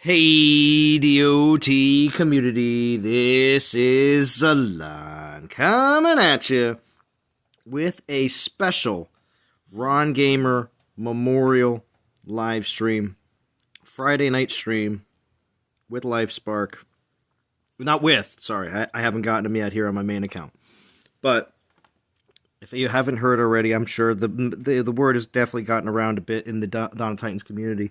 Hey, DOT community, this is Alon coming at you with a special Ron Gamer Memorial live stream, Friday night stream with Lifespark. Not with, sorry, I haven't gotten them yet here on my main account. But if you haven't heard already, I'm sure the word has definitely gotten around a bit in the Dawn of Titans community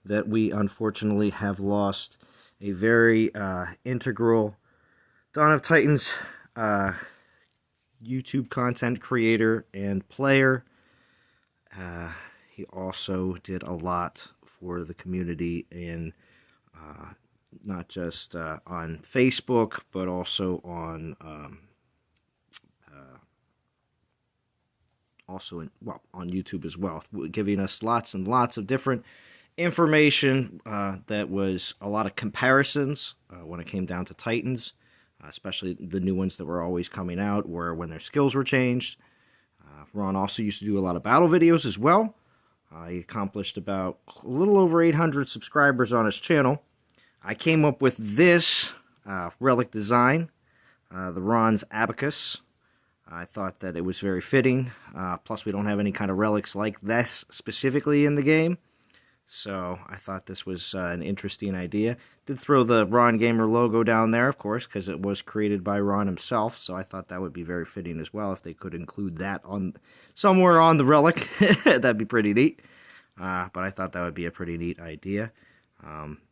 that we unfortunately have lost a very integral Dawn of Titans YouTube content creator and player. He also did a lot for the community in not just on Facebook, but also on on YouTube as well, giving us lots and lots of different information that was a lot of comparisons when it came down to Titans, especially the new ones that were always coming out when their skills were changed. Ron also used to do a lot of battle videos as well. He accomplished about a little over 800 subscribers on his channel. I came up with this Relic design, the Ron's Abacus. I thought that it was very fitting. Plus, we don't have any kind of relics like this specifically in the game. So I thought this was an interesting idea. Did throw the Ron Gamer logo down there, of course, because it was created by Ron himself. So I thought that would be very fitting as well if they could include that on somewhere on the Relic. That'd be pretty neat. But I thought that would be a pretty neat idea.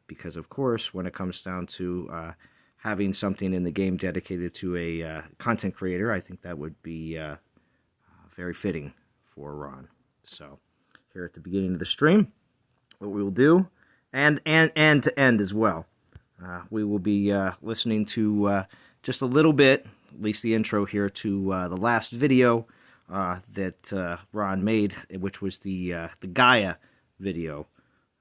Because, of course, when it comes down to having something in the game dedicated to a content creator, I think that would be very fitting for Ron. So here at the beginning of the stream, what we will do, and to end as well, we will be listening to just a little bit, at least the intro here, to the last video that Ron made, which was the Gaia video.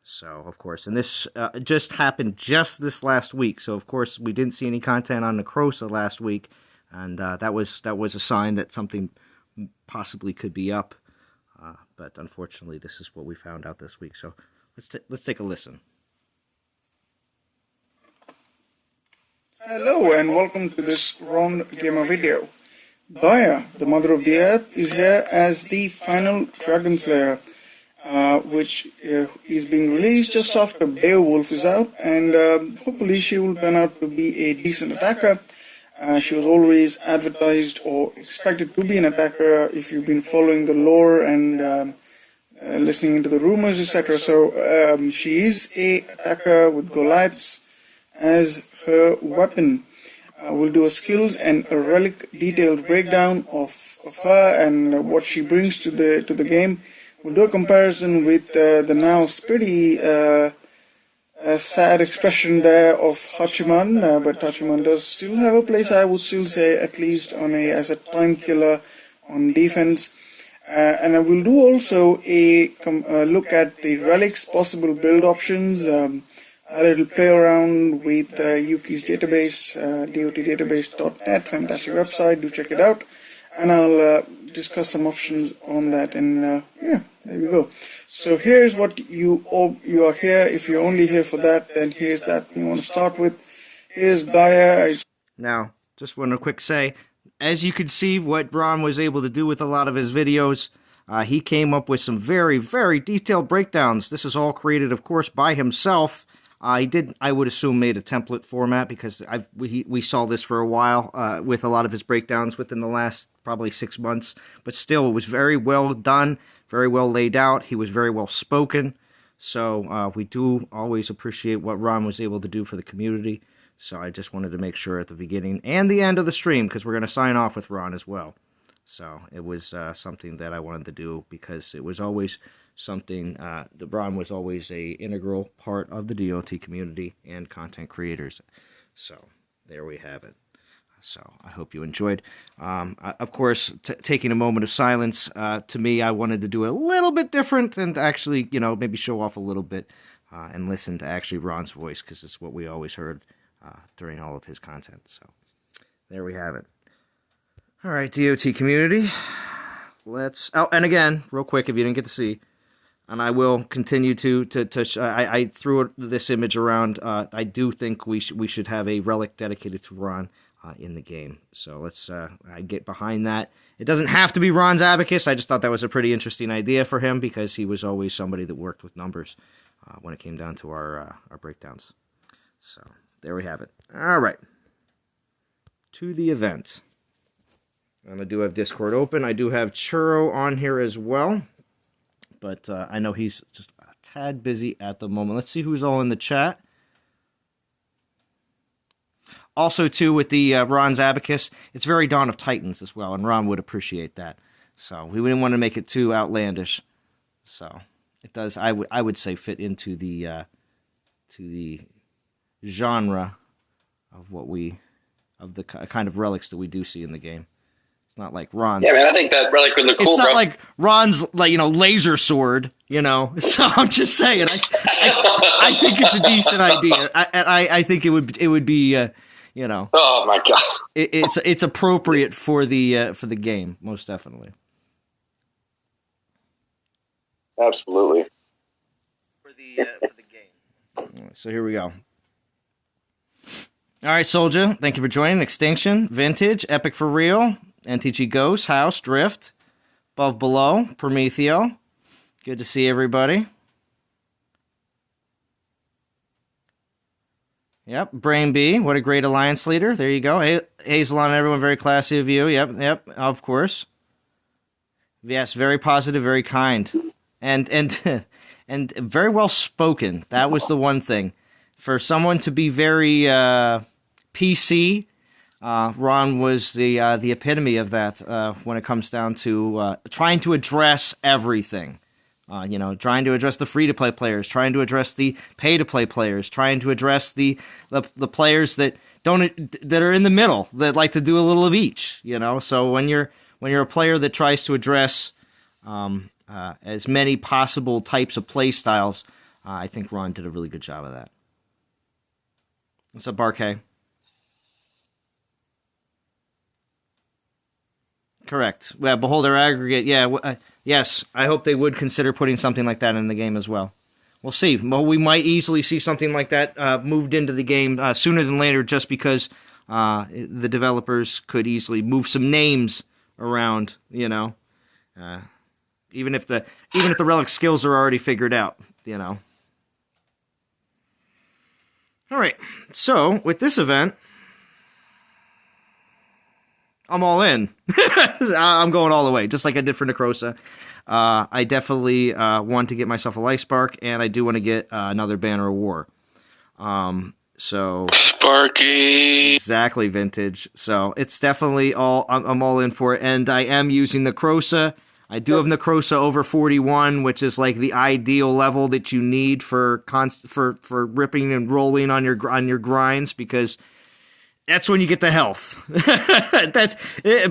So, of course, and this just happened just this last week. So, of course, we didn't see any content on Necrosa last week, and that was a sign that something possibly could be up. But unfortunately, this is what we found out this week. So, let's take a listen. Hello and welcome to this Ron Gamer video. Gaia, the Mother of the Earth, is here as the final Dragon Slayer, which is being released just after Beowulf is out, and hopefully she will turn out to be a decent attacker. She was always advertised or expected to be an attacker if you've been following the lore and listening into the rumors, etc. So she is a attacker with Goliaths as her weapon. We'll do a skills and a relic detailed breakdown of her and what she brings to the game. We'll do a comparison with the now pretty sad expression there of Hachiman, but Hachiman does still have a place, I would still say, at least as a time killer on defense. And I will do also a look at the relics, possible build options, a little play around with Yuki's database, dotdatabase.net, fantastic website, do check it out. And I'll discuss some options on that, and yeah, there we go. So here's what you are here. If you're only here for that, then here's that you want to start with. Here's Gaia. Now, just want to quick say, as you can see what Ron was able to do with a lot of his videos, he came up with some very, very detailed breakdowns. This is all created, of course, by himself. I would assume, made a template format because we saw this for a while with a lot of his breakdowns within the last probably 6 months. But still, it was very well done, very well laid out. He was very well spoken. So we do always appreciate what Ron was able to do for the community. So I just wanted to make sure at the beginning and the end of the stream, because we're going to sign off with Ron as well. So it was something that I wanted to do because it was always something, Ron was always a integral part of the DOT community and content creators. So there we have it. So I hope you enjoyed. Of course, taking a moment of silence, to me, I wanted to do a little bit different and actually, maybe show off a little bit and listen to actually Ron's voice, because it's what we always heard during all of his content. So there we have it. All right, DOT community. Oh, and again, real quick, if you didn't get to see, and I will continue to I threw this image around. I do think we should have a relic dedicated to Ron in the game. So let's I get behind that. It doesn't have to be Ron's Abacus. I just thought that was a pretty interesting idea for him because he was always somebody that worked with numbers when it came down to our breakdowns. So there we have it. All right. To the event. And I do have Discord open. I do have Churro on here as well. But I know he's just a tad busy at the moment. Let's see who's all in the chat. Also, too, with the Ron's Abacus, it's very Dawn of Titans as well, and Ron would appreciate that. So we didn't want to make it too outlandish. So it does, I would say, fit into the genre of the kind of relics that we do see in the game. It's not like Ron's. Yeah, man, I think that relic would look cool. It's not like Ron's, laser sword, So I'm just saying, I think it's a decent idea. I think it would be, Oh my god, it's appropriate for the game, most definitely. Absolutely. For the game. So here we go. All right, Soldier, thank you for joining. Extinction, Vintage, Epic for Real, NTG Ghost, House, Drift, Above Below, Prometheo. Good to see everybody. Yep, Brain B, what a great alliance leader. There you go. Hazelon, everyone, very classy of you. Yep, of course. Yes, very positive, very kind. And and very well spoken. That was the one thing. For someone to be very PC, Ron was the epitome of that when it comes down to trying to address everything. Trying to address the free-to-play players, trying to address the pay-to-play players, trying to address the players that are in the middle, that like to do a little of each. So when you're a player that tries to address as many possible types of play styles, I think Ron did a really good job of that. What's up, Barkay? Correct. Yeah, Beholder Aggregate. Yeah, yes. I hope they would consider putting something like that in the game as well. We'll see. Well, we might easily see something like that moved into the game sooner than later, just because the developers could easily move some names around. Even if the relic skills are already figured out. All right. So with this event, I'm all in. I'm going all the way, just like I did for Necrosa. I definitely want to get myself a Lifespark, and I do want to get another Banner of War. So Sparky. Exactly, Vintage. So it's definitely I'm all in for it, and I am using Necrosa. I do have Necrosa over 41, which is like the ideal level that you need for ripping and rolling on your grinds, because that's when you get the health. That's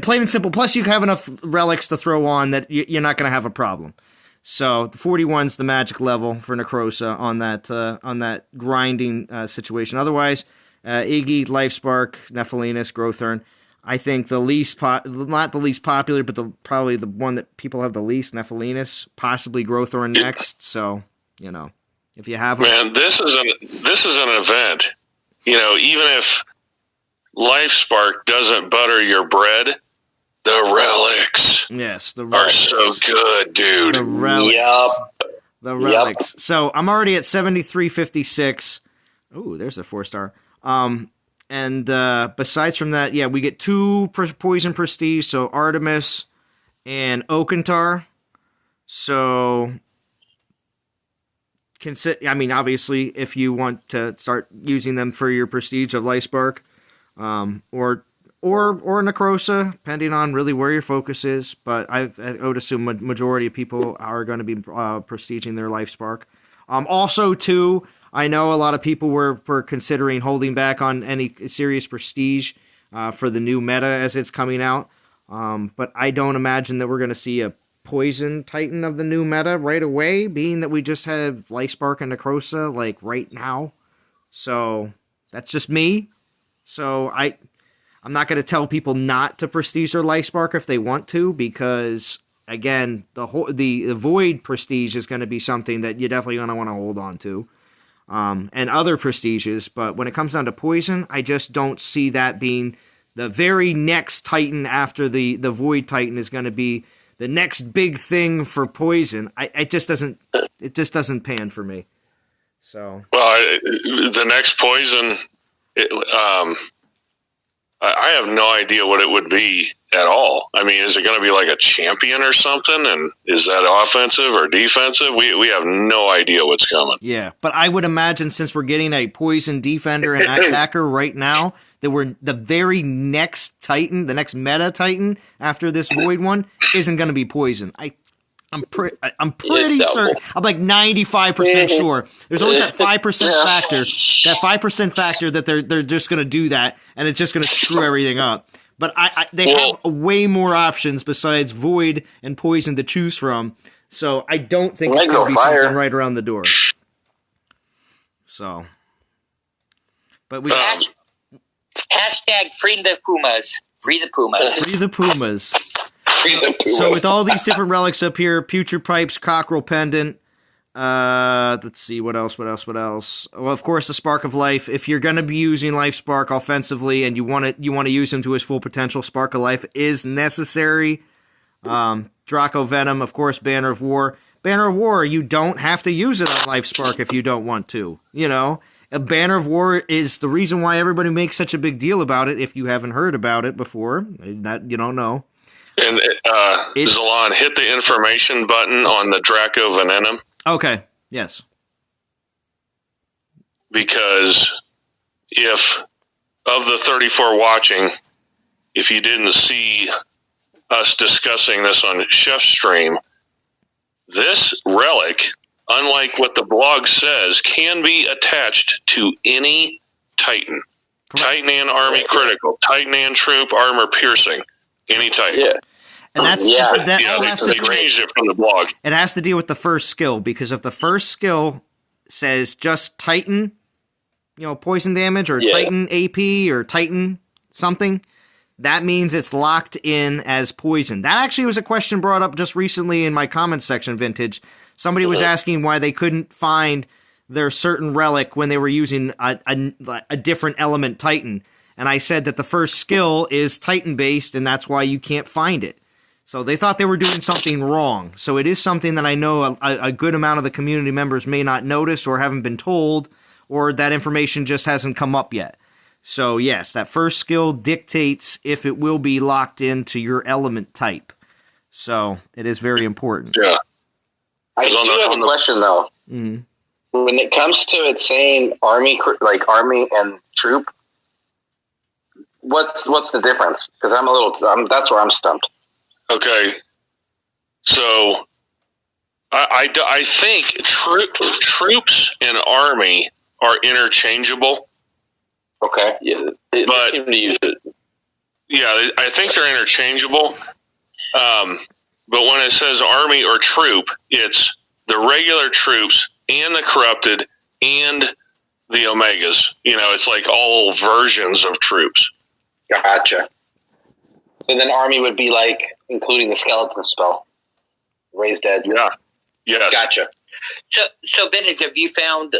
plain and simple. Plus, you have enough relics to throw on that you're not going to have a problem. So the 41's the magic level for Necrosa on that grinding situation. Otherwise, Iggy, Lifespark, Nephilinus, Growthorn. I think not the least popular, but probably the one that people have the least, Nephilinus, possibly Growthorn next. So if you have them, man, this is an event. Even if Lifespark doesn't butter your bread, the relics, yes, are so good, dude. The relics, the relics. Yep. So I'm already at 7356. Oh, there's a 4-star. And besides from that, we get 2 poison prestige, so Artemis and Okantar. So obviously, if you want to start using them for your prestige of Lifespark, or Necrosa, depending on really where your focus is. But I would assume a majority of people are going to be prestiging their Lifespark. Also, too, I know a lot of people were considering holding back on any serious prestige for the new meta as it's coming out. But I don't imagine that we're going to see a Poison Titan of the new meta right away, being that we just have Lifespark and Necrosa right now. So that's just me. So I'm not going to tell people not to prestige their Lifespark if they want to, because again, the Void prestige is going to be something that you're definitely going to want to hold on to. And other prestiges, but when it comes down to poison, I just don't see that being the very next Titan after the Void Titan is going to be the next big thing for poison. It just doesn't pan for me. So the next poison, I have no idea what it would be at all. I mean, is it going to be like a champion or something? And is that offensive or defensive? We have no idea what's coming. Yeah, but I would imagine since we're getting a poison defender and attacker right now, that we're the very next Titan, the next meta Titan after this Void one isn't going to be poison. I'm pretty certain. I'm like 95% sure. There's always that 5% factor. That 5% factor that they're just going to do that, and it's just going to screw everything up. But they have way more options besides Void and Poison to choose from. So I don't think it's going to be something right around the door. So, but we hashtag free the Pumas. Free the Pumas. Free the Pumas. So with all these different relics up here, Putrid Pipes, Cockerel Pendant, let's see, what else? Well, of course, the Spark of Life. If you're going to be using Lifespark offensively and you want to use him to his full potential, Spark of Life is necessary. Draco Venom, of course, Banner of War. Banner of War, you don't have to use it on Lifespark if you don't want to, you know? A Banner of War is the reason why everybody makes such a big deal about it if you haven't heard about it before. You don't know. And Zalon, hit the information button on the Draco Venenum. Okay, yes. Because if, of the 34 watching, if you didn't see us discussing this on Chef's stream, this relic, unlike what the blog says, can be attached to any Titan. Correct. Titan and Army Critical, Titan and Troop, Armor Piercing. Any Titan. Yeah. And that's they changed it from the blog. It has to deal with the first skill, because if the first skill says just Titan, poison damage, or Titan AP, or Titan something, that means it's locked in as poison. That actually was a question brought up just recently in my comments section, Vintage. Somebody was asking why they couldn't find their certain relic when they were using a different element Titan. And I said that the first skill is Titan-based, and that's why you can't find it. So they thought they were doing something wrong. So it is something that I know a good amount of the community members may not notice or haven't been told, or that information just hasn't come up yet. So yes, that first skill dictates if it will be locked into your element type. So it is very important. Yeah. I do have a question, though. Mm-hmm. When it comes to it saying Army and Troop, what's the difference? Because that's where I'm stumped. Okay, so I think troops and Army are interchangeable. Okay, yeah, they seem to use it. Yeah, I think they're interchangeable. But when it says Army or Troop, it's the regular troops and the corrupted and the Omegas. It's like all versions of troops. Gotcha. So then Army would be like including the skeleton spell. Raise dead. Yeah. Yes. Gotcha. So Vintage, have you found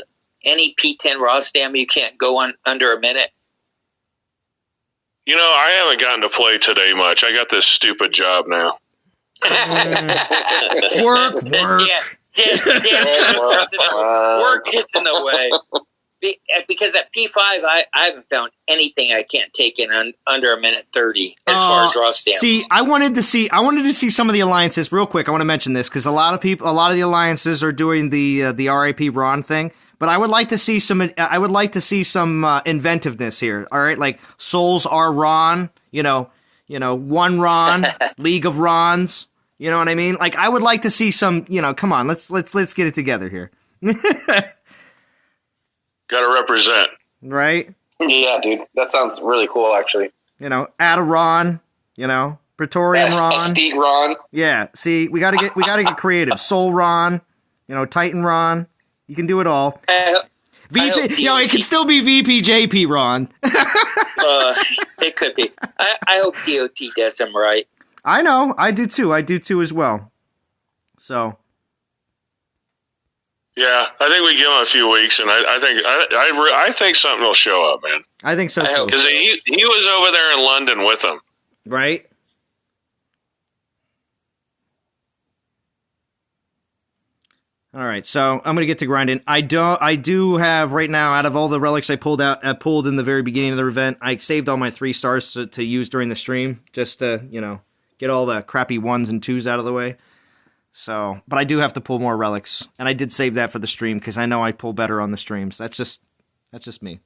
any P10 raw stamina you can't go on under a minute? I haven't gotten to play today much. I got this stupid job now. Work. Work gets in the way. Because at P5, I haven't found anything I can't take in under a minute 30 as far as raw stamps. See, I wanted to see some of the alliances real quick. I want to mention this because a lot of the alliances are doing the RIP Ron thing. But I would like to see some. I would like to see some inventiveness here. All right, like Souls are Ron. One Ron, League of Rons. You know what I mean? Like I would like to see some. Come on, let's get it together here. Got to represent, right? Yeah, dude, that sounds really cool. Actually, add a Ron. Praetorian Ron, Estate Ron. Yeah, see, we gotta get creative. Soul Ron, Titan Ron. You can do it all. VP, it can still be VPJP Ron. It could be. I hope DOT does them right. I know. I do too. I do too as well. So. Yeah, I think we give him a few weeks, and I think something will show up, man. I think so too. Because he was over there in London with them, right? All right, so I'm gonna get to grinding. I do have right now, out of all the relics I pulled in the very beginning of the event, I saved all my 3 stars to use during the stream, just to get all the crappy 1s and 2s out of the way. So, but I do have to pull more relics, and I did save that for the stream because I know I pull better on the streams. That's just me.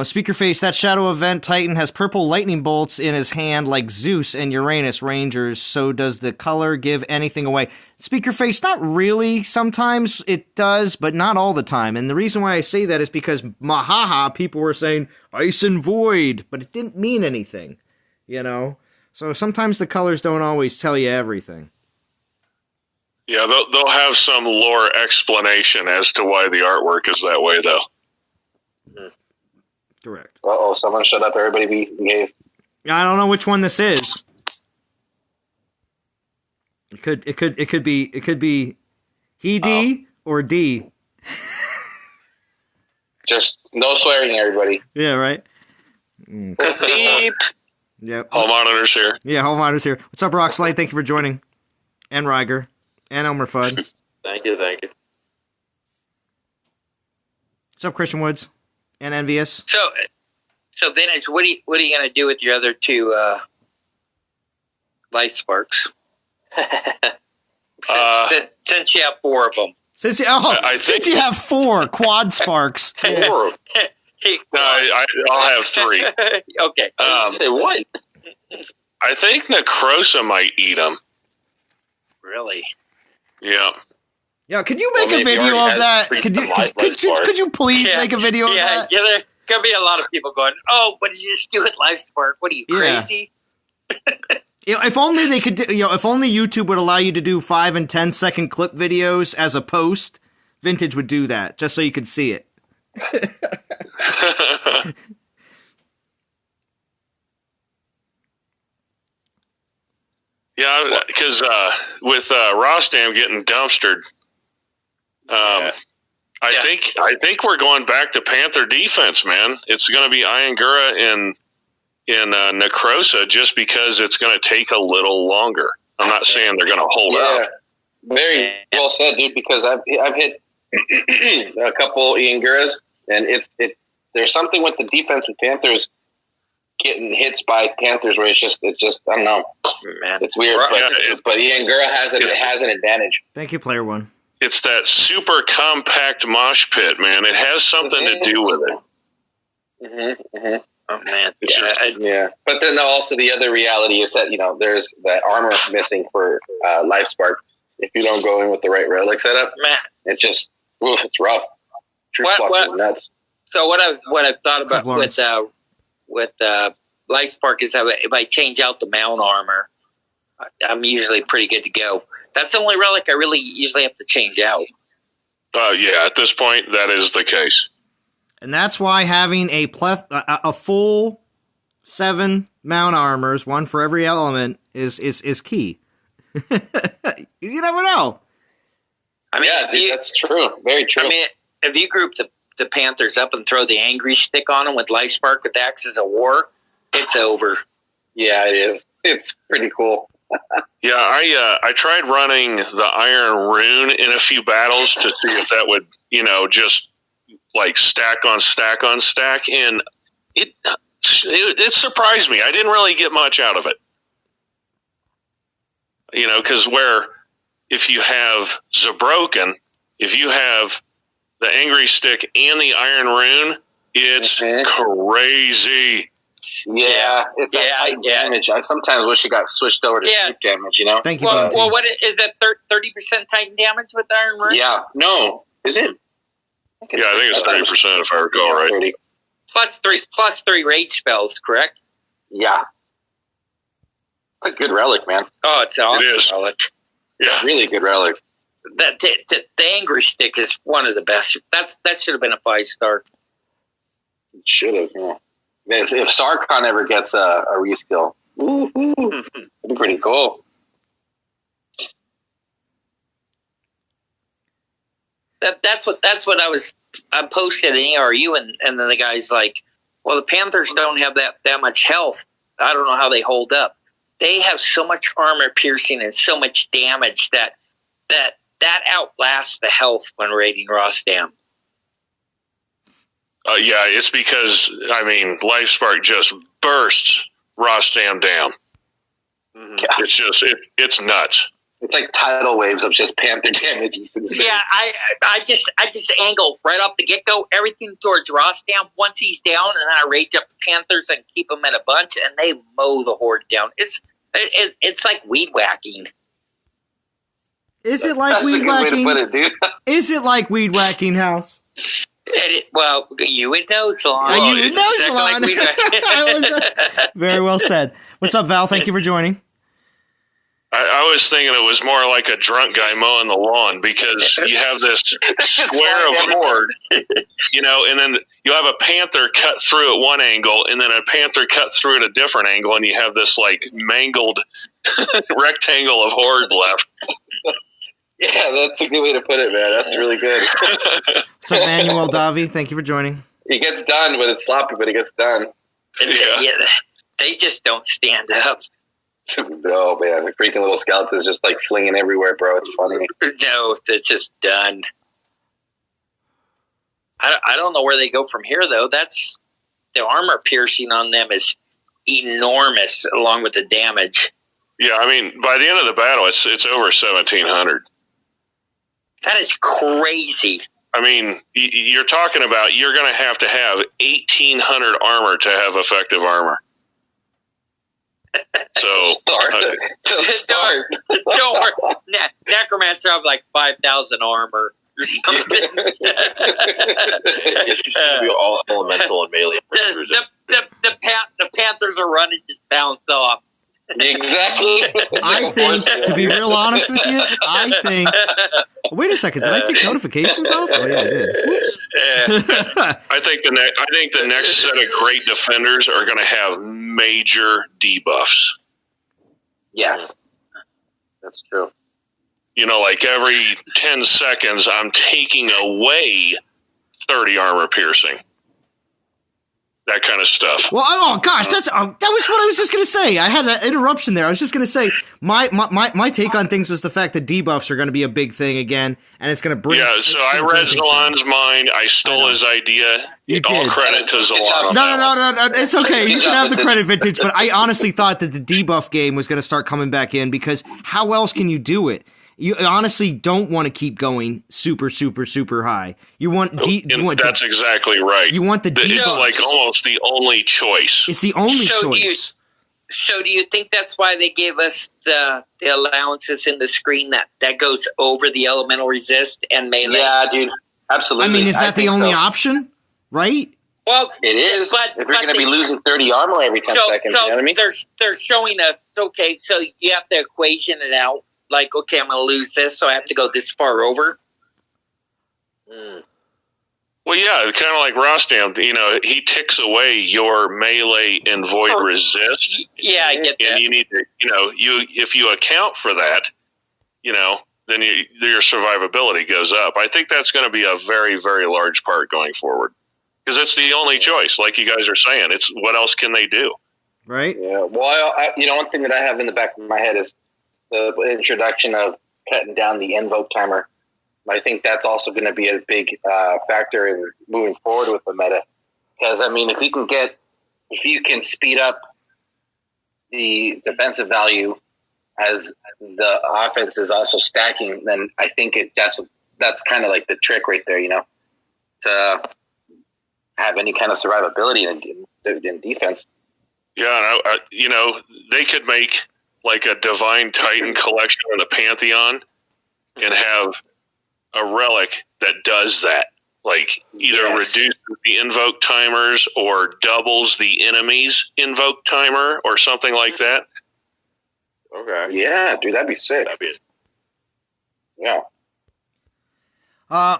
Speaker face, that Shadow Event Titan has purple lightning bolts in his hand like Zeus and Uranus Rangers, so does the color give anything away? Speaker face, not really. Sometimes it does, but not all the time. And the reason why I say that is because Mahaha, people were saying Ice and Void, but it didn't mean anything, So sometimes the colors don't always tell you everything. Yeah, they'll have some lore explanation as to why the artwork is that way, though. Correct. Someone shut up. Everybody behave. I don't know which one this is. It could be he D or D. Just no swearing, everybody. Yeah, right. Beep. Yep. Hall monitor's here. Yeah, Hall monitor's here. What's up, Rockslide? Thank you for joining. And Ryger. And Elmer Fudd. Thank you. What's up, Christian Woods? And Envious. So Vintage, what are you going to do with your other 2 Lifesparks? Since you have 4 of them. Since you have 4 quad sparks. Yeah. 4. No, I'll have 3. Okay. Say what? I think Necrosa might eat them. Really? Yeah. Yeah, could you make a video of that? Could you please make a video of that? Yeah, there could be a lot of people going, "Oh, what did you just do with Lifespark? What are you, crazy?" If only they could do, if only YouTube would allow you to do 5 and 10 second clip videos as a post, Vintage would do that just so you could see it. Yeah, because with Rostam getting dumpstered, I think we're going back to Panther defense, man. It's going to be Iangura and Necrosa just because it's going to take a little longer. I'm not saying they're going to hold out. Very well said, dude. Because I've hit a couple Ianguras, and there's something with the defense with Panthers getting hits by Panthers where it's just I don't know. Man, it's weird, but Iangura has an advantage. Thank you, Player One. It's that super compact mosh pit, man. It has something to do with it. Mm-hmm. Oh man, yeah. But then also the other reality is that there's that armor missing for Lifespark. If you don't go in with the right relic setup, man, it's just it's rough. What nuts. So what I've thought about with Lifespark is if I change out the mount armor, I'm usually pretty good to go. That's the only relic I really usually have to change out. Yeah, at this point, that is the case. And that's why having a full 7 mount armors, 1 for every element, is key. You never know. I mean, that's true. Very true. I mean, if you group the Panthers up and throw the angry stick on them with Lifespark with Axes of War, it's over. Yeah, it is. It's pretty cool. Yeah, I tried running the Iron Rune in a few battles to see if that would, just like stack on stack on stack, and it surprised me. I didn't really get much out of it. Because if you have Zabroken, if you have the Angry Stick and the Iron Rune, it's crazy. Yeah, it's that damage. I sometimes wish it got switched over to sweep damage, Thank you. Well, what is that? 30% Titan damage with Iron Rune? Yeah, no, is it? I think it's 30% if I recall right. 30. Plus three rage spells, correct? Yeah, it's a good relic, man. Oh, it's an awesome It is. relic. Yeah, really good relic. The Angry Stick is one of the best. That should have been a 5-star. It should have. Yeah. If Sarkon ever gets a reskill, Ooh, that'd be pretty cool. That's what I posted in ERU, and then the guy's like, well, the Panthers don't have that much health. I don't know how they hold up. They have so much armor piercing and so much damage that outlasts the health when raiding Rostam. Yeah, it's because, Lifespark just bursts Rostam down. Yeah. It's nuts. It's like tidal waves of just Panther damage. Yeah, I just angle right off the get-go, everything towards Rostam. Once he's down, and then I rage up the Panthers and keep them in a bunch, and they mow the horde down. It's like weed whacking. Is it like weed whacking? Is it like weed whacking, House? Well, you would know, Salon. You would know, Salon. Very well said. What's up, Val? Thank you for joining. I was thinking it was more like a drunk guy mowing the lawn, because you have this square of horde, and then you have a panther cut through at one angle, and then a panther cut through at a different angle, and you have this like mangled rectangle of horde left. Yeah, that's a good way to put it, man. That's really good. What's up, Manuel Davi? Thank you for joining. It gets done, but it's sloppy, but it gets done. Yeah, they just don't stand up. No, man. The freaking little skeletons just like flinging everywhere, bro. It's funny. No, it's just done. I don't know where they go from here, though. That's the armor piercing on them is enormous, along with the damage. Yeah, by the end of the battle, it's over 1,700. That is crazy. You're talking about you're going to have 1,800 armor to have effective armor. So start. Don't worry. Necromancer have like 5,000 armor or something. It's just be all elemental and melee. The Panthers are running, just bounce off. Exactly. I think, to be real honest with you, wait a second, did I take notifications off? Oh yeah, I did. Whoops. I think the next set of great defenders are going to have major debuffs. Yes, that's true. Like every 10 seconds, I'm taking away 30 armor piercing. That kind of stuff. Well, that was what I was just going to say. I had that interruption there. I was just going to say my take on things was the fact that debuffs are going to be a big thing again, and it's going to bring. Yeah, so I read Zalon's mind. I stole his idea. All credit to Zalon. No. It's okay. You can have the credit, Vintage. But I honestly thought that the debuff game was going to start coming back in, because how else can you do it? You honestly don't want to keep going super, super, super high. That's exactly right. You want the debuffs. It's like almost the only choice. It's the only choice. So do you think that's why they gave us the allowances in the screen that goes over the elemental resist and melee? Yeah, dude. Absolutely. Is that the only option? Right? Well, it is. But if you're going to be losing 30 armor every 10 seconds, you know what I mean? They're showing us, okay, so you have to equation it out. Like, okay, I'm going to lose this, so I have to go this far over. Well, yeah, kind of like Rostam. He ticks away your melee and void resist. Yeah, I get that. And you need to, if you account for that, then your survivability goes up. I think that's going to be a very, very large part going forward, because it's the only choice. Like you guys are saying, it's what else can they do? Right. Yeah. Well, one thing that I have in the back of my head is the introduction of cutting down the invoke timer. I think that's also going to be a big factor in moving forward with the meta. Because if you can speed up the defensive value as the offense is also stacking, then I think that's kind of like the trick right there. To have any kind of survivability in defense. Yeah, they could make like a Divine Titan collection in the Pantheon and have a relic that does that. Like either reduces the invoke timers or doubles the enemy's invoke timer or something like that. Okay. Yeah, dude, that'd be sick. Yeah.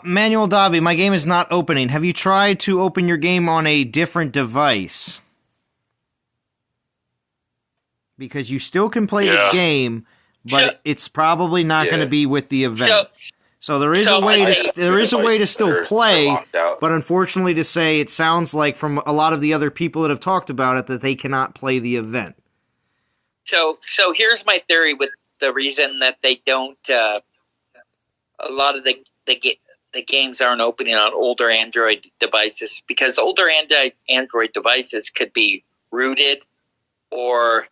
Manuel Davi, my game is not opening. Have you tried to open your game on a different device? because you still can play the game, but it's probably not going to be with the event. So there is a way to still play, but unfortunately to say, it sounds like from a lot of the other people that have talked about it that they cannot play the event. So here's my theory with the reason that they don't. A lot of the games aren't opening on older Android devices because older Android devices could be rooted or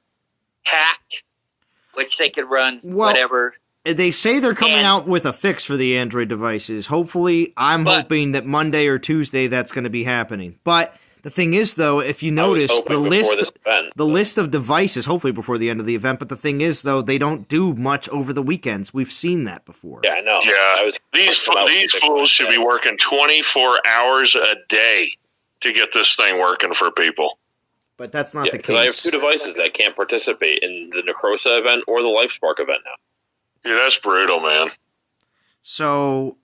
hacked, which they could run whatever. They say they're coming out with a fix for the Android devices. Hopefully, I'm hoping that Monday or Tuesday that's going to be happening. But the thing is, though, if you notice the list of devices, hopefully before the end of the event. But the thing is, though, they don't do much over the weekends. We've seen that before. Yeah, I know. Yeah, these fools should be working 24 hours a day to get this thing working for people. But that's not the case. I have 2 devices that can't participate in the Necrosa event or the Lifespark event now. Yeah, that's brutal, man. So,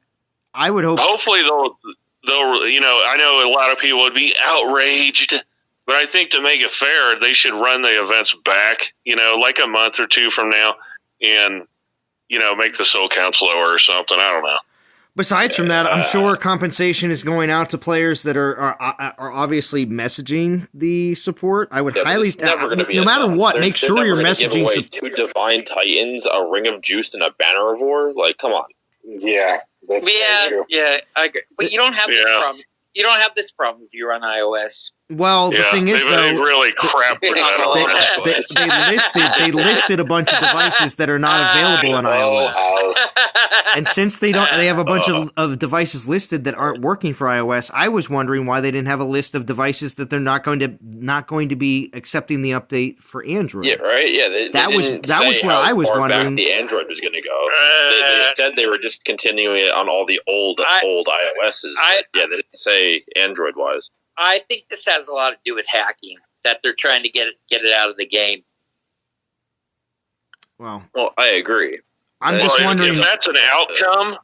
I would hope. Hopefully, they'll. I know a lot of people would be outraged, but I think to make it fair, they should run the events back. Like a month or 2 from now, and make the Soul Council lower or something. I don't know. Besides from that, I'm sure compensation is going out to players that are obviously messaging the support. I would highly, no matter what, make sure you're messaging. Give away 2 Divine Titans, a Ring of Juice, and a Banner of War. Like, come on. Yeah. I agree. But you don't have this problem. You don't have this problem if you run iOS. Well, the thing is, though, they really crap they listed a bunch of devices that are not available on iOS. And since they have a bunch of devices listed that aren't working for iOS, I was wondering why they didn't have a list of devices that they're not going to be accepting the update for Android. Yeah, right. Yeah, that was what I was wondering. The Android was going to go. They said they were just continuing it on all the old iOSs. They didn't say Android wise. I think this has a lot to do with hacking, that they're trying to get it out of the game. Well, I agree. I'm just wondering if that's an outcome.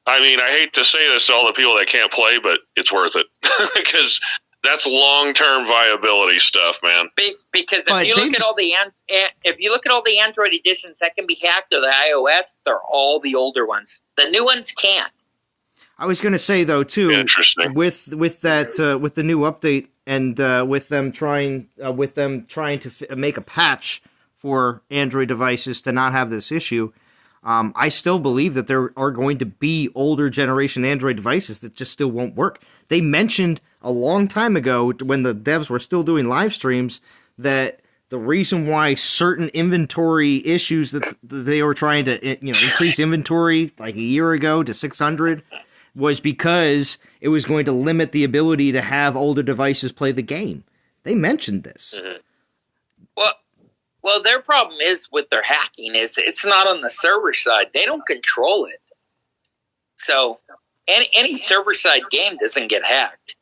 I mean, I hate to say this to all the people that can't play, but it's worth it because that's long-term viability stuff, man. Because if you look at all the Android editions that can be hacked or the iOS, they're all the older ones. The new ones can't. I was going to say though too, with the new update and with them trying to make a patch for Android devices to not have this issue, I still believe that there are going to be older generation Android devices that just still won't work. They mentioned a long time ago when the devs were still doing live streams that the reason why certain inventory issues that they were trying to increase inventory like a year ago to 600 was because it was going to limit the ability to have older devices play the game. They mentioned this. Mm-hmm. Well, their problem is with their hacking is it's not on the server side. They don't control it. So any server side game doesn't get hacked.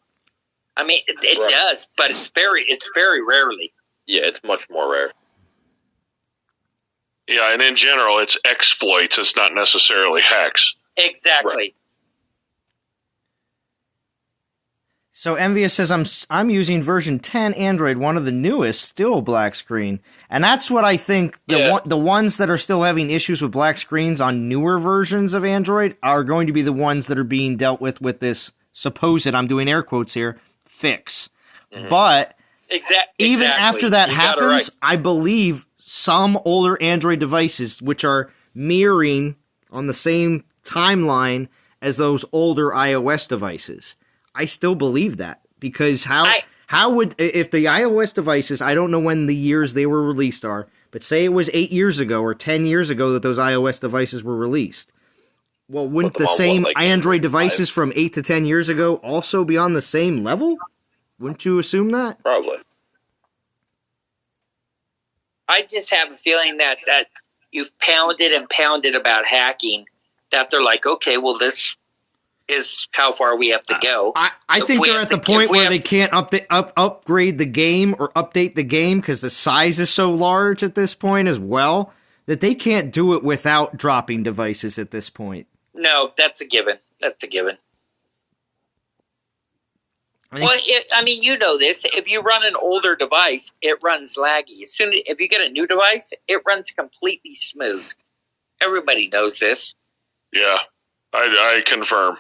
I mean, it does, but it's very rarely. Yeah, it's much more rare. Yeah, and in general, it's exploits. It's not necessarily hacks. Exactly. Right. So Envious says I'm using version 10 Android, one of the newest, still black screen, and that's what I think. The ones that are still having issues with black screens on newer versions of Android are going to be the ones that are being dealt with this supposed, I'm doing air quotes here, fix. Mm-hmm. But even after that happens, I believe some older Android devices, which are mirroring on the same timeline as those older iOS devices. I still believe that because how would, if the iOS devices, I don't know when the years they were released are, but say it was 8 years ago or 10 years ago that those iOS devices were released. Well, wouldn't the same Android devices from 8 to 10 years ago also be on the same level? Wouldn't you assume that? Probably. I just have a feeling that you've pounded and pounded about hacking, that they're like, okay, well, this is how far we have to go. I think they're at the point where they can't upgrade the game or update the game because the size is so large at this point as well that they can't do it without dropping devices at this point. No, that's a given. That's a given. you know this. If you run an older device, it runs laggy. If you get a new device, it runs completely smooth. Everybody knows this. Yeah, I confirm.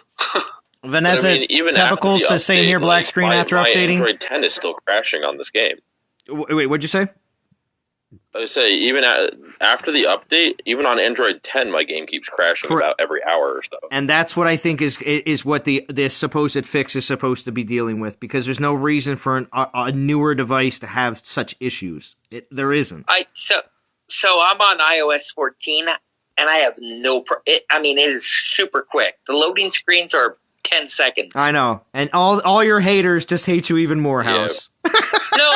Vanessa Tepicals says, same here, black screen after updating. Android 10 is still crashing on this game. Wait, what'd you say? I would say, even after the update, even on Android 10, my game keeps crashing about every hour or so. And that's what I think is what this supposed fix is supposed to be dealing with, because there's no reason for a newer device to have such issues. There isn't. So I'm on iOS 14, and I have it is super quick. The loading screens are 10 seconds. I know. And all your haters just hate you even more, House. No.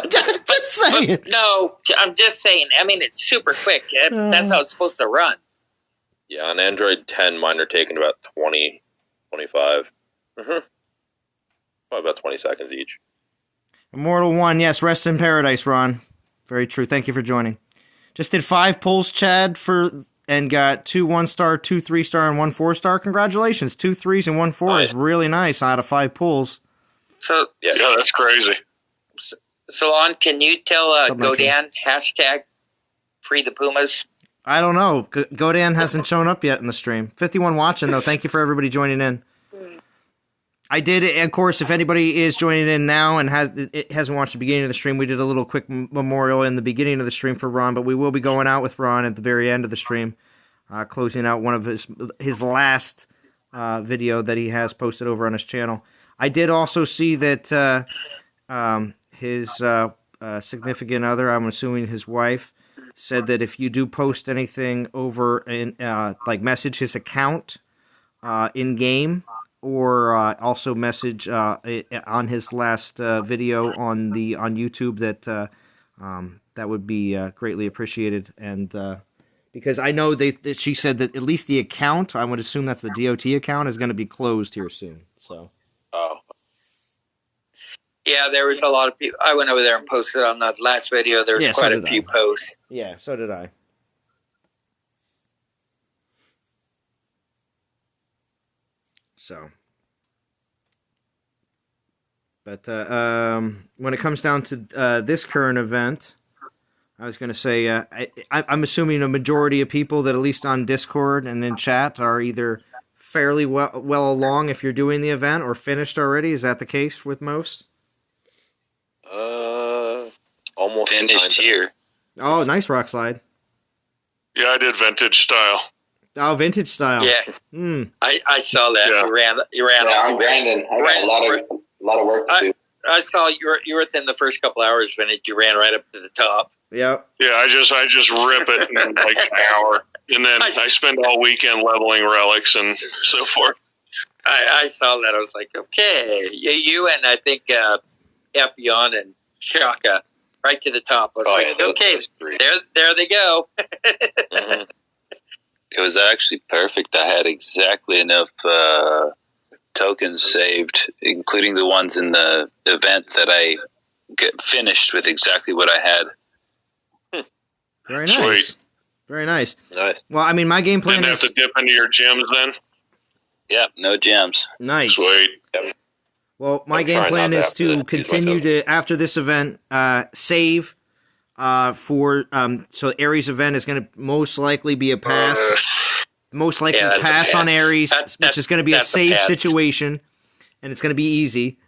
Just saying. No, I'm just saying. It's super quick. That's how it's supposed to run. Yeah, on Android 10, mine are taking about 20, 25. Probably about 20 seconds each. Immortal 1, yes, rest in paradise, Ron. Very true. Thank you for joining. Just did 5 polls, Chad, and got 2 1-star, 2 3-star, and 1 4-star. Congratulations. 2 3s and 1 4 is really nice out of 5 polls. So yeah, that's crazy. Salon, can you tell Godan hashtag free the Pumas? I don't know. Godan hasn't shown up yet in the stream. 51 watching, though. Thank you for everybody joining in. I did, of course, if anybody is joining in now and hasn't watched the beginning of the stream, we did a little quick memorial in the beginning of the stream for Ron, but we will be going out with Ron at the very end of the stream, closing out one of his last video that he has posted over on his channel. I did also see that his significant other, I'm assuming his wife, said that if you do post anything over in message his account in game, or also message on his last video on YouTube, that would be greatly appreciated. And because I know that she said that at least the account, I would assume that's the DOT account, is going to be closed here soon. So. Oh. Yeah, there was a lot of people. I went over there and posted on that last video. There was quite a few posts. Yeah, so did I. So, but when it comes down to this current event, I was going to say I'm assuming a majority of people that, at least on Discord and in chat, are either fairly well along if you're doing the event, or finished already. Is that the case with most? Almost finished here. Oh, nice rock slide. Yeah, I did vintage style. Oh, vintage style. Yeah, I saw that. Yeah. You ran. Yeah, I'm grinding. I got a lot of work to do. I saw you were within the first couple hours vintage. You ran right up to the top. Yep. Yeah, I just rip it in like an hour, and then I spend all weekend leveling relics and so forth. I saw that. I was like, okay, you and I think Epion and Shaka right to the top. I was okay, there they go. Mm-hmm. It was actually perfect. I had exactly enough tokens saved, including the ones in the event, that I finished with exactly what I had. Very nice. Sweet. Very nice. Nice. Well, I mean, my game plan Didn't is... have to dip into your gems then? Yep, no gems. Nice. Sweet. Yep. Well, my game plan is to continue to, after this event, save for... so Ares event is going to most likely be a pass. Most likely pass on Ares, which is going to be a save situation, and it's going to be easy.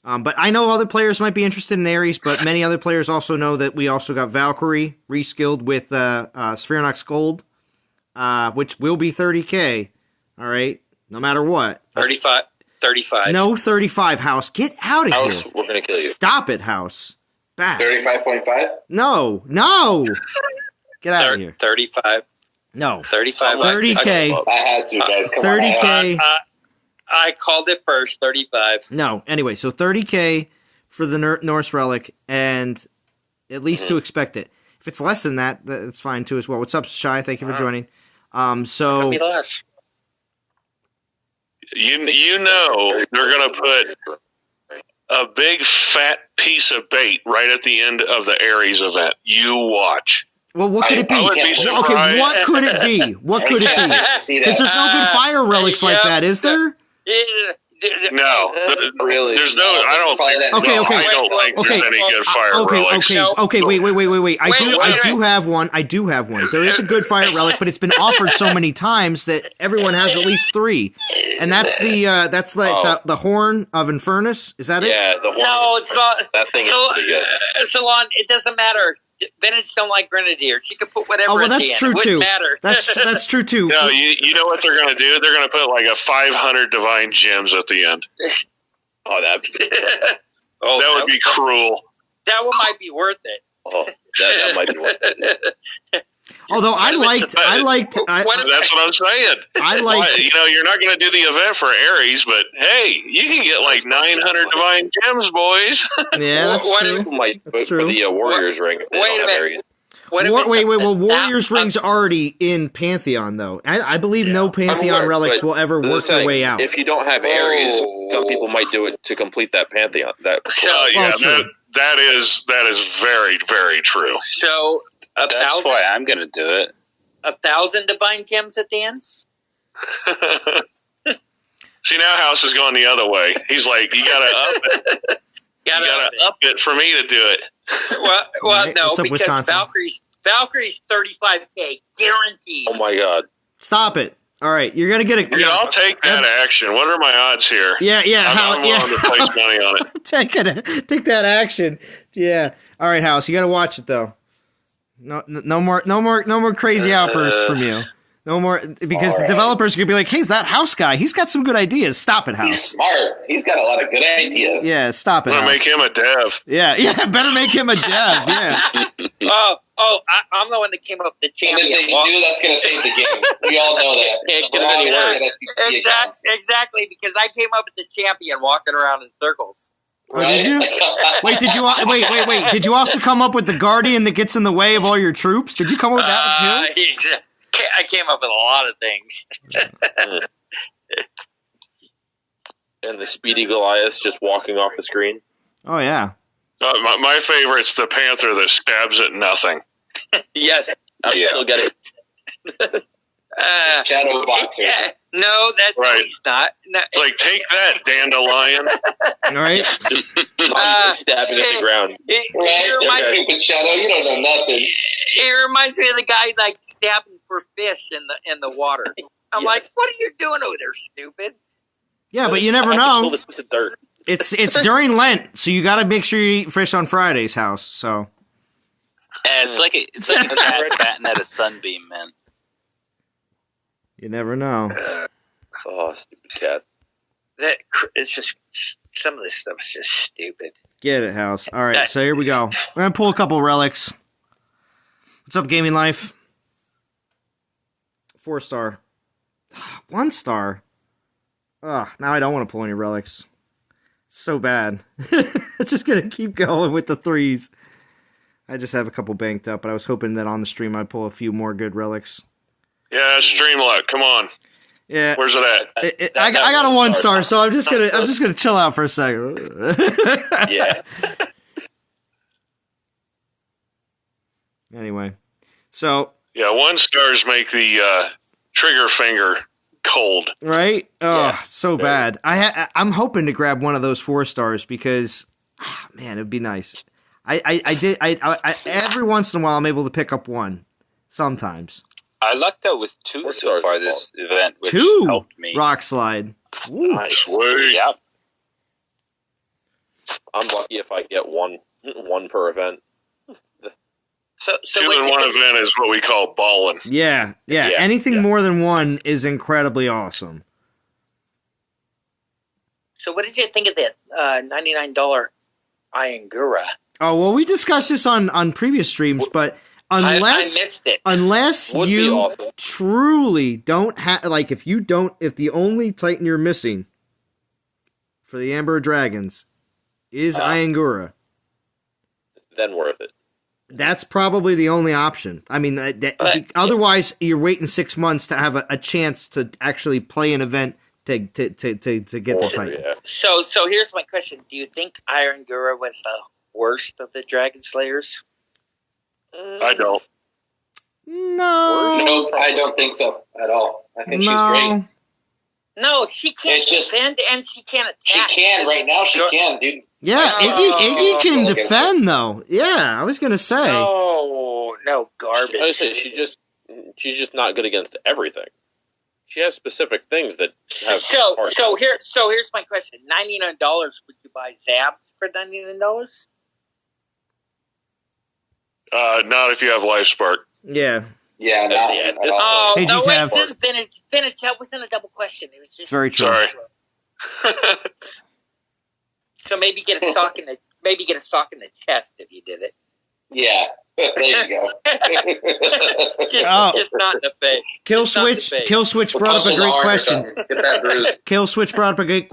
But I know other players might be interested in Ares, but many other players also know that we also got Valkyrie reskilled with Spheronox Gold, which will be 30k. All right, no matter what. 35. No 35, House. Get out of House, here. we're going to kill you. Stop it, House. Back. 35.5? No. Get out of here. 35. No. 35. 30k. I had to, guys. Come 30k. I called it first, 35. No, anyway, so 30k for the Norse Relic, and at least to expect it. If it's less than that, that's fine too as well. What's up, Shy? Thank you for joining. So be less. You know they're going to put a big fat piece of bait right at the end of the Ares event. You watch. Well, what could it be? Okay, what could it be? What could it be? Because there's no good fire relics like that, is there? No, really. There's no. I don't think. Okay. I don't think there's any good fire relics. Okay. Wait. I do have one. There is a good fire relic, but it's been offered so many times that everyone has at least 3, and that's the horn of Infernus. Is that it? Yeah, the horn. No, it's not. That thing is pretty good. Salon, it doesn't matter. Vintage don't like Grenadier. She can put whatever. Oh, well, that's at the true end. It too. wouldn't matter. That's true too. No, you know what they're going to do? They're going to put like a 500 divine gems at the end. Oh, that would be cruel. That one might be worth it. Oh, that might be worth it. Although I liked. That's what I'm saying. You're not going to do the event for Ares, but hey, you can get like 900 divine gems, boys. Yeah, that's true. For the Warriors ring. Wait a minute. Well, Warriors rings already in Pantheon though. I believe no Pantheon relics will ever work their way out. If you don't have Ares, some people might do it to complete that Pantheon. That is very, very true. So that's why I'm going to do it. 1,000 divine gems at the end. See, now House is going the other way. He's like, you gotta up it. You gotta up it for me to do it. Well, right. no, because Valkyrie's 35K guaranteed. Oh my God! Stop it! All right, you're gonna get it. Yeah, I'll take that action. What are my odds here? Yeah. I'm willing to place money on it. Take that action. Yeah. All right, House, you gotta watch it though. No more crazy outbursts from you. No more, because the developers are going to be like, hey, is that House guy? He's got some good ideas. Stop it, House. He's smart. He's got a lot of good ideas. Yeah, stop it, I'm going to make him a dev. Yeah, better make him a dev, yeah. I'm the one that came up with the champion. And if they do, that's going to save the game. We all know that. Can't get any worse. Exactly, because I came up with the champion walking around in circles. Oh, did you? Wait, did you also come up with the guardian that gets in the way of all your troops? Did you come up with that one too? I came up with a lot of things. And the speedy Goliath just walking off the screen. Oh, yeah. My favorite's the Panther that stabs at nothing. Yes, I still get it. Shadow boxer. No, that's right. Not. No. It's like, take that, dandelion. All right. Stabbing at the ground. Stupid Shadow, you don't know nothing. It reminds me of the guy like stabbing for fish in the water. I'm like, what are you doing over there, stupid? Yeah, but you never know. This piece of dirt. It's during Lent, so you got to make sure you eat fish on Friday's, House. So. It's like a cat batting at a sunbeam, man. You never know. Oh, stupid cats. It's just, some of this stuff is just stupid. Get it, House. All right, so here we go. We're going to pull a couple relics. What's up, Gaming Life? 4-star. 1-star. Ugh, now I don't want to pull any relics. So bad. It's just going to keep going with the 3s. I just have a couple banked up, but I was hoping that on the stream I'd pull a few more good relics. Yeah, stream luck. Come on. Yeah. Where's it at? I got a 1-star, so I'm just gonna chill out for a second. Yeah. Anyway, so yeah, 1-stars make the trigger finger cold. Right? Oh, so bad. I'm hoping to grab one of those 4-stars because, man, it'd be nice. I every once in a while I'm able to pick up one. Sometimes. I lucked out with 2 so far this event, which 2 helped me. Rock slide. Ooh, nice. Sweet. Yep. I'm lucky if I get one per event. So 2 in one event is what we call balling. Yeah. Anything more than 1 is incredibly awesome. So what did you think of that $99 Iangura? Oh, well, we discussed this on previous streams, but unless I missed it. Unless you truly don't have, like, if the only Titan you're missing for the Amber Dragons is Iangura, then worth it. That's probably the only option. I mean, otherwise you're waiting 6 months to have a chance to actually play an event to get the Titan. Yeah. So here's my question: do you think Iangura was the worst of the Dragon Slayers? I don't. No. Nope, I don't think so at all. I think she's great. No, she can't defend and she can't attack. She can right now. She can, dude. Yeah, Iggy can defend though. Yeah, I was gonna say. No garbage. I was saying she's just not good against everything. She has specific things that have. So here's my question: $99. Would you buy Zabs for $99? Not if you have Lifespark. Yeah. Yeah. Hey, no, G-Tab. finish. That wasn't a double question. It was just very true. Sorry. So maybe get a stock in the chest if you did it. Yeah. There you go. Just not in the face. Kill Switch brought up a great question. Get that bruise. Kill Switch brought up a great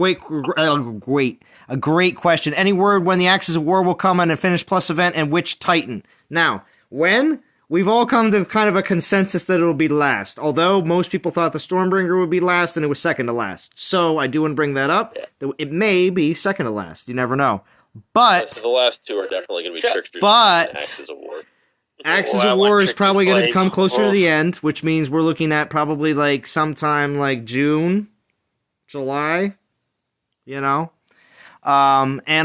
question. Any word when the Axis of War will come on a Finish Plus event, and which Titan? Now, when? We've all come to kind of a consensus that it'll be last, although most people thought the Stormbringer would be last and it was second to last. So I do want to bring that up. It may be second to last. You never know. But the last two are definitely going to be Tricksters and Axis of War. Axis of War is probably going to come closer to the end, which means we're looking at probably like sometime like June, July, and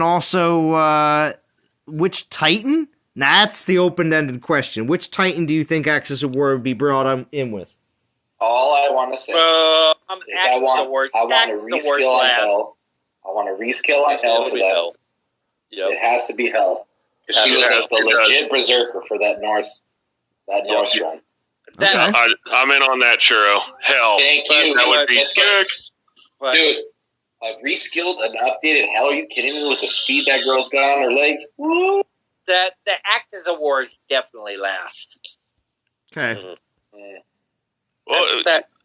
also which Titan? That's the open-ended question. Which Titan do you think Axis of War would be brought in with? All I want to say is I want to reskill on Hell. I want to reskill on Hell for that. Yep. It has to be Hell. She was the legit berserker for that Norse run. Okay. I'm in on that, Churro. Hell. Thank you. That would be good. Dude, a reskilled and updated Hell? Are you kidding me with the speed that girl's got on her legs? Woo! The Axis of War is definitely last. Okay. Mm-hmm. Well,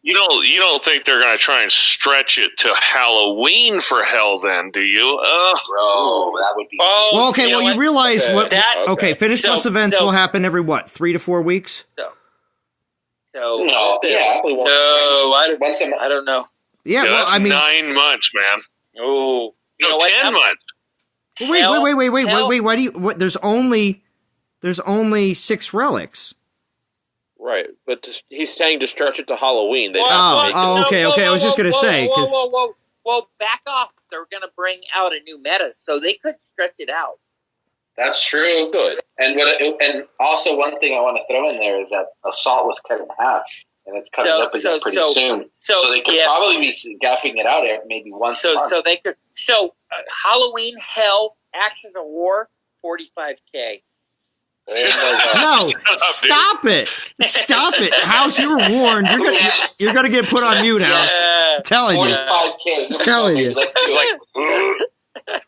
you don't think they're going to try and stretch it to Halloween for Hell? Then, do you? Bro, that would be. Well, okay. Well, you realize what? Okay, Finish Plus events will happen every 3 to 4 weeks. No, I don't know. Yeah, well, that's I mean 9 months, man. Oh, no, 10 months. Wait! Why do you? What? There's only 6 relics. Right, but he's saying to stretch it to Halloween. Okay. I was just gonna say because. Whoa! Back off! They're gonna bring out a new meta, so they could stretch it out. That's true. Good. And also one thing I want to throw in there is that Assault was cut in half, and it's coming up again pretty soon. So they could probably be gapping it out maybe once a month. So they could. Halloween, Hell, Axis of War, $45K. No, stop it! Stop it, House. You were warned. You're gonna get put on mute, House. I'm telling you. 45K. I'm telling you. Let's do it.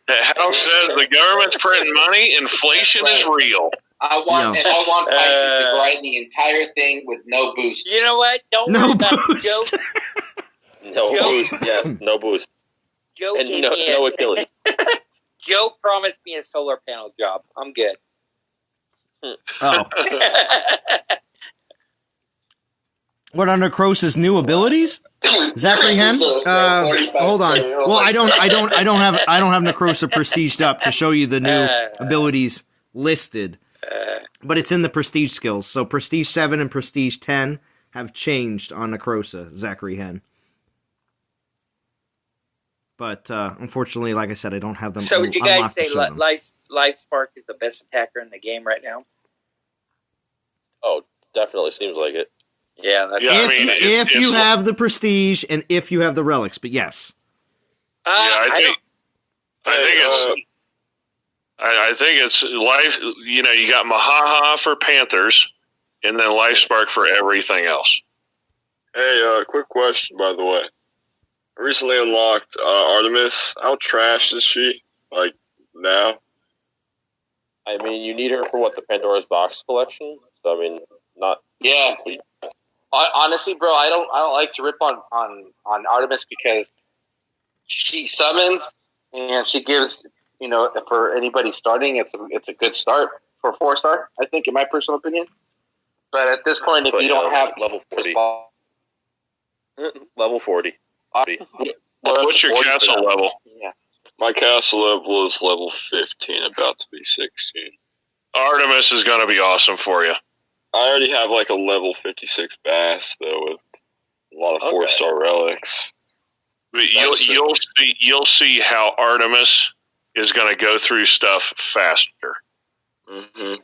The House says the government's printing money. Inflation is real. I want Pisces to grind the entire thing with no boost. You know what? Don't no worry boost. About it. No boost. Yes, no boost. Joe and no Achilles. Joe promised me a solar panel job. I'm good. Oh. What under Krosa's new abilities? Zachary Hen? Hold on. Well, I don't have Necrosa prestiged up to show you the new abilities listed. But it's in the prestige skills. So prestige 7 and prestige 10 have changed on Necrosa, Zachary Hen. But unfortunately, like I said, I don't have them. So would you guys say Lifespark is the best attacker in the game right now? Oh, definitely seems like it. Yeah, if you have the prestige and if you have the relics, but yes. I think it's life. You got Mahaha for Panthers, and then Lifespark for everything else. Hey, quick question, by the way. I recently unlocked Artemis. How trash is she? Like now? I mean, you need her for the Pandora's Box collection. So I mean, not complete. Honestly, bro, I don't like to rip on Artemis because she summons and she gives, for anybody starting, it's a good start for 4-star, I think, in my personal opinion. But at this point, if you don't have level 40, level 40. What's your castle level? Yeah, my castle level is level 15, about to be 16. Artemis is going to be awesome for you. I already have a level 56 bass, though, with a lot of 4-star relics. but you'll see how Artemis is going to go through stuff faster. Mm-hmm.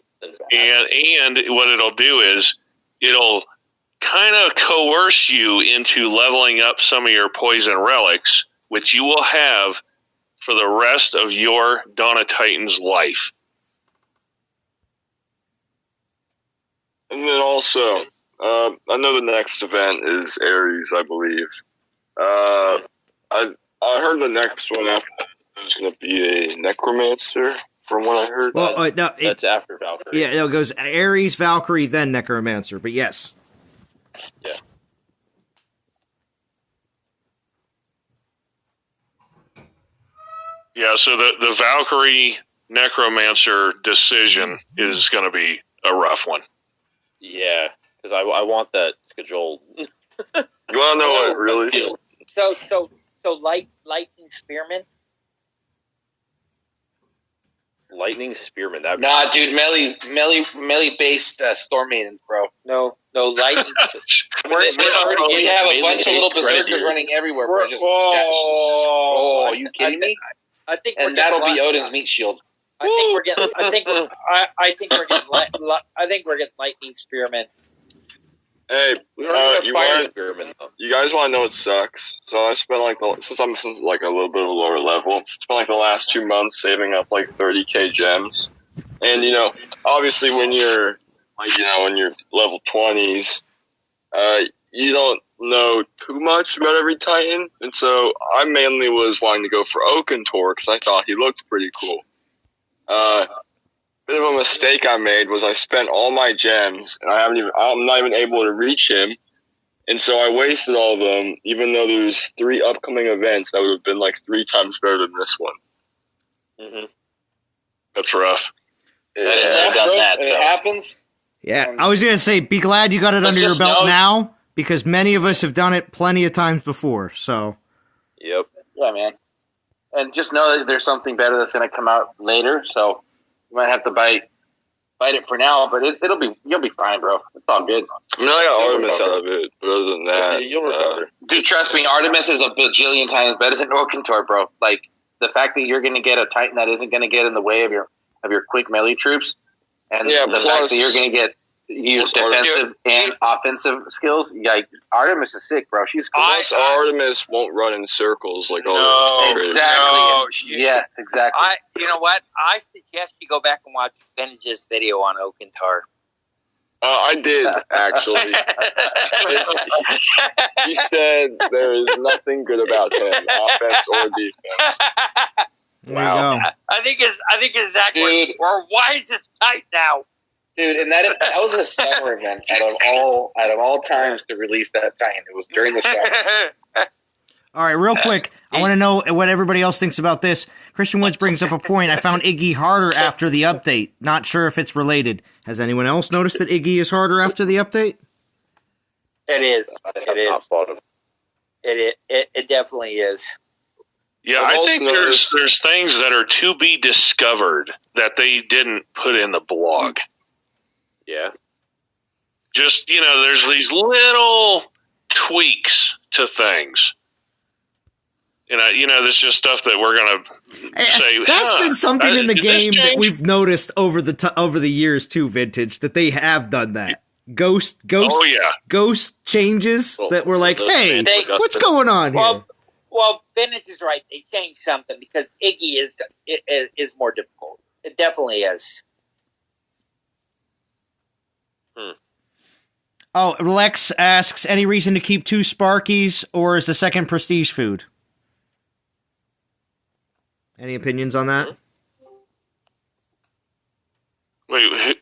And what it'll do is it'll kind of coerce you into leveling up some of your poison relics, which you will have for the rest of your Dawn of Titans life. And then also, I know the next event is Ares, I believe. I heard the next one after that there's going to be a Necromancer, from what I heard. Well, that's after Valkyrie. Yeah, it goes Ares, Valkyrie, then Necromancer, but yes. Yeah. Yeah, so the Valkyrie Necromancer decision is going to be a rough one. Yeah, because I want that scheduled. You want to know what really? So lightning spearman. Lightning spearman. Nah, dude, melee based Storm Maidens, bro. No, lightning. we have a bunch of little berserkers running everywhere, bro. Are you kidding me? I think, and that'll be Odin's meat shield. I think we're getting. I think we're getting lightning spearmen. Hey, you guys want to know what sucks? So I spent since I'm like a little bit of a lower level, spent like the last 2 months saving up like 30k gems, and obviously when you're when you're level 20s, you don't know too much about every Titan, and so I mainly was wanting to go for Oakentor because I thought he looked pretty cool. Bit of a mistake I made was I spent all my gems and I'm not even able to reach him, and so I wasted all of them. Even though there's 3 upcoming events that would have been like 3 times better than this one. Mm-hmm. That's rough. It happens. Yeah, I was gonna say, be glad you got it under your belt now, because many of us have done it plenty of times before. So. Yep. Yeah, man. And just know that there's something better that's going to come out later. So you might have to bite it for now, but you'll be fine, bro. It's all good. I mean, I got Artemis out of it, but other than that, you'll recover. Dude, trust me, Artemis is a bajillion times better than Oakentor, bro. Like the fact that you're going to get a Titan that isn't going to get in the way of your quick melee troops, and the fact that you're going to get use defensive and offensive skills. Like Artemis is sick, bro. She's cool. Artemis won't run in circles like all the exactly. Yes, exactly. You know what? I suggest you go back and watch Vintage's video on Oakentor. I did, actually. He said there is nothing good about him, offense or defense. Wow. I think it's exactly. Or why is this tight now? Dude, and that was a summer event out of all times to release that Titan. It was during the summer. All right, real quick, I want to know what everybody else thinks about this. Christian Woods brings up a point. I found Iggy harder after the update. Not sure if it's related. Has anyone else noticed that Iggy is harder after the update? It is. It definitely is. Yeah, I think there's things that are to be discovered that they didn't put in the blog. Yeah. Just, there's these little tweaks to things. There's just stuff that we're going to say. That's been something in the game that we've noticed over the years too, Vintage, that they have done that. Ghost changes that were like, hey, what's going on here? Well, Vintage is right. They changed something because Iggy is more difficult. It definitely is. Oh, Lex asks, any reason to keep 2 Sparkies, or is the second prestige food? Any opinions on that? Wait,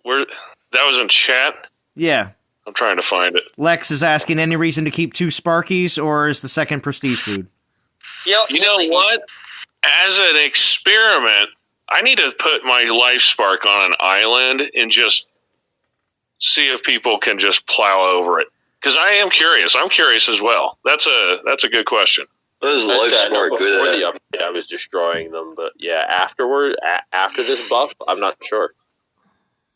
where? That was in chat? Yeah. I'm trying to find it. Lex is asking, any reason to keep 2 Sparkies, or is the second prestige food? You know what? As an experiment, I need to put my Lifespark on an island and just see if people can just plow over it. Because I am curious. I'm curious as well. That's a good question. What is Lifespark good at? The update, I was destroying them, but yeah, after this buff, I'm not sure.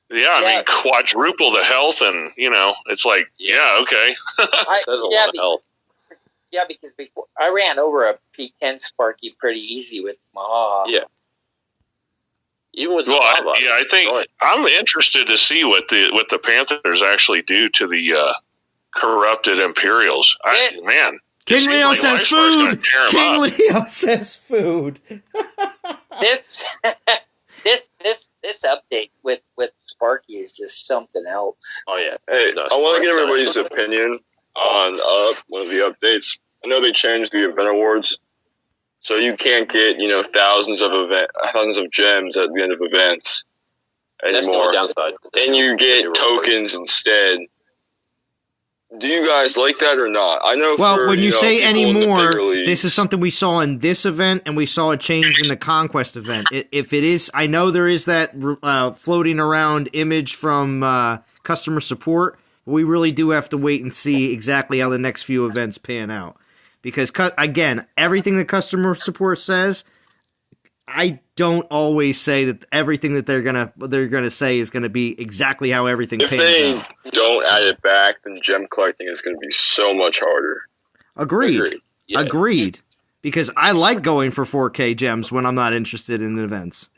Yeah, I mean, quadruple the health, and it's like, yeah, okay. That's a lot of health. Yeah, because before I ran over a P10 Sparky pretty easy with Maha. Yeah. Even with I think I'm interested to see what the Panthers actually do to the corrupted Imperials. King Leo says food. King Leo says food. This update with Sparky is just something else. Oh yeah. Hey, I want to get everybody's opinion on one of the updates. I know they changed the event awards, so you can't get thousands of gems at the end of events anymore. That's the downside. And you get tokens instead. Do you guys like that or not? I know. Well, when you say anymore, this is something we saw in this event, and we saw a change in the Conquest event. If it is, I know there is that floating around image from customer support, but we really do have to wait and see exactly how the next few events pan out. Because again, everything that customer support says, I don't always say that everything that they're gonna say is gonna be exactly how everything pans out. If they don't add it back, then gem collecting is gonna be so much harder. Agreed. Yeah. Agreed. Because I like going for 4K gems when I'm not interested in events.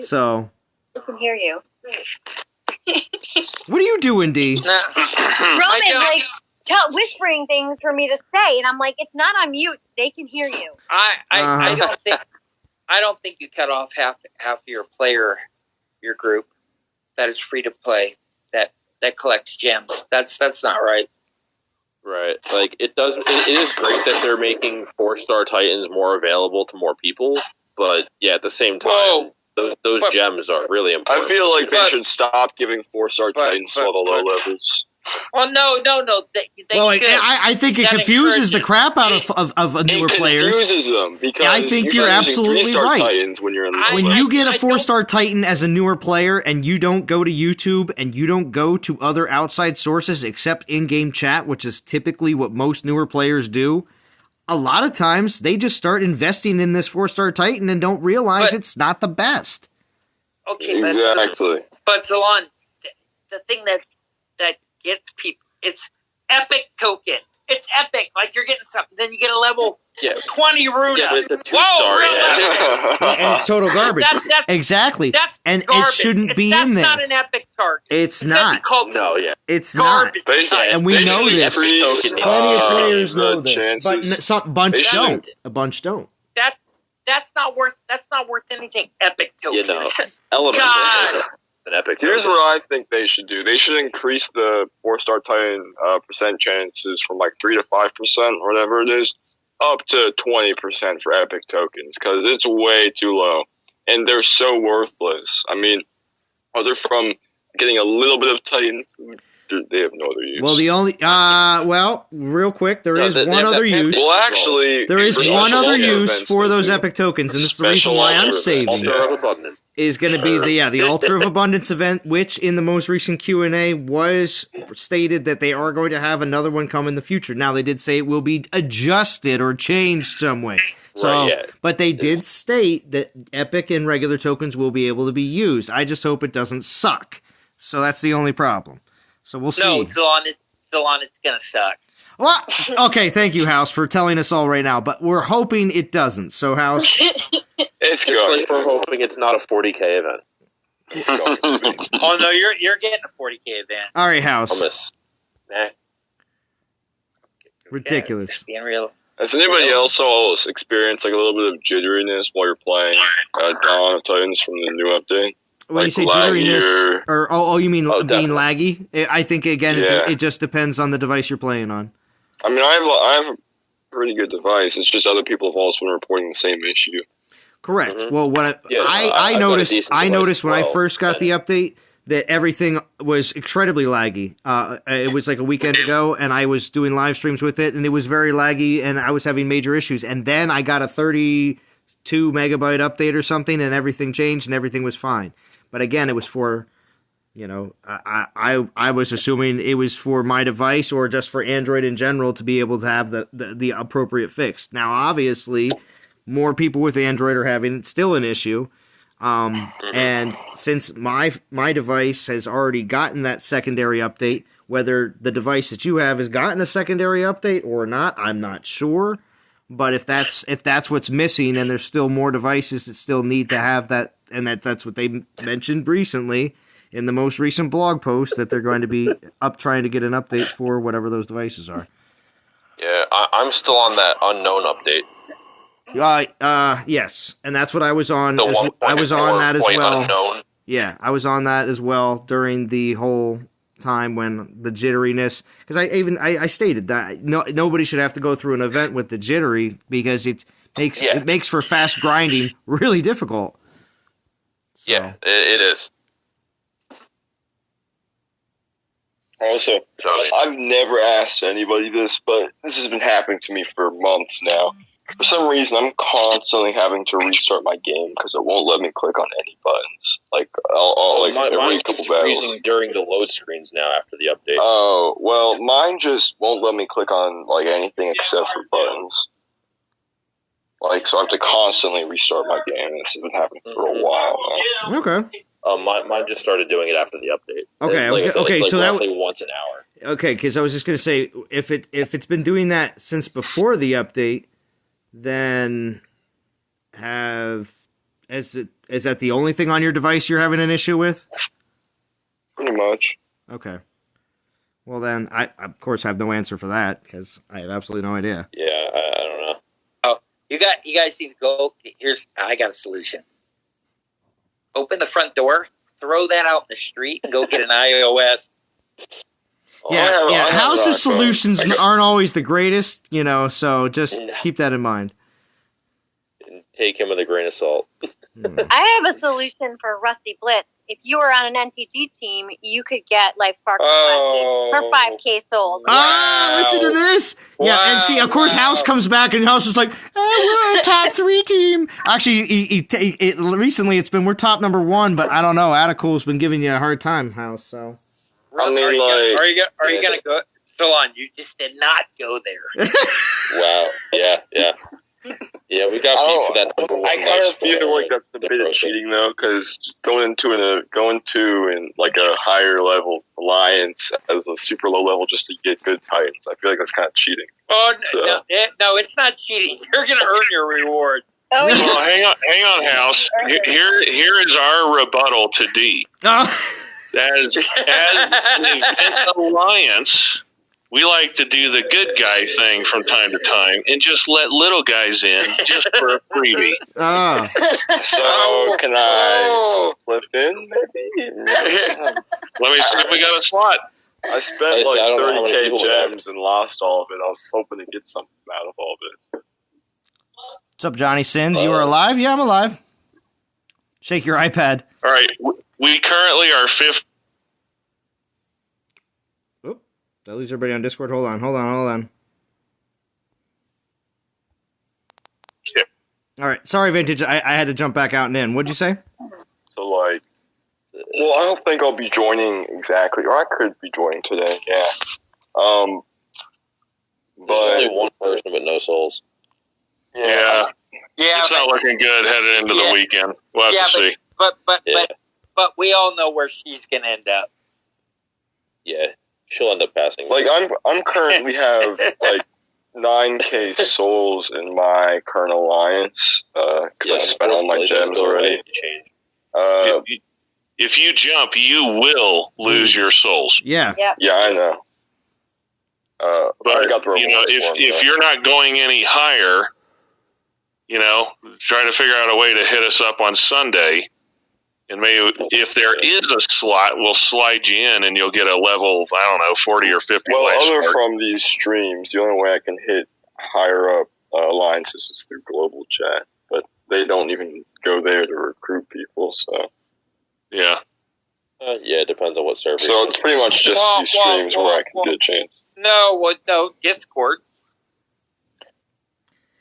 So I can hear you. What are you doing, D? Roman's whispering things for me to say, and I'm like, it's not on mute. They can hear you. I don't think you cut off half your group that is free to play that collects gems. That's not right. Right. Like it is great that they're making 4-star Titans more available to more people, but yeah, at the same time, those gems are really important. I feel like they should stop giving 4-star Titans to all the low levels. Well, no. I think it confuses the crap out of newer players. It confuses them because I think you're absolutely right. Titans when you're in the when you get a 4-star Titan as a newer player and you don't go to YouTube and you don't go to other outside sources except in-game chat, which is typically what most newer players do, a lot of times they just start investing in this 4-star Titan and don't realize it's not the best. Okay, exactly. But Zalon, the thing that gets people, it's epic token. It's epic. Like you're getting something. Then you get a level 20 Runa. Yeah, with the 2-star. And it's total garbage. Exactly. That's and garbage. it shouldn't be in there. That's not an epic target. It's not. It's garbage. Not. And we know this. Plenty of players know this. But a bunch don't. A bunch don't. That's not worth anything. Epic token. God. An epic. Here's what I think they should do. They should increase the 4-star Titan percent chances from like 3 to 5% or whatever it is up to 20% for epic tokens because it's way too low and they're so worthless. I mean, other from getting a little bit of Titan food, they have no other use. Well, the only real quick, there is one other use. Well, actually, there is one other use for those epic tokens, and this is the reason why I'm saving it. Is going to be the Altar of Abundance event, which in the most recent Q&A was stated that they are going to have another one come in the future. Now, they did say it will be adjusted or changed some way. So, but they did state that epic and regular tokens will be able to be used. I just hope it doesn't suck. So that's the only problem. So we'll see. No, Zalon, it's going to suck. Well, okay, thank you, House, for telling us all right now. But we're hoping it doesn't. So, House... It's just like we're hoping it's not a 40K event. Oh no, you're getting a 40K event. All right, House. Nah. Ridiculous. Being real. Has anybody else experienced like a little bit of jitteriness while you're playing Dawn of Titans from the new update? When you say jitteriness, or you mean being laggy? I think again, it just depends on the device you're playing on. I mean, I have a pretty good device. It's just other people have also been reporting the same issue. Correct. Mm-hmm. Well, what I noticed when I first got the update that everything was incredibly laggy. It was like a weekend ago, and I was doing live streams with it, and it was very laggy, and I was having major issues. And then I got a 32 megabyte update or something, and everything changed, and everything was fine. But again, it was for, I was assuming it was for my device or just for Android in general to be able to have the appropriate fix. Now, obviously, more people with Android are having it, still an issue. And since my device has already gotten that secondary update, Whether the device that you have has gotten a secondary update or not, I'm not sure. But if that's what's missing, and there's still more devices that still need to have that, and that's what they mentioned recently in the most recent blog post, that they're going to be trying to get an update for whatever those devices are. Yeah, I'm still on that unknown update. Yes, and that's what I was on. I was on that as well. Unknown. Yeah, I was on that as well during the whole time when the jitteriness, because I stated that nobody should have to go through an event with the jittery, because it makes for fast grinding really difficult. So. Yeah, it is. Also, I've never asked anybody this, but this has been happening to me for months now. For some reason, I'm constantly having to restart my game because it won't let me click on any buttons. Like, every couple battles. Freezing during the load screens now after the update. Oh, well, mine just won't let me click on anything except for buttons. So I have to constantly restart my game. This has been happening for a while now. Okay. Mine just started doing it after the update. Okay, so roughly once an hour. Okay, because I was just going to say, if it's been doing that since before the update, then is that the only thing on your device you're having an issue with? Pretty much. Okay. Well, then I of course have no answer for that, because I have absolutely no idea. Yeah, I don't know. Oh, you guys need to go. I got a solution. Open the front door, throw that out in the street, and go get an iOS. Yeah. House's solutions aren't always the greatest, so just keep that in mind. Take him with a grain of salt. I have a solution for Rusty Blitz. If you were on an NTG team, you could get Lifespark for 5K souls. Listen to this! Wow. Yeah, and see, of course, House comes back, and House is like, we're a top 3 team. Actually, recently we're top number 1, but I don't know. Atacool's been giving you a hard time, House, so... Are you gonna go? Salon, you just did not go there. Wow. Yeah. Yeah, we got beat for that number 1. I kind of feel like that's a bit of cheating though, because going to a higher level alliance as a super low level just to get good Titans, I feel like that's kind of cheating. Oh no, it's not cheating. You're gonna earn your rewards. Oh, yeah. Well, hang on, House. Here is our rebuttal to D. As an event alliance, we like to do the good guy thing from time to time and just let little guys in just for a freebie. So can I slip in, maybe? Let me see if we got a slot. I spent 30k gems and lost all of it. I was hoping to get something out of all of it. What's up, Johnny Sins? You are alive? Yeah, I'm alive. Shake your iPad. All right. We currently are 5th. Oop. Did I lose everybody on Discord? Hold on. Yep. All right. Sorry, Vintage. I had to jump back out and in. What'd you say? So, I don't think I'll be joining exactly. Or I could be joining today, yeah. But there's only one person but no souls. Yeah. It's not looking good headed into the weekend. We'll have to see. But we all know where she's going to end up. Yeah, she'll end up passing. I'm currently have 9k souls in my current alliance because I spent all my gems already. If you jump, you will lose your souls. Yeah. Yeah, I know. But I got the if you're not going any higher, try to figure out a way to hit us up on Sunday. And maybe if there is a slot, we'll slide you in and you'll get a level, 40 or 50. Well, other from these streams, the only way I can hit higher up alliances is through global chat. But they don't even go there to recruit people, so. Yeah. It depends on what server. So it's pretty much just these streams where I can get a chance. No, Discord.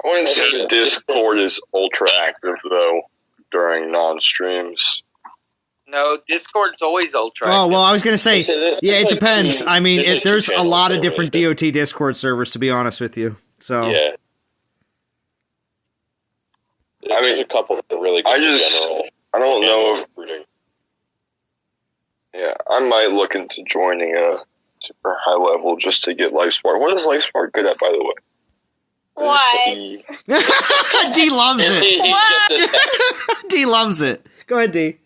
I wouldn't say Discord is ultra active, though, during non-streams. No, Discord's always ultra active. Oh, well, I was going to say, it depends. I mean, there's a lot of different DOT Discord servers, to be honest with you. So yeah. There's a couple that are really good I don't know if... Yeah, I might look into joining super high level just to get Lifespark. What is Lifespark good at, by the way? What? D loves it. What? D loves it. Go ahead, D.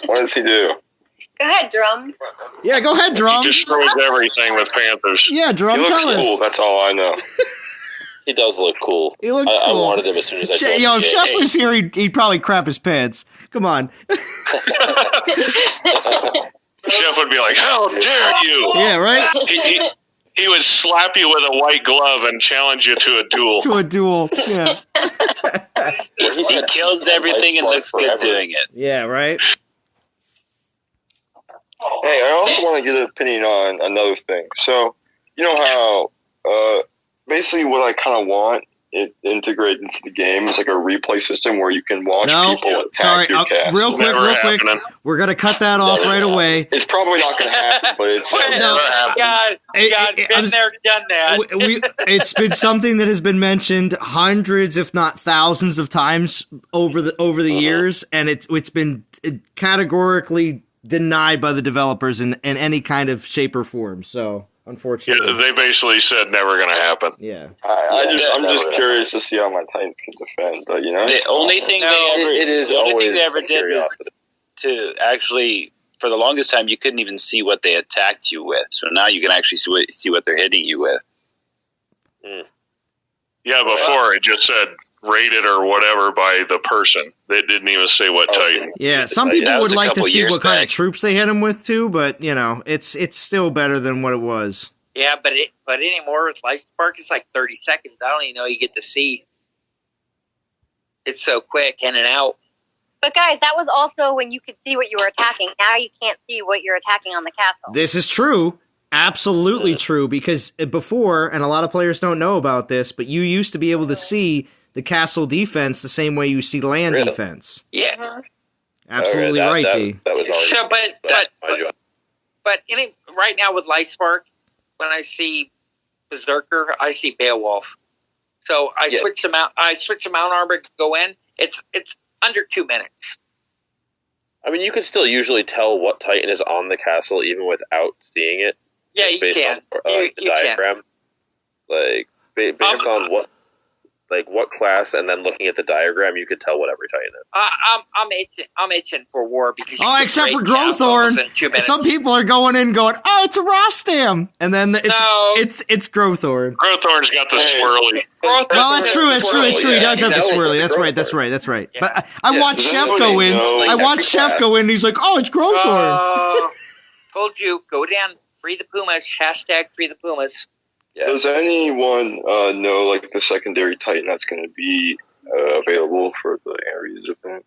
What does he do? Go ahead, Drum. Yeah, go ahead, Drum. He destroys everything with Panthers. Yeah, Drum, He looks tell cool, us. that's all I know. He does look cool. He looks I cool. wanted him as soon as I joined. Yo, if Chef was here, he'd probably crap his pants. Come on. Chef would be like, "How dare you!" Yeah, right? He would slap you with a white glove and challenge you to a duel. To a duel, yeah. He kills everything and looks good doing it. Yeah, right? Hey, I also want to get an opinion on another thing. So, you know how basically what I kind of want it integrated into the game is like a replay system where you can watch people attack your cast. Real quick. We're going to cut that off right away. It's probably not going to happen, but it's been there, done that. It's been something that has been mentioned hundreds, if not thousands of times over the years, and it's been categorically denied by the developers in any kind of shape or form. So, unfortunately, they basically said never going to happen. Yeah, I'm just curious to see how my Titans can defend. But the only thing they ever did was to actually, for the longest time, you couldn't even see what they attacked you with. So now you can actually see what they're hitting you with. Yeah, before it just said rated or whatever by the person. They didn't even say what Titan. Yeah, some people would like to see what kind of troops they hit him with too, but it's still better than what it was. Yeah, but anymore with Lifespark, it's like 30 seconds. I don't even know you get to see. It's so quick in and out. But guys, that was also when you could see what you were attacking. Now you can't see what you're attacking on the castle. This is true. Absolutely true, because before, and a lot of players don't know about this, but you used to be able to see the castle defense the same way you see land defense. Yeah. Absolutely right, D. But right now with Lifespark, when I see Berserker, I see Beowulf. So I switch them out. I switch the mount armor to go in. It's under 2 minutes. I mean, you can still usually tell what Titan is on the castle even without seeing it. Yeah, you can. The diagram, based on what class, and then looking at the diagram, you could tell what every Titan is. I'm itching for war because except for Growthorn. Some people are going in going, "Oh, it's a Rostam," and then it's Growthorn. Growthorn's got the swirly. Well, that's true. He does have the swirly. That's right. Yeah. But I watched Chef go in. And he's like, "Oh, it's Growthorn." Told you, go down, free the Pumas. # free the Pumas. Yeah. Does anyone know like the secondary Titan that's going to be available for the Ares event?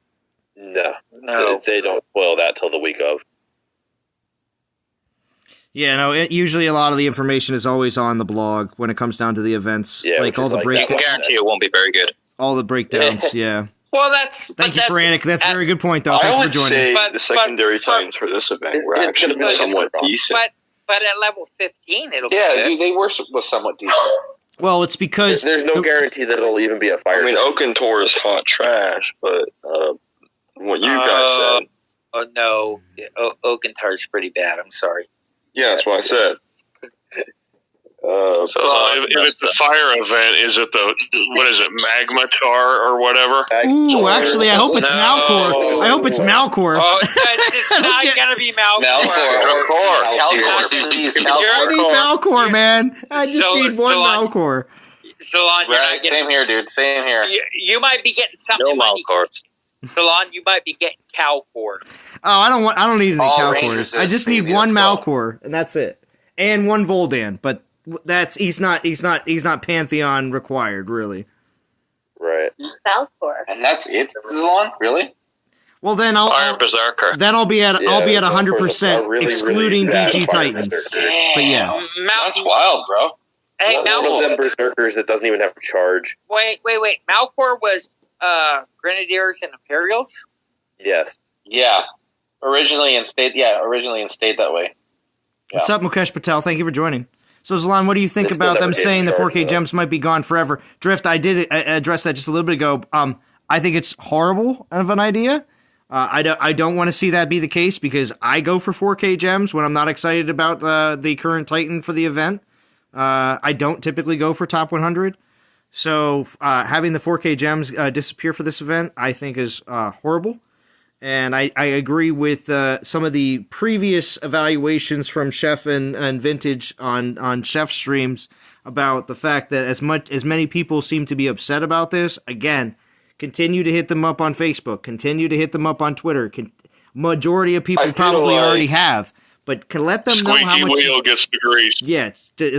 No, they don't spoil that till the week of. Yeah, no. Usually, a lot of the information is always on the blog when it comes down to the events. Yeah, like all the breakdowns. I can guarantee it won't be very good. All the breakdowns. Yeah. Well, Thank you, Frantic. That's a very good point, though. Thanks for joining. The secondary Titans for this event were actually somewhat decent. But at level 15, it'll be good. They were somewhat decent. Well, it's because there's no guarantee that it'll even be a fire. I mean, Oakentor is hot trash, but what you guys said. Oh no, Oakentar's pretty bad. I'm sorry. Yeah, that's what I said. If it's the fire event, is it Magma Tar or whatever? Ooh, actually, I hope it's Malcor. I hope it's Malcor. Oh, it's not gonna be Malcor. I need Malcor, man. I just need one Malcor. Salon, right, same here, dude. Same here. You might be getting something. No Malcor. Salon, you might be getting Calcor. Oh, I don't need any Calcors. I just need one Malcor, and that's it, and one Voldan. But he's not Pantheon required, really. Right. Falcor. And that's it, Salon? Really? Well, then I'll be at 100%, excluding DG Titans. But yeah, that's wild, bro. Hey, Malcor. One of them Berserkers that doesn't even have to charge. Wait. Malcor was Grenadiers and Imperials? Yes. Yeah. Originally in state that way. Yeah. What's up, Mukesh Patel? Thank you for joining. So, Zalan, what do you think about them saying the 4K gems might be gone forever? Drift, I did address that just a little bit ago. I think it's horrible of an idea. I don't want to see that be the case because I go for 4K gems when I'm not excited about the current Titan for the event. I don't typically go for top 100. So having the 4K gems disappear for this event, I think is horrible. And I agree with some of the previous evaluations from Chef and Vintage on Chef streams about the fact that as many people seem to be upset about this, again, continue to hit them up on Facebook. Continue to hit them up on Twitter. Majority of people probably already have, but can let them know how much wheel gets the grease. Yeah,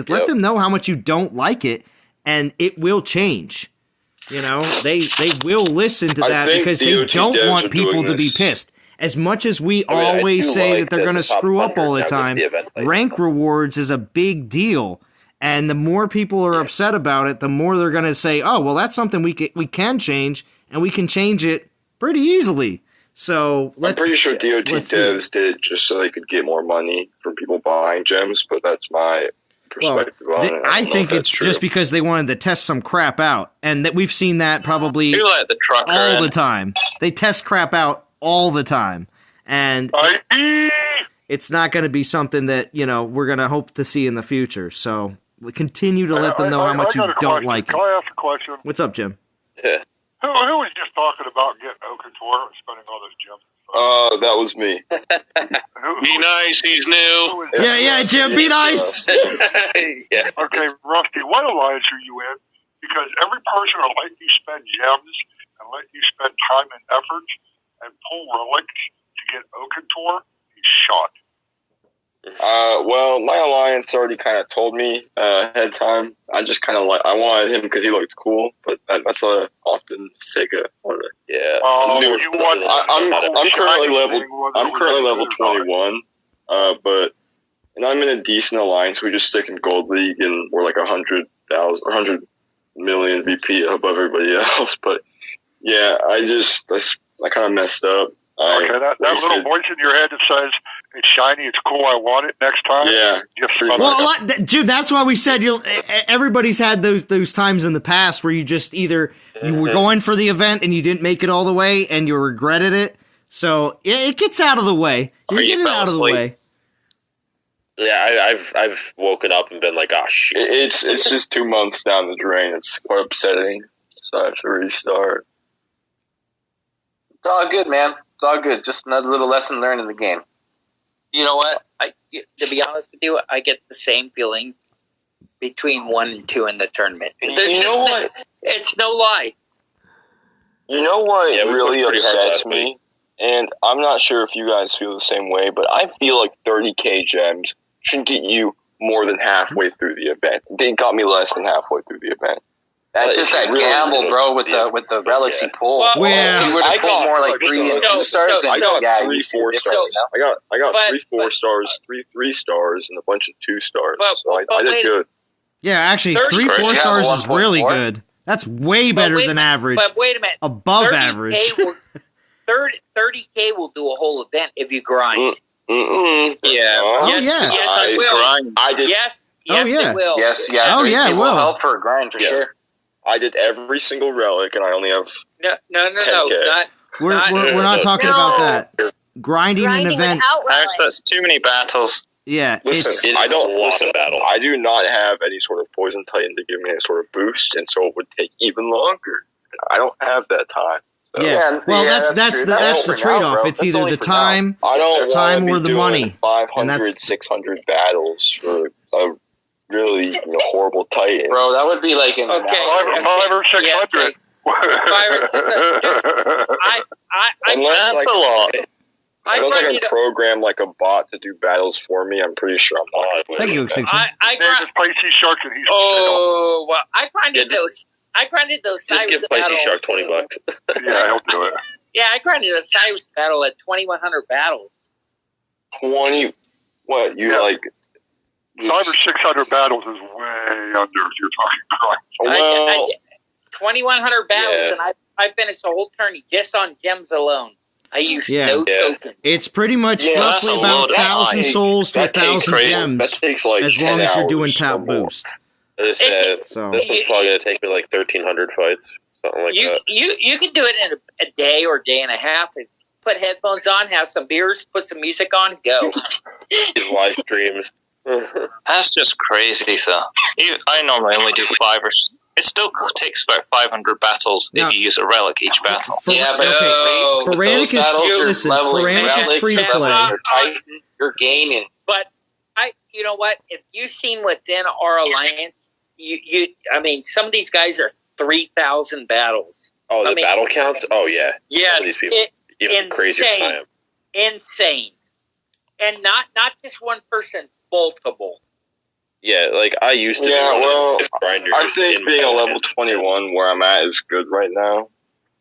let them know how much you don't like it, and it will change. You know, they will listen to that because they don't want people to be pissed. As much as we always say that they're going to screw up all the time, rank rewards is a big deal. And the more people are upset about it, the more they're going to say, oh, well, that's something we can change, and we can change it pretty easily. So I'm pretty sure DOT devs did it just so they could get more money from people buying gems, but that's my perspective on it. I think it's just because they wanted to test some crap out, and that we've seen that probably all the time. They test crap out all the time, and it's not going to be something that we're going to hope to see in the future. So continue to let them know how much you don't like it. Can I ask a question? What's up, Jim? Yeah. Who was just talking about getting Okator and spending all those gems? That was me. Be nice, he's new. Yeah, Jim, be nice. Yeah. Okay, Rusty, what alliance are you in? Because every person will let you spend gems and let you spend time and effort and pull relics to get Okator, he's shot. Well, my alliance already kind of told me ahead of time. I just kind of I wanted him because he looked cool, but that's often take a I'm currently level 21, and I'm in a decent alliance. We just stick in Gold League, and we're like 100,000 or 100 million VP above everybody else. But yeah, I kind of messed up. Okay, that little voice in your head that says, it's shiny, it's cool, I want it next time. Yeah. Well, Jim, that's why we said everybody's had those times in the past where you just either you were going for the event and you didn't make it all the way and you regretted it. So it gets out of the way. You get it out of the way. Yeah, I've woken up and been like, oh shit. It's just 2 months down the drain. It's quite upsetting. So I have to restart. It's all good, man. It's all good. Just another little lesson learned in the game. You know what? To be honest with you, I get the same feeling between 1 and 2 in the tournament. It's no lie. You know what really upsets me? And I'm not sure if you guys feel the same way, but I feel like 30k gems should get you more than halfway through the event. They got me less than halfway through the event. That's just that really gamble, bro, with the relics he pulled. Well, you would have pulled more like 3 and 2 stars. I got 3 4 stars. I got 3 4 stars, 3 stars, and a bunch of 2 stars. So I did good. Yeah, actually, 3 4 stars is really good. That's way better than average. But wait a minute, above average. 30k will do a whole event if you grind. Yeah. Yes, I will. I did. Yes, it will. Yes, it will help for a grind for sure. I did every single relic, and I only have no. We're not talking about that. Grinding an event. That's too many battles. Yeah, listen, I do not have any sort of poison titan to give me any sort of boost, and so it would take even longer. I don't have that time. So. Yeah, well, that's the trade-off. It's either the time or the money. 500, 600 battles for a really horrible titan. Bro, that would be like an 5 or 600. 5 or 600. That's a lot. Unless I can program like a bot to do battles for me, I'm pretty sure I'm not. Thank you, I grinded those. I grinded those. Just give Spicy Shark $20. Yeah, he'll do it. Yeah, I grinded a Cyrus battle at 2,100 battles. 20? What you like? 5 or 600 battles is way under. You're talking grind. Well, 2,100 battles, and I finished the whole tourney just on gems alone. I used no tokens. It's pretty much roughly about 1,000 souls to 1,000 gems. That takes like as long as you're doing top boost. This is probably going to take me like 1,300 fights, something like that. You can do it in a day or day and a half put headphones on, have some beers, put some music on, go. His live streams. That's just crazy, though. I normally only do 5 or... It still takes about 500 battles if you use a relic each battle. For Relic is free to play. You're gaining. But you know what? If you've seen within our alliance, I mean, some of these guys are 3,000 battles. Oh, the battle counts? Oh, yeah. Yes, some of these people, even crazier than I am. Insane. And not just one person, multiple. Yeah, like I used to. Yeah, well, I think being a level 21 where I'm at is good right now.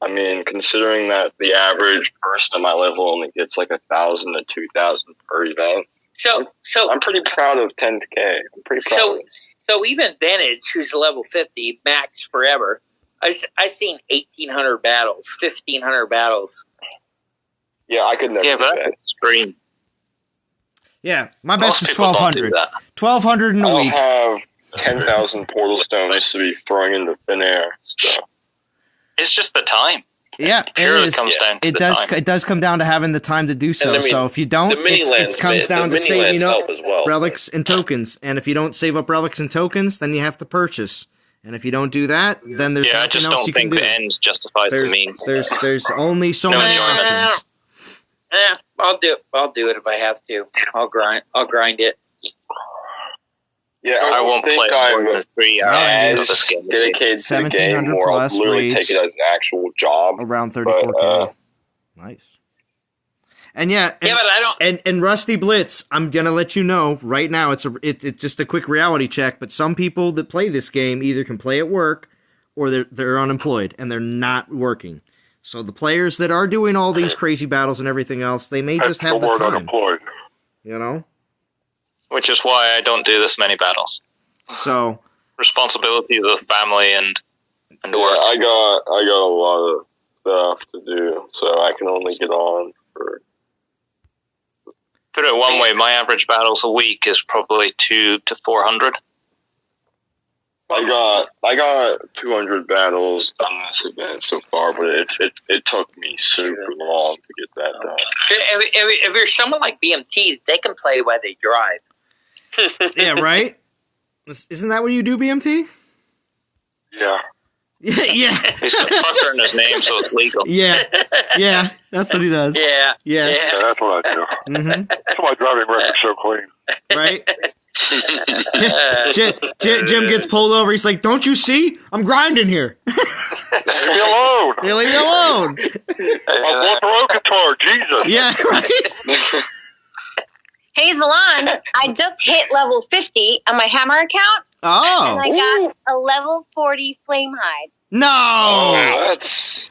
I mean, considering that the average person at my level only gets like 1,000 to 2,000 per event. So I'm pretty proud of 10K. I'm pretty proud. So even Vintage, who's level 50, max forever, I've seen 1,800 battles, 1,500 battles. Yeah, I could never do that. Stream. Yeah, my best is 1,200. 1,200 in a week. I have 10,000 portal stones to be throwing into thin air. So. It's just the time. Yeah, it does come down to having the time to do so. I mean, so if you don't, it comes down to saving up relics and tokens. And if you don't save up relics and tokens, then you have to purchase. And if you don't do that, then there's nothing else you can do. I just don't think the ends justifies the means. There's only so many options. I'll do it if I have to. I'll grind it. Yeah, I won't play more than 3 hours. Dedicated to the game, or I'll literally take it as an actual job. Around 34K. Nice. And but I don't. And Rusty Blitz, I'm gonna let you know right now. It's just a quick reality check. But some people that play this game either can play at work, or they're unemployed and they're not working. So the players that are doing all these crazy battles and everything else, they may just have the time. Unemployed. You know? Which is why I don't do this many battles. So responsibility of the family and work. I got a lot of stuff to do, so I can only get on for. Put it one way, my average battles a week is probably 200 to 400. I got 200 battles on this event so far, but it took me super long to get that done. If you're someone like BMT, they can play while they drive. Yeah, right? Isn't that what you do, BMT? Yeah. Yeah. He's got fucker in his name, so it's legal. Yeah, that's what he does. Yeah, that's what I do. Mm-hmm. That's why my driving record's so clean. Right? Jim gets pulled over. He's like, "Don't you see? I'm grinding here. Leave me alone. Yeah, leave me alone." I'm going through guitar, Jesus. Yeah, right. Hey, Zalon, I just hit level 50 on my hammer account. Oh. And I got a level 40 flame hide. No.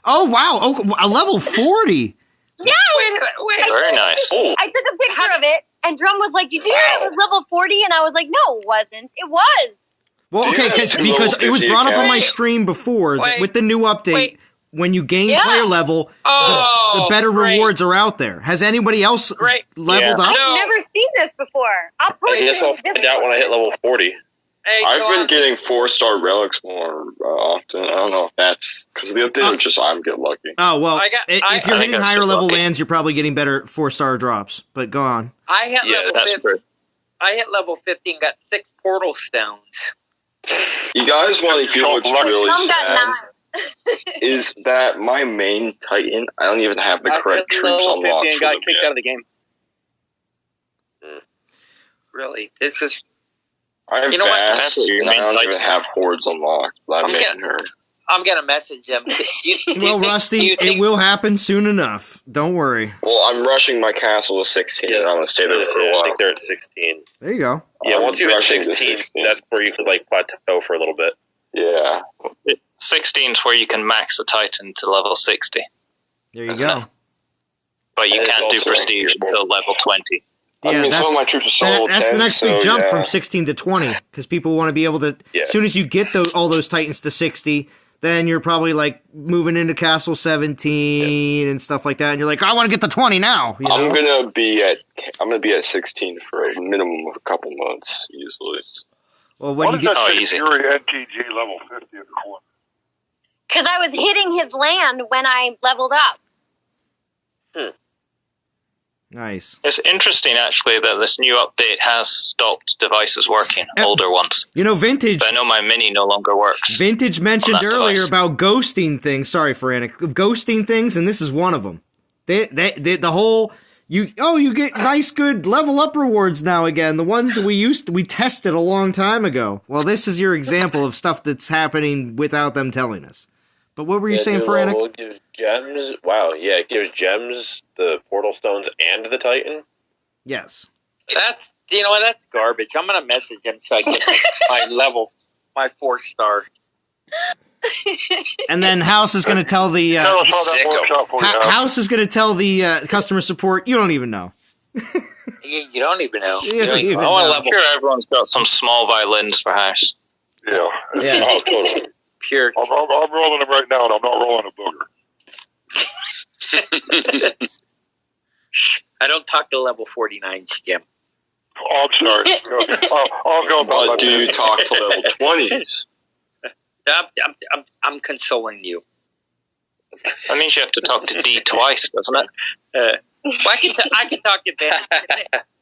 Oh, wow. Oh, a level 40. Yeah. Wait. Very nice. I took a picture of it, and Drum was like, "Did you hear it was level 40?" And I was like, "No, it wasn't. It was." Well, okay, because it was brought up on my stream before with the new update. When you gain player level, the better rewards are out there. Has anybody else leveled up? I've never seen this before. I guess I'll find out when I hit level 40. I've been getting 4-star relics more often. I don't know if that's because the update or just I'm getting lucky. Oh, well, if you're hitting higher level lands, you're probably getting better 4-star drops. But go on. I hit level 50 and got 6 portal stones. You guys want to hear what's really sad? Is that my main Titan? I don't even have the correct troops unlocked. And got kicked out of the game. Really, this is. I have Bass, and I don't even have hordes unlocked. But I'm gonna message them. Well, Rusty, it will happen soon enough. Don't worry. Well, I'm rushing my castle to 16. I'm gonna stay there for a while. I think they're at 16. There you go. Yeah, once you hit 16, that's where you could plateau for a little bit. Yeah. 16 is where you can max the Titan to level 60. There you go. But you can't do prestige until level 20. Yeah, I mean, some of my troops are still level 10. That's the next big jump from 16 to 20, because people want to be able to. As soon as you get all those Titans to 60, then you're probably moving into Castle 17 and stuff like that, and you're like, I want to get to 20 now. You know? I'm gonna be at 16 for a minimum of a couple months, usually. Well, when you get easy. Fury NTG level 50 in the corner. Because I was hitting his land when I leveled up. Nice. It's interesting, actually, that this new update has stopped devices working, older ones. You know, Vintage... But I know my Mini no longer works. Vintage mentioned earlier about ghosting things. Sorry, Frantic. Ghosting things, and this is one of them. The whole... You get nice, good level up rewards now again. The ones that we tested a long time ago. Well, this is your example of stuff that's happening without them telling us. But what were you saying, Frantic? It gives gems. Wow, yeah, it gives gems, the portal stones, and the Titan. Yes. That's garbage. I'm gonna message him so I get my 4-star. And then House is going to tell the House is going to tell the customer support. You don't even know. You don't even know. I'm sure everyone's got some small violins for House. Yeah. Oh, totally. Pure. I'm rolling them right now, and I'm not rolling a booger. I don't talk to level 49s, Jim. Oh, I'm sorry. I'll go about But do you talk to level 20s? I'm consoling you. That means you have to talk to D twice, doesn't it? Well, I can talk to Vintage.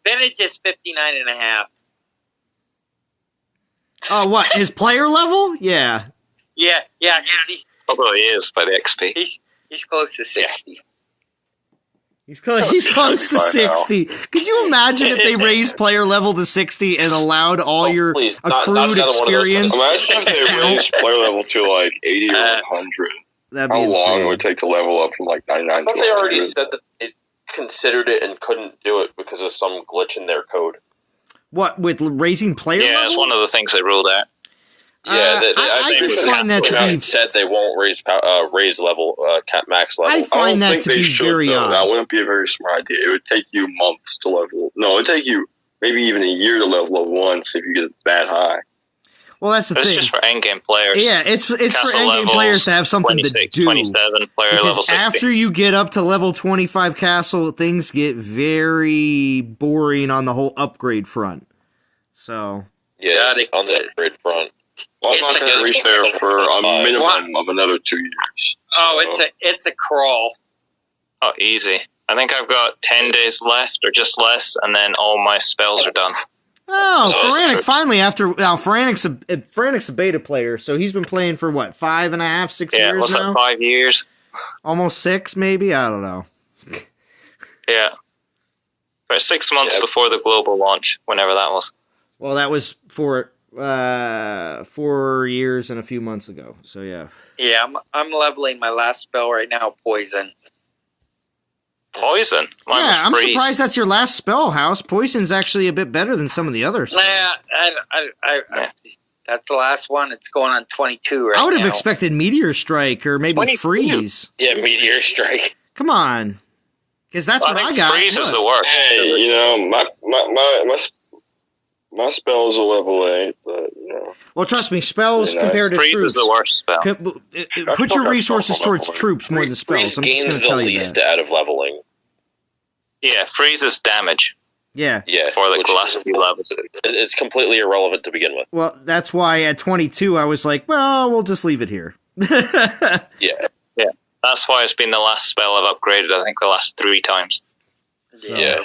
Vintage is 59.5. Oh, what? His player level? Yeah. Yeah. Probably is by the XP. He's close to 60. He's close to 60. Could you imagine if they raised player level to 60 and allowed all your accrued experience? Imagine if they raised player level to like 80 or 100. How long it would take to level up from like 99 to 100? They already said that it considered it and couldn't do it because of some glitch in their code. What, with raising player level? Yeah, it's one of the things they ruled out. Yeah, I just find that to be... said they won't raise level, max level. I find that to be very odd. That wouldn't be a very smart idea. It would take you months to level. No, it would take you maybe even a year to level up once if you get that high. Well, that's the thing. It's just for endgame players. Yeah, it's for endgame players to have something to do. 27, player because level 60. After you get up to level 25 castle, things get very boring on the whole upgrade front. So... Yeah, on the upgrade front. Well, I'm not going to reach there for a minimum of another 2 years. Oh, it's a crawl. Oh, easy. I think I've got 10 days left, or just less, and then all my spells are done. Oh, Frantic, finally, Frantic's a beta player, so he's been playing for, 5.5, 6 years now? Yeah, what's that, 5 years? Almost 6, maybe? I don't know. Yeah. About 6 months before the global launch, whenever that was. Well, that was for 4 years and a few months ago. So yeah. Yeah, I'm leveling my last spell right now. Poison. Poison. Yeah, I'm surprised that's your last spell, House. Poison's actually a bit better than some of the others. Yeah, that's the last one. It's going on 22 right now. I would have expected Meteor Strike or maybe 22. Freeze. Yeah, Meteor Strike. Come on, because that's what I got. Freeze is the worst. Hey, my spells are level 8, but, Well, trust me, spells compared to Freeze troops... is the worst spell. Put your resources towards troops more than spells. Freeze gains the least out of leveling. Yeah, Freeze is damage. Yeah. For the last few levels. It's completely irrelevant to begin with. Well, that's why at 22 I was like, well, we'll just leave it here. Yeah. That's why it's been the last spell I've upgraded, I think, the last 3 times. So. Yeah.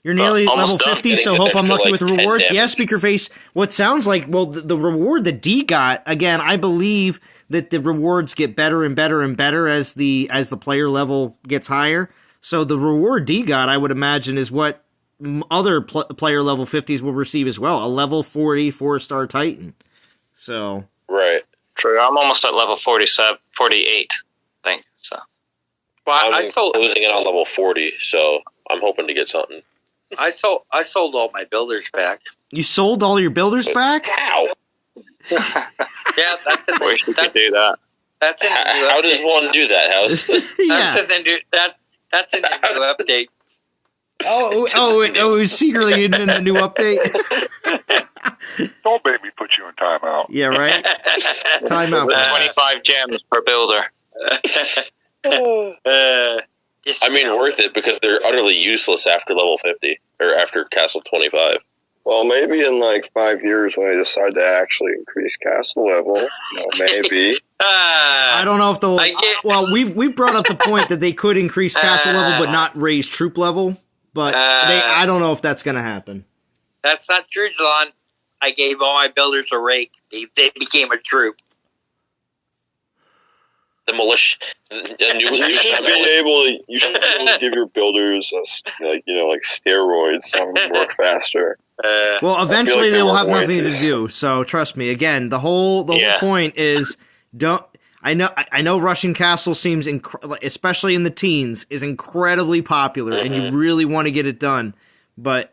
You're nearly level 50, so hope I'm lucky with the rewards. Yes, Speakerface, what sounds like, well, the reward that D got, again, I believe that the rewards get better and better and better as the player level gets higher. So the reward D got, I would imagine, is what other player level 50s will receive as well, a level 40 4-star Titan. So... Right. True, I'm almost at level 48, I think, so... Well, I'm losing it on level 40, so I'm hoping to get something. I sold all my builders back. You sold all your builders back? How? Yeah, wish we could do that. That's in the new How update. does one do that, House? Yeah. That's in the new update. Oh, it was secretly in the new update? Don't make me put you in timeout. Yeah, right? Timeout. 25 gems per builder. I mean, worth it because they're utterly useless after level 50 or after Castle 25. Well, maybe in like 5 years when they decide to actually increase castle level, maybe. I don't know if they'll. Well, we've brought up the point that they could increase castle level but not raise troop level. But I don't know if that's going to happen. That's not true, John. I gave all my builders a rake. They became a troop. The militia. You should be able to give your builders like steroids, some work faster. Well, eventually they will have nothing to do. So trust me. Again, the whole point is don't. I know rushing castle seems especially in the teens is incredibly popular, and you really want to get it done, but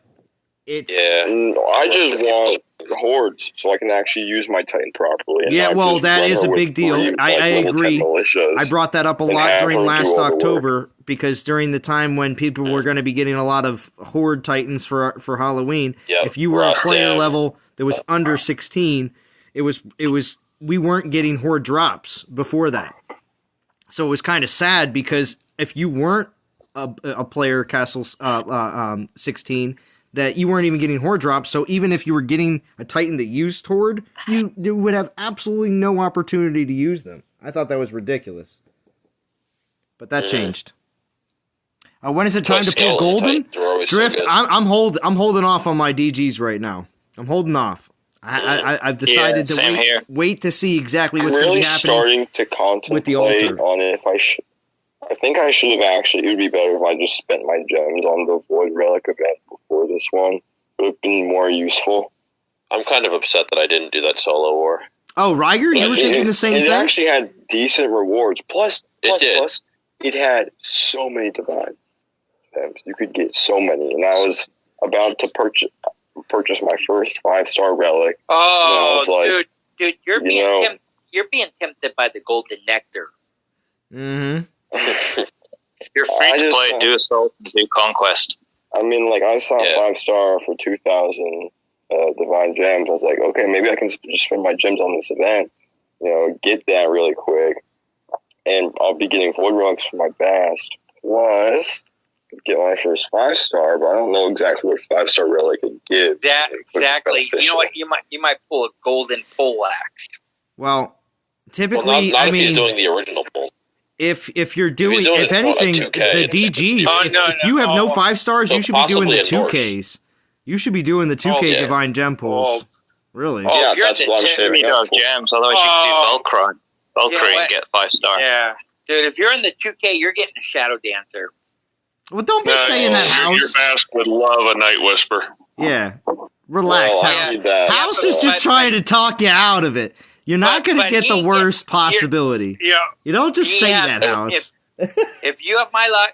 it's. Yeah, I just want hordes so I can actually use my Titan properly. Yeah, well, that is a big deal. I agree. I brought that up a lot during last October because during the time when people were going to be getting a lot of horde Titans for Halloween, if you were a player level that was under 16, it was we weren't getting horde drops before that. So it was kind of sad because if you weren't a player castle 16, that you weren't even getting horde drops. So even if you were getting a Titan that used horde, you would have absolutely no opportunity to use them. I thought that was ridiculous. But that changed. When is it time to pull golden? Drift, I'm holding off on my DGs right now. I'm holding off. I've decided to wait to see exactly what's going to be happening. I'm really starting to contemplate on it if I should. I think I should have actually. It would be better if I just spent my gems on the Void Relic event before this one. It would have been more useful. I'm kind of upset that I didn't do that solo war. Oh, Ryger, you were thinking the same thing? It actually had decent rewards. Plus, it had so many divine gems. You could get so many, and I was about to purchase my first 5-star relic. Oh, dude, you're being tempted by the golden nectar. Mm-hmm. You're free to play, do assault, and do conquest. I mean, I saw 5-star for 2,000 divine gems. I was like, okay, maybe I can just spend my gems on this event. Get that really quick, and I'll be getting void relics for my bast. Plus, get my first 5-star, but I don't know exactly what 5-star relic could give. Exactly. You know what? You might pull a golden poleaxe. Well, typically, not if he's doing the original pull. If you're doing, if anything, the DGs. If you have no 5-stars, you should be doing the 2Ks. You should be doing the 2K divine gem pulls. Really? Yeah, that's what I'm saving gems. Otherwise, you can do Velcro and get 5-star. Yeah, dude. If you're in the 2K, you're getting a Shadow Dancer. Well, don't be saying that, House. Your mask would love a Night Whisper. Yeah, relax, House. House is just trying to talk you out of it. You're not going to get the worst possibility. You don't just say that, House. If you have my luck,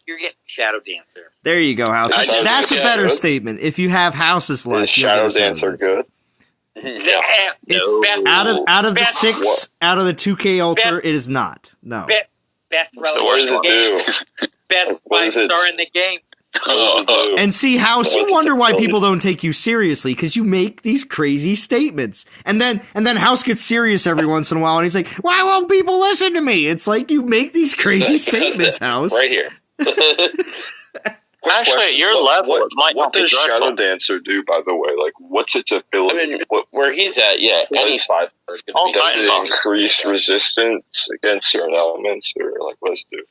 you're getting Shadow Dancer. There you go, House. That's a better statement. If you have House's luck, Shadow Dancer good. Out of the 6, out of the 2K Ultra, it is not. No. Best relic in the game. Best 5-star in the game. And see, House, you wonder why people don't take you seriously because you make these crazy statements, and then House gets serious every once in a while, and he's like, "Why won't people listen to me?" It's like you make these crazy statements, House. Right here. Actually, at your level, it might not be dreadful. What does Shadow Dancer do, by the way? What's its ability? I mean, where he's at, any 5 is going to be. Does it increase resistance against certain elements, or what does it do?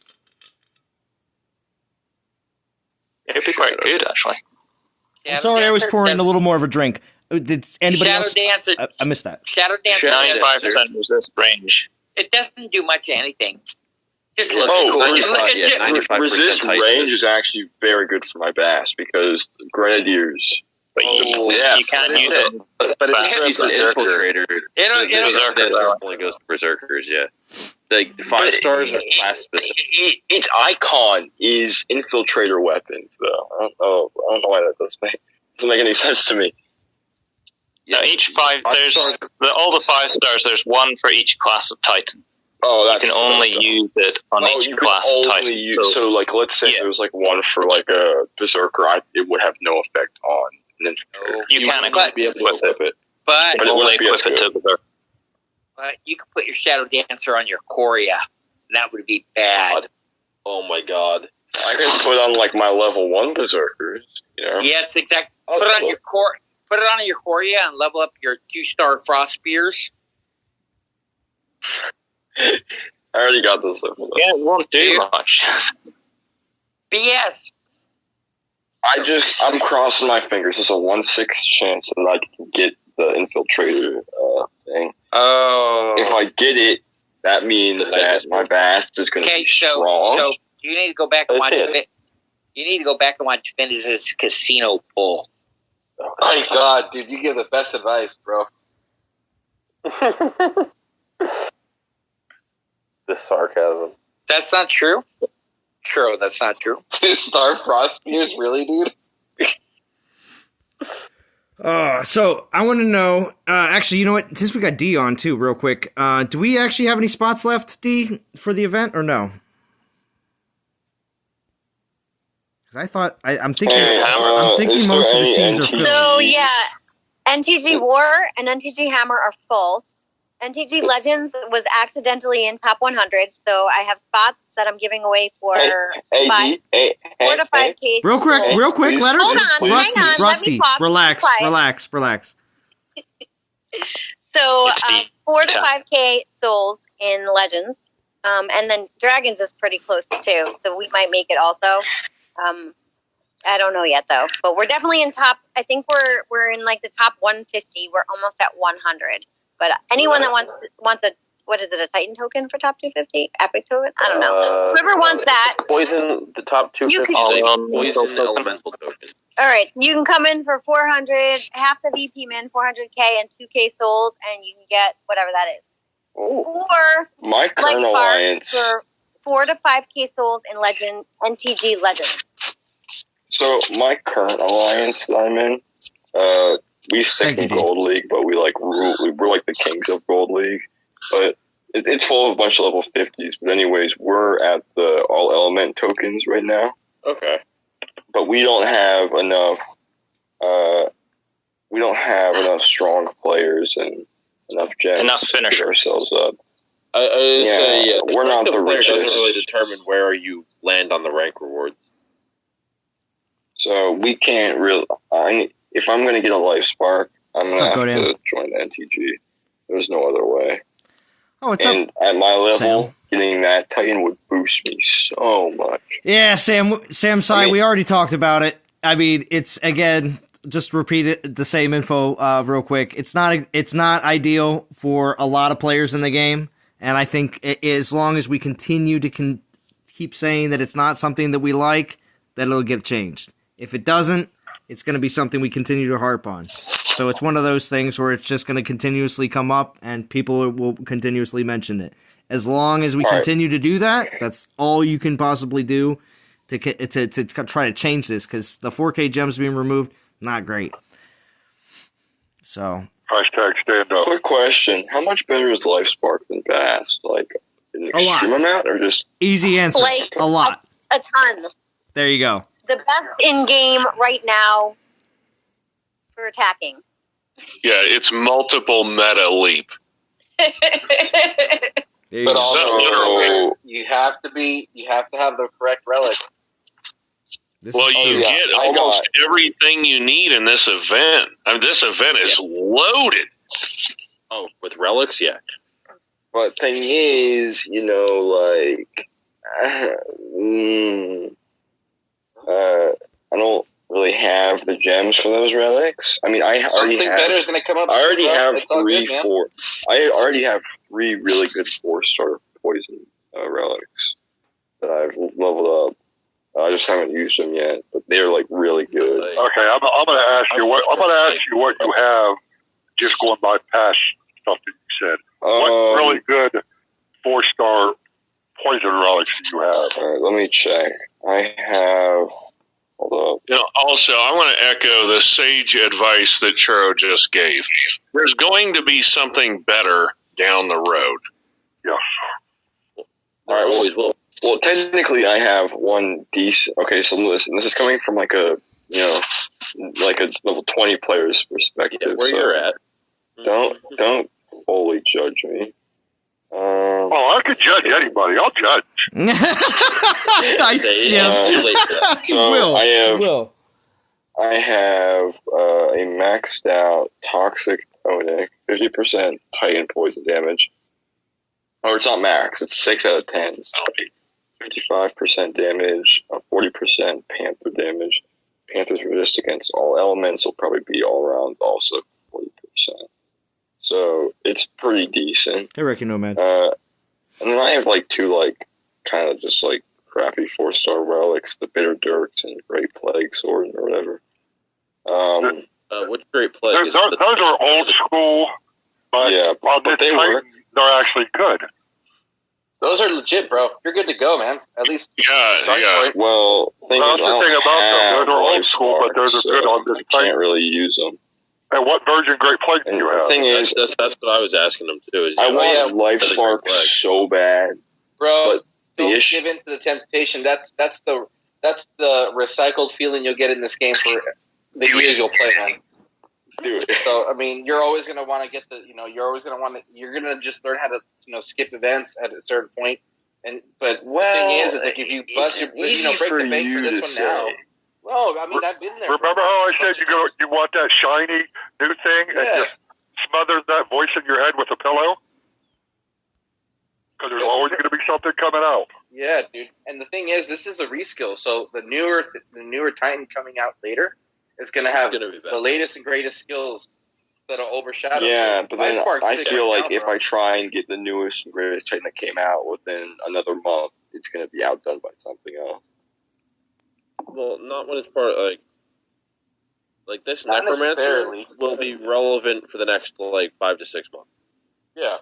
It'd be quite good, actually. I'm sorry, I was pouring a little more of a drink. Did anybody else? Dancer, I missed that. Shadow Dancer. 95% resist range. It doesn't do much of anything. Just look. 95% resist range is actually very good for my bass because Grenadiers. But you can't use it. But it's an infiltrator. Berserker only goes to berserkers. Yeah. Like 5 stars are class specific. Its icon is infiltrator weapons, though. I don't know why that doesn't make any sense to me. Yeah, each 5 there's all the 5 stars. There's one for each class of Titan. Oh, you can only use it on each class of Titan. So, let's say there was one for a berserker, it would have no effect on an infiltrator. You can equip it, but it only equip it to berserker. But you could put your Shadow Dancer on your Coria. That would be bad. Oh my god. I can put on like my level 1 berserkers. You know? Yes, exactly. Put it on your core. Put it on your Korea and level up your 2-star frost spears. I already got this level. Yeah, it won't do much. BS. I'm crossing my fingers. There's a 1/6 chance that I can get the infiltrator thing. Oh. If I get it, that means that my Bast is going to be strong. So you need to go back and watch it. You need to go back and watch Vince's casino pull. Oh my God, dude, you give the best advice, bro. The sarcasm. That's not true. True, that's not true. Star Frost Spears, really, dude? So I want to know. Actually, you know what? Since we got D on too, real quick, do we actually have any spots left, D, for the event, or no? Because I thought I'm thinking most of the teams are filled. So yeah, NTG War and NTG Hammer are full. NTG Legends was accidentally in top 100, so I have spots that I'm giving away for 4 to 5K. Real quick, let her. Hold on, hang on. Rusty, relax. So 4 to 5K souls in Legends, and then Dragons is pretty close too, so we might make it also. I don't know yet though, but we're definitely in top. I think we're in like the top 150. We're almost at 100. But anyone that wants a, what is it, a Titan token for top 250? Epic token? I don't know. Whoever wants that. Poison, the top 250. Poison elemental token. All right. You can come in for 400, half the VP min, 400K, and 2K souls, and you can get whatever that is. Ooh. Or my current alliance for 4 to 5K souls in Legend, NTG Legend. So my current alliance that I'm in, we stick in Gold League, but we're like the kings of Gold League. But it's full of a bunch of level 50s. But anyways, we're at the all element tokens right now. Okay. But we don't have enough. We don't have enough strong players and enough gems to push ourselves up. We're not the richest. Doesn't really determine where you land on the rank rewards. So we can't really. If I'm going to get a Lifespark, I'm going to have to join the NTG. There's no other way. Oh, it's and at my level, getting that Titan would boost me so much. Yeah, Sam Sai, we already talked about it. I mean, it's, again, just repeat it, the same info real quick. It's not ideal for a lot of players in the game, and I think as long as we continue to keep saying that it's not something that we like, that it'll get changed. If it doesn't, it's going to be something we continue to harp on. So it's one of those things where it's just going to continuously come up and people will continuously mention it. As long as we continue to do that, that's all you can possibly do to try to change this, because the 4K gems being removed, not great. So. Hashtag stand up. Quick question. How much better is Lifespark than Bass? Like an extreme amount or just? Easy answer. Like a lot. A ton. There you go. The best in game right now for attacking. Yeah, it's multiple meta leap. But also, you have to have the correct relic. You get almost everything you need in this event. I mean, this event is loaded. Oh, with relics, yeah. But thing is, I don't really have the gems for those relics. I mean, I already have 3 really good 4-star poison relics that I've leveled up. I just haven't used them yet, but they're like really good. Okay, I'm going to ask you what you have. Just going by past stuff that you said. What really good 4-star poison relics do you have? All right, let me check. I have. Hold up. Also, I want to echo the sage advice that Churro just gave. There's going to be something better down the road. Yes. All right. Always will. Well, technically, I have one decent. Okay, so listen. This is coming from like a level 20 player's perspective. Yeah, where you're at. Don't fully judge me. I could judge anybody. I'll judge. Nice, Jim. So I have a maxed out Toxic Tonic, 50% Titan poison damage. Or it's not max, it's 6 out of 10. So 55% damage, 40% Panther damage. Panther's resist against all elements will probably be all around also 40%. So it's pretty decent. I reckon Nomad. And then I have like 2 kind of just crappy 4-star relics, the Bitter Dirks and Great Plague Sword or whatever. Which Great Plague? Those are old school, but they work. They're actually good. Those are legit, bro. You're good to go, man. At least yeah. Well, that's the thing about them. Those are old school, but those are good on this I can't really use them. And what version Great Plague do you have? The thing is, that's what I was asking them too. I want Lifespark so bad, bro. Don't give in to the temptation. That's the recycled feeling you'll get in this game for the years you'll play, man. Dude. So I mean, you're always gonna want to get you're gonna just learn how to skip events at a certain point. But the thing is that if you bust your break the bank for this one now. Well, I mean, I've been there. Remember how I said you want that shiny new thing and just smother that voice in your head with a pillow? Because there's always going to be something coming out. Yeah, dude. And the thing is, this is a reskill, so the newer Titan coming out later is going to have the latest and greatest skills that'll overshadow. Yeah, but then I feel like if I try and get the newest and greatest Titan that came out within another month, it's going to be outdone by something else. Well, not when it's part like this Necromancer will be relevant for the next 5 to 6 months. Yeah.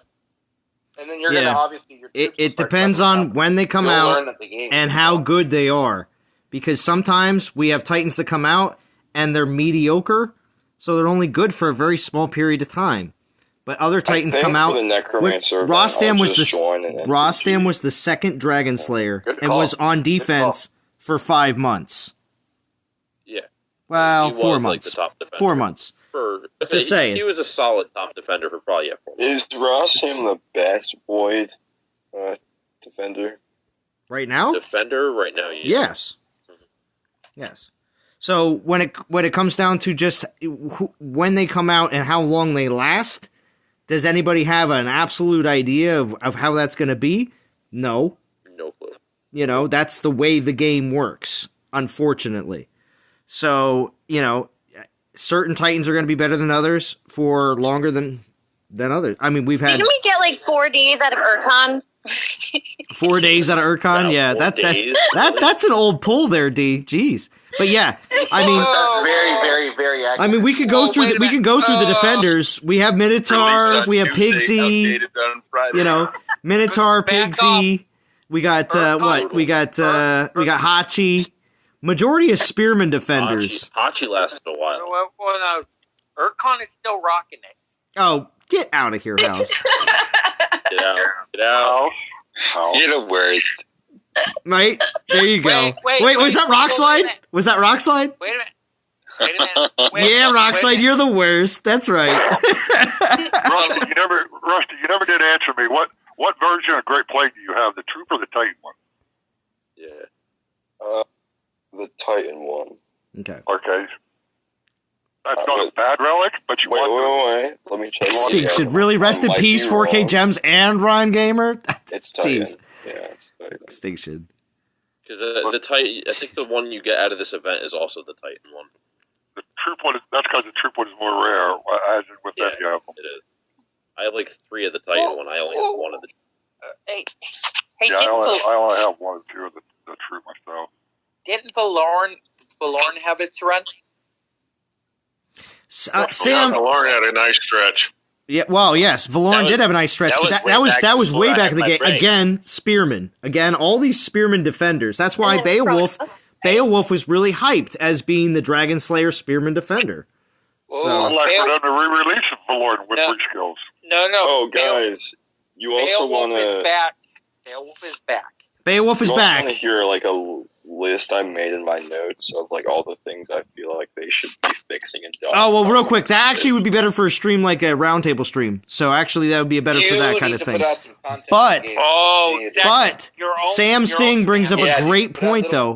And then you're going to obviously... It depends on when they come out and how good they are. Because sometimes we have Titans that come out and they're mediocre, so they're only good for a very small period of time. But other Titans come out... Rostam was the second Dragon Slayer and was on defense for 5 months. Yeah. Well, 4 months. 4 months. Just saying. He was a solid top defender for probably 4 months. Is Rostam the best Void defender? Right now? Defender right now, yes. Yes. So when it comes down to just when they come out and how long they last, does anybody have an absolute idea of how that's going to be? No. No clue. That's the way the game works, unfortunately. So, certain Titans are going to be better than others for longer than others. I mean, we've had... Didn't we get 4 days out of Urkon? 4 days out of Urkon? Yeah, that's an old pull there, D. Jeez. But yeah, I mean... That's very, very, very accurate. I mean, we could go through the defenders. We have Minotaur, we have Pigsy, Minotaur, Pigsy... We got We got Hachi. Majority is Spearman defenders. Hachi lasted a while. Well, no, Urkon is still rocking it. Oh, get out of here, House. Get out. Oh. You're the worst. Right? There you go. Wait, was that Rockslide? Was that Rockslide? Wait a minute. Yeah, Rockslide, you're the worst. That's right. Rusty, you never did answer me. What version of Great Plague do you have, the Troop or the Titan one? Yeah. The Titan one. Okay. That's not a bad relic, but you wait. Let me check. Extinction. Really? Rest in peace, 4K Gems and Ryan Gamer? It's Titan. Jeez. Yeah, it's Titan. Extinction. Because the Titan, I think the one you get out of this event is also the Titan one. The Troop one, that's because the Troop one is more rare, as in with that, yeah. It is. I have 3 of the Titan one. I only have 1 of the... Hey, I only have 1 or 2 of the Troop myself. Didn't Valorn have its run? Sam, Valorn had a nice stretch. Yeah, well, yes, Valorn did have a nice stretch, but that was way back in the game. Again, Spearman. Again, all these Spearman defenders. That's why Beowulf was really hyped as being the Dragon Slayer Spearman defender. I'd like for them to re-release Valorn with reskills. No. Oh, guys, you also want to... Beowulf is back. Beowulf is back. I want to hear a list I made in my notes of like all the things I feel like they should be fixing and done. Oh, well, real quick, that actually would be better for a stream like a roundtable stream. So actually, that would be better for that kind of thing. But Sam Singh brings up a great point, though.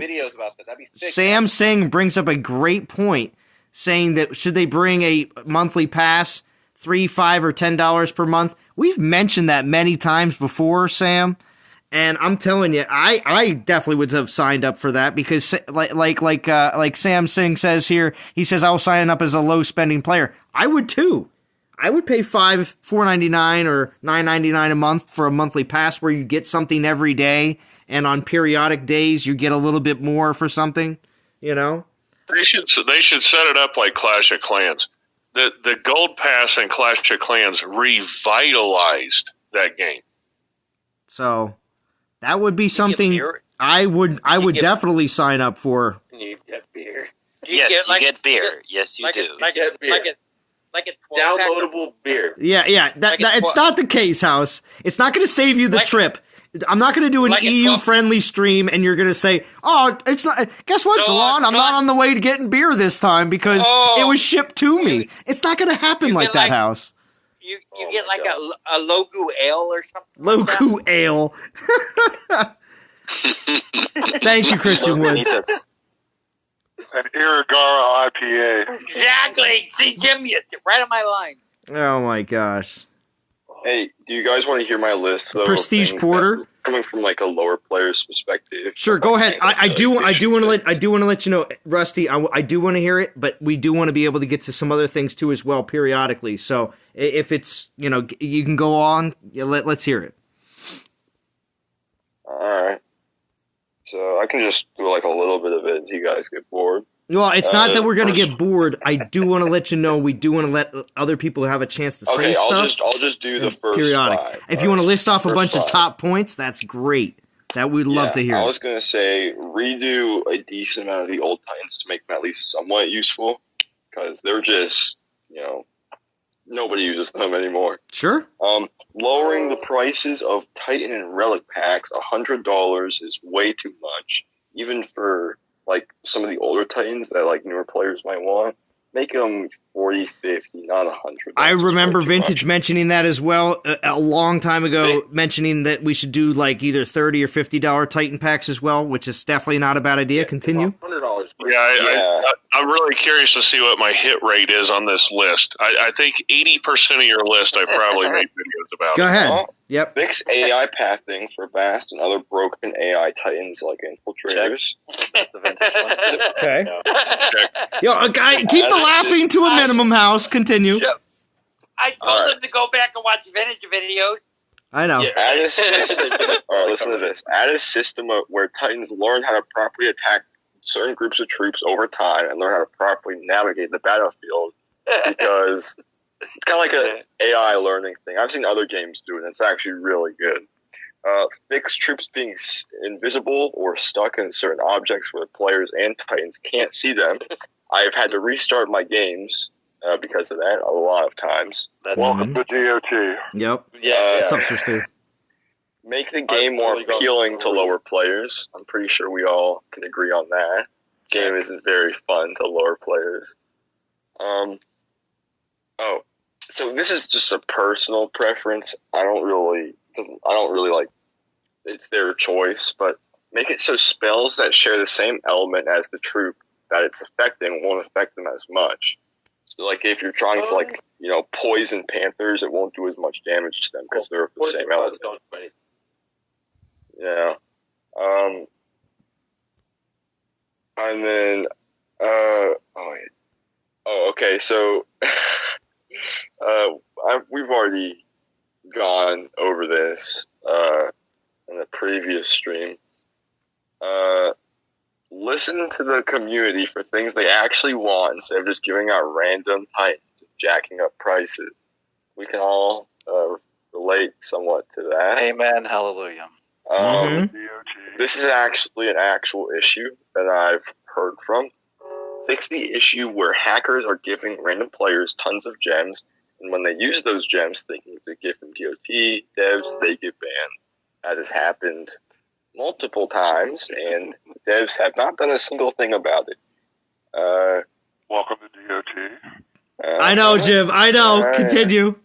Sam Singh brings up a great point, saying that should they bring a monthly pass, $3, $5, or $10 per month? We've mentioned that many times before, Sam. And I'm telling you, I definitely would have signed up for that because, like Sam Singh says here, he says I'll sign up as a low spending player. I would too. I would pay $4.99 or $9.99 a month for a monthly pass where you get something every day, and on periodic days you get a little bit more for something. You know, they should set it up like Clash of Clans. The Gold Pass in Clash of Clans revitalized that game. So. That would be something I would definitely sign up for. You get beer. Yes, you get beer. Yes, you do. Like a downloadable beer. Yeah. It's not the case, House. It's not going to save you the trip. I'm not going to do an EU-friendly stream, and you're going to say, "Oh, it's not." Guess what, Salon? I'm not on the way to getting beer this time because it was shipped to me. It's not going to happen like that, House. You get like a Logu ale or something. Logu ale. Thank you, Christian Woods. An Irigara IPA. Exactly. See, Jim, you're right on my line. Oh my gosh. Hey, do you guys want to hear my list? Though, Prestige Porter, coming from like a lower player's perspective. Sure, go ahead. I do want to let you know, Rusty. I do want to hear it, but we do want to be able to get to some other things too as well periodically. So if it's you can go on. Let's hear it. All right. So I can just do like a little bit of it as you guys get bored. Well, it's not that we're going to get bored. I do want to let you know we do want to let other people have a chance to say stuff. I'll just do the first periodic. five. If you want to list off a bunch of top points, that's great. That we'd love to hear. I was going to say redo a decent amount of the old Titans to make them at least somewhat useful because they're just, nobody uses them anymore. Sure. Lowering the prices of Titan and Relic packs, $100 is way too much, even for like some of the older Titans that like newer players might want. Make them 40, 50, not 100. I remember Vintage mentioning that as well a long time ago, mentioning that we should do like either $30 or $50 Titan packs as well, which is definitely not a bad idea. Continue. $100. Yeah, I'm really curious to see what my hit rate is on this list. I think 80% of your list I've probably made videos about. Go ahead. Yep. Fix AI pathing for Bast and other broken AI Titans like infiltrators. Okay. Yo, keep the laughing to a minimum, House. Continue. I told him to go back and watch vintage videos. I know. Yeah, add a system. All right, listen to this. Add a system where Titans learn how to properly attack certain groups of troops over time and learn how to properly navigate the battlefield because it's kind of like an AI learning thing. I've seen other games do it, and it's actually really good. Fix troops being invisible or stuck in certain objects where the players and Titans can't see them. I've had to restart my games because of that a lot of times. Welcome to GOT. Yep. Yeah. What's up, sister? Make the game more appealing to lower players. I'm pretty sure we all can agree on that. Game isn't very fun to lower players. So this is just a personal preference. I don't really like. It's their choice, but make it so spells that share the same element as the troop that it's affecting won't affect them as much. So, like if you're trying to poison panthers, it won't do as much damage to them because they're of the same element. Yeah. And then, okay. So, we've already gone over this in the previous stream. Listen to the community for things they actually want instead of just giving out random Titans and jacking up prices. We can all relate somewhat to that. Amen. Hallelujah. This is actually an actual issue that I've heard from. Fix the issue where hackers are giving random players tons of gems, and when they use those gems thinking it's a gift from GOT, devs, they get banned. That has happened multiple times, and devs have not done a single thing about it. Welcome to DOT. I know, Jim. I know. Continue.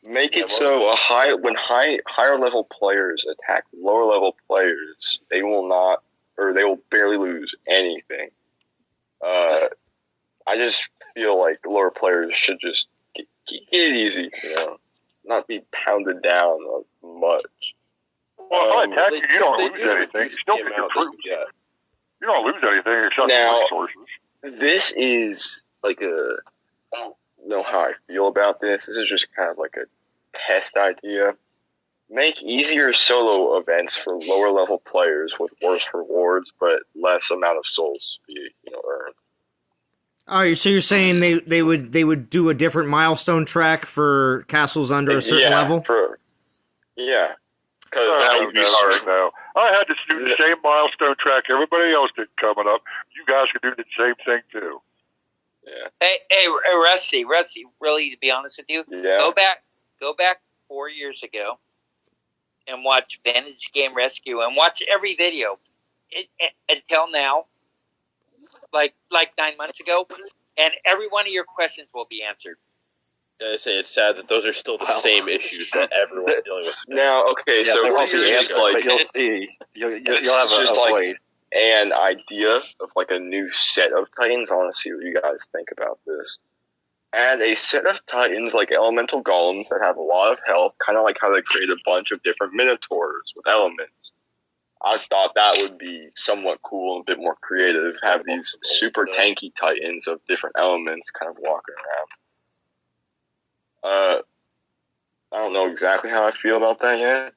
Make it so when higher level players attack lower level players, they will not, or they will barely lose anything. I just feel like lower players should just get it easy, not be pounded down much. Well, if I attack you don't lose anything. You still get your troops. You don't lose anything except resources. This is like I don't know how I feel about this. This is just kind of like a test idea. Make easier solo events for lower level players with worse rewards, but less amount of souls to be earned. Oh, so you're saying they would do a different milestone track for castles under a certain level? Because that would be hard now. I had to do the same milestone track everybody else did coming up. You guys can do the same thing too. Yeah. Hey, Rusty, really, to be honest with you, go back 4 years ago and watch Vintage Game Rescue and watch every video until now, like 9 months ago, and every one of your questions will be answered. I say it's sad that those are still the same issues that everyone's dealing with. Now, okay, so you'll see. You'll have just a voice. An idea of like a new set of Titans. I want to see what you guys think about this. Add a set of Titans like elemental golems that have a lot of health, kind of like how they create a bunch of different minotaurs with elements. I thought that would be somewhat cool and a bit more creative. Have these super tanky Titans of different elements kind of walking around. I don't know exactly how I feel about that yet.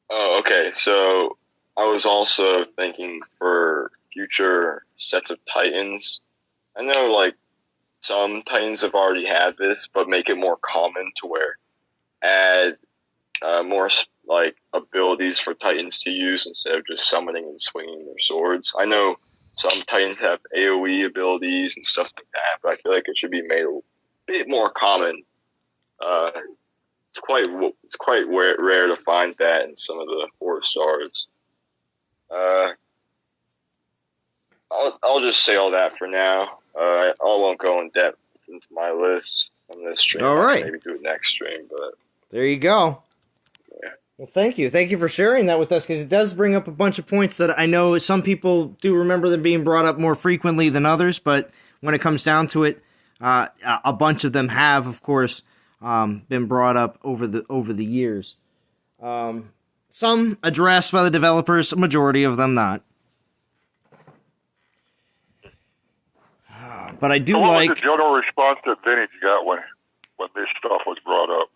Okay, so I was also thinking for future sets of Titans. I know, like, some Titans have already had this, but make it more common to where add more, like, abilities for Titans to use instead of just summoning and swinging their swords. I know some Titans have AoE abilities and stuff like that, but I feel like it should be made a bit more common. It's quite rare to find that in some of the 4 stars. I'll just say all that for now. I won't go in depth into my list on this stream. All right. Maybe do it next stream, but there you go. Yeah. Well, thank you for sharing that with us, because it does bring up a bunch of points that I know some people do remember them being brought up more frequently than others, but when it comes down to it, a bunch of them have, of course, been brought up over the years. Some addressed by the developers, a majority of them not. But I do so what like. was the general response that Vintage got when this stuff was brought up?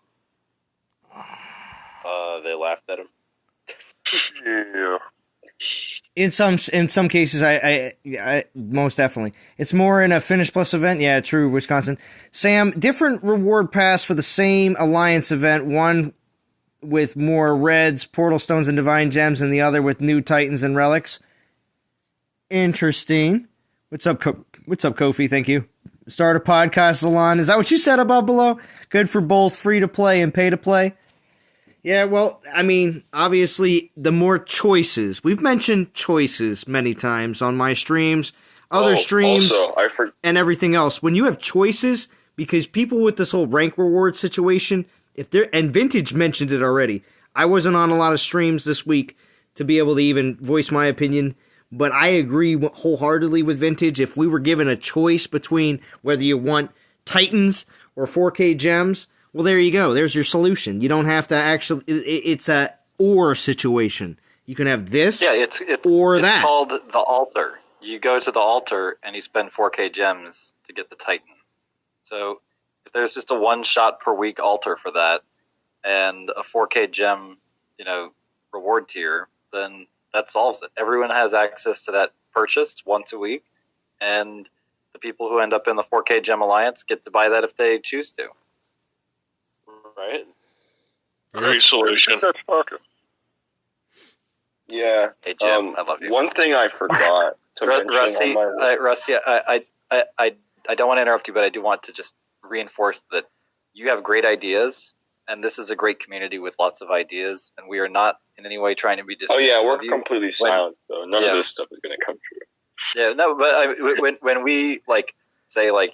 They laughed at him. Yeah. In some cases, I most definitely. It's more in a Finish Plus event. Yeah, true, Wisconsin. Sam, different reward pass for the same Alliance event. One with more reds, Portal Stones, and Divine Gems, and the other with new Titans and Relics. Interesting. What's up, Kofi? Thank you. Start a podcast, Alon. Is that what you said above below? Good for both free to play and pay to play. Yeah, well, I mean, obviously, the more choices. We've mentioned choices many times on my streams, other streams, and everything else. When you have choices, because people with this whole rank reward situation, and Vintage mentioned it already. I wasn't on a lot of streams this week to be able to even voice my opinion, but I agree wholeheartedly with Vintage. If we were given a choice between whether you want Titans or 4K gems, well, there you go. There's your solution. You don't have to actually... It's a or situation. You can have this or that. It's called the altar. You go to the altar and you spend 4K gems to get the Titan. So if there's just a one-shot per week altar for that and a 4K gem, reward tier, then that solves it. Everyone has access to that purchase once a week, and the people who end up in the 4K Gem Alliance get to buy that if they choose to. Right? Great solution. Yeah. Hey, Jim, I love you. One thing I forgot to mention Rusty, on my list. Rusty, I don't want to interrupt you, but I do want to just reinforce that you have great ideas, and this is a great community with lots of ideas, and we are not in any way trying to be dismissive. Oh yeah, we're completely silent, though. None of this stuff is going to come true. Yeah, no, but when we say we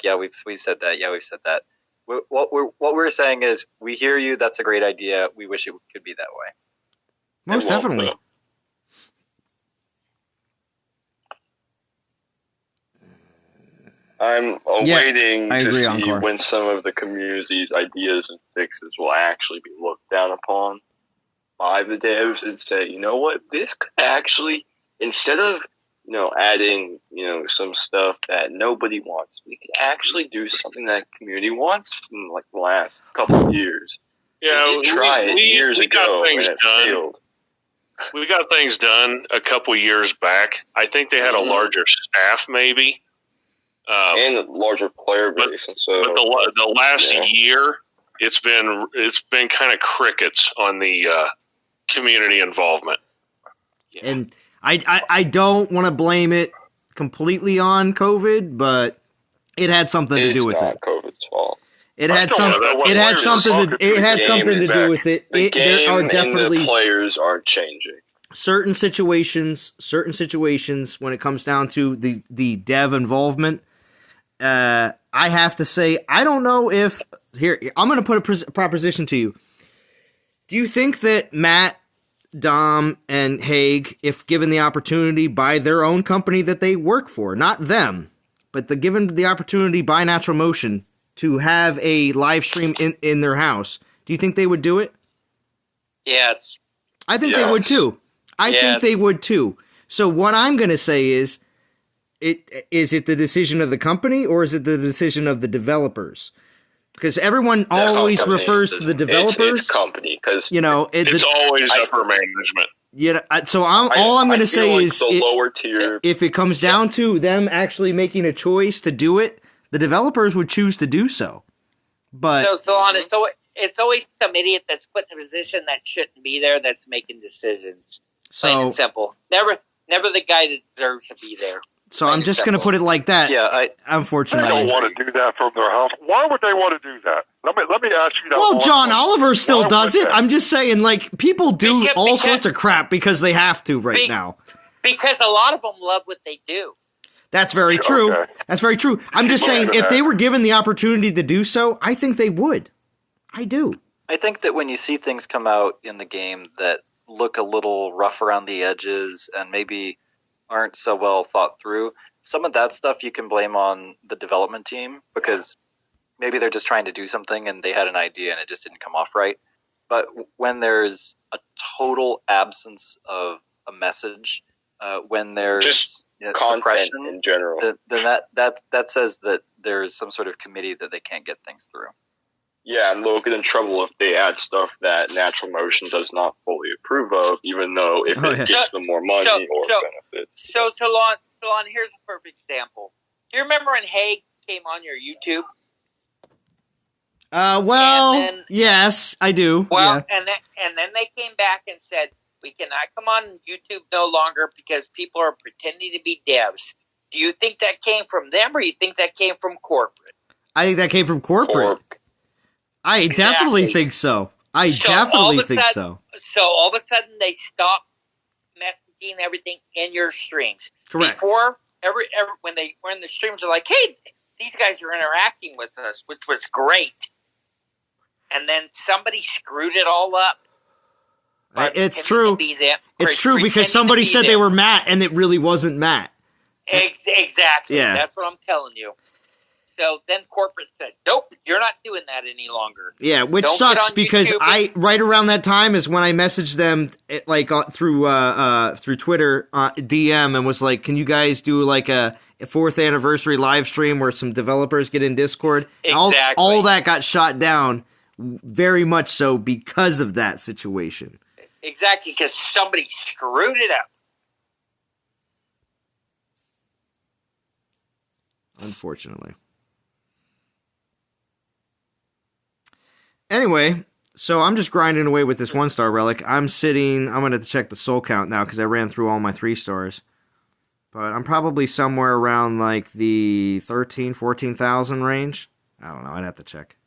said that, we've said that. What we're saying is we hear you. That's a great idea. We wish it could be that way. Most definitely. I'm awaiting to see when some of the community's ideas and fixes will actually be looked down upon by the devs and say, you know what, this could actually, instead of, adding, some stuff that nobody wants, we could actually do something that community wants in like the last couple of years. Yeah, we tried it years ago and it failed. We got things done a couple years back. I think they had a larger staff, maybe. And a larger player base, but the last year, it's been kind of crickets on the community involvement. And I don't want to blame it completely on COVID, but it had something to do with it. It's not COVID's fault. It had something to do with it. There are definitely and the players are changing. Certain situations when it comes down to the dev involvement. I have to say, I don't know if here. I'm going to put a proposition to you. Do you think that Matt, Dom, and Haig, if given the opportunity by their own company that they work for, not them, but given the opportunity by Natural Motion to have a live stream in their house, do you think they would do it? Yes. I think they would too. I think they would too. So what I'm going to say is, is it the decision of the company or is it the decision of the developers? Because everyone always refers to the developers. It's company, because it's always upper management. Yeah, so all I'm going to say is, the lower tier. If it comes down to them actually making a choice to do it, the developers would choose to do so. But it's always some idiot that's put in a position that shouldn't be there that's making decisions. Plain and simple. Never the guy that deserves to be there. So I'm just going to put it like that. Yeah, unfortunately, they don't want to do that from their house. Why would they want to do that? Let me ask you that. Well, John Oliver still does it. I'm just saying, like, people do all sorts of crap because they have to now. Because a lot of them love what they do. That's very true. Okay. That's very true. I'm just saying, if they were given the opportunity to do so, I think they would. I do. I think that when you see things come out in the game that look a little rough around the edges and maybe aren't so well thought through, some of that stuff you can blame on the development team because maybe they're just trying to do something and they had an idea and it just didn't come off right. But when there's a total absence of a message, when there's just suppression in general, then that says that there's some sort of committee that they can't get things through. Yeah, and they'll get in trouble if they add stuff that Natural Motion does not fully approve of, even though if it gives them more money or benefits. So, Talon, here's a perfect example. Do you remember when Haig came on your YouTube? Yes, I do. Well, and then they came back and said, we cannot come on YouTube no longer because people are pretending to be devs. Do you think that came from them or you think that came from corporate? I think that came from corporate. I definitely think so. So all of a sudden they stopped messaging everything in your streams. Correct. Before, when they were in the streams, they're like, hey, these guys are interacting with us, which was great. And then somebody screwed it all up. It's true. It's true because somebody said they were Matt and it really wasn't Matt. Exactly. Yeah. That's what I'm telling you. So then corporate said, nope, you're not doing that any longer. Yeah, which sucks because right around that time is when I messaged them through Twitter DM and was like, can you guys do like a 4th anniversary live stream where some developers get in Discord? Exactly. All that got shot down very much so because of that situation. Exactly, because somebody screwed it up. Unfortunately. Anyway, so I'm just grinding away with this 1-star relic. I'm going to check the soul count now because I ran through all my 3-stars. But I'm probably somewhere around like the 13,000, 14,000 range. I don't know. I'd have to check.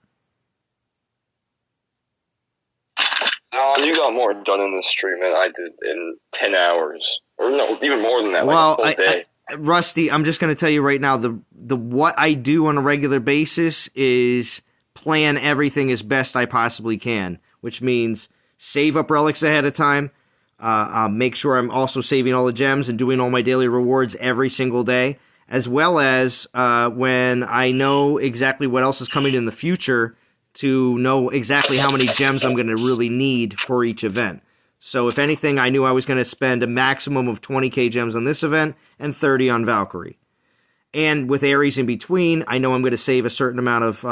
You got more done in the stream than I did in 10 hours. Or no, even more than that, well, like a full day. Rusty, I'm just going to tell you right now, the what I do on a regular basis is plan everything as best I possibly can, which means save up relics ahead of time, make sure I'm also saving all the gems and doing all my daily rewards every single day, as well as when I know exactly what else is coming in the future to know exactly how many gems I'm going to really need for each event. So if anything, I knew I was going to spend a maximum of 20k gems on this event and 30 on Valkyrie. And with Ares in between, I know I'm going to save a certain amount of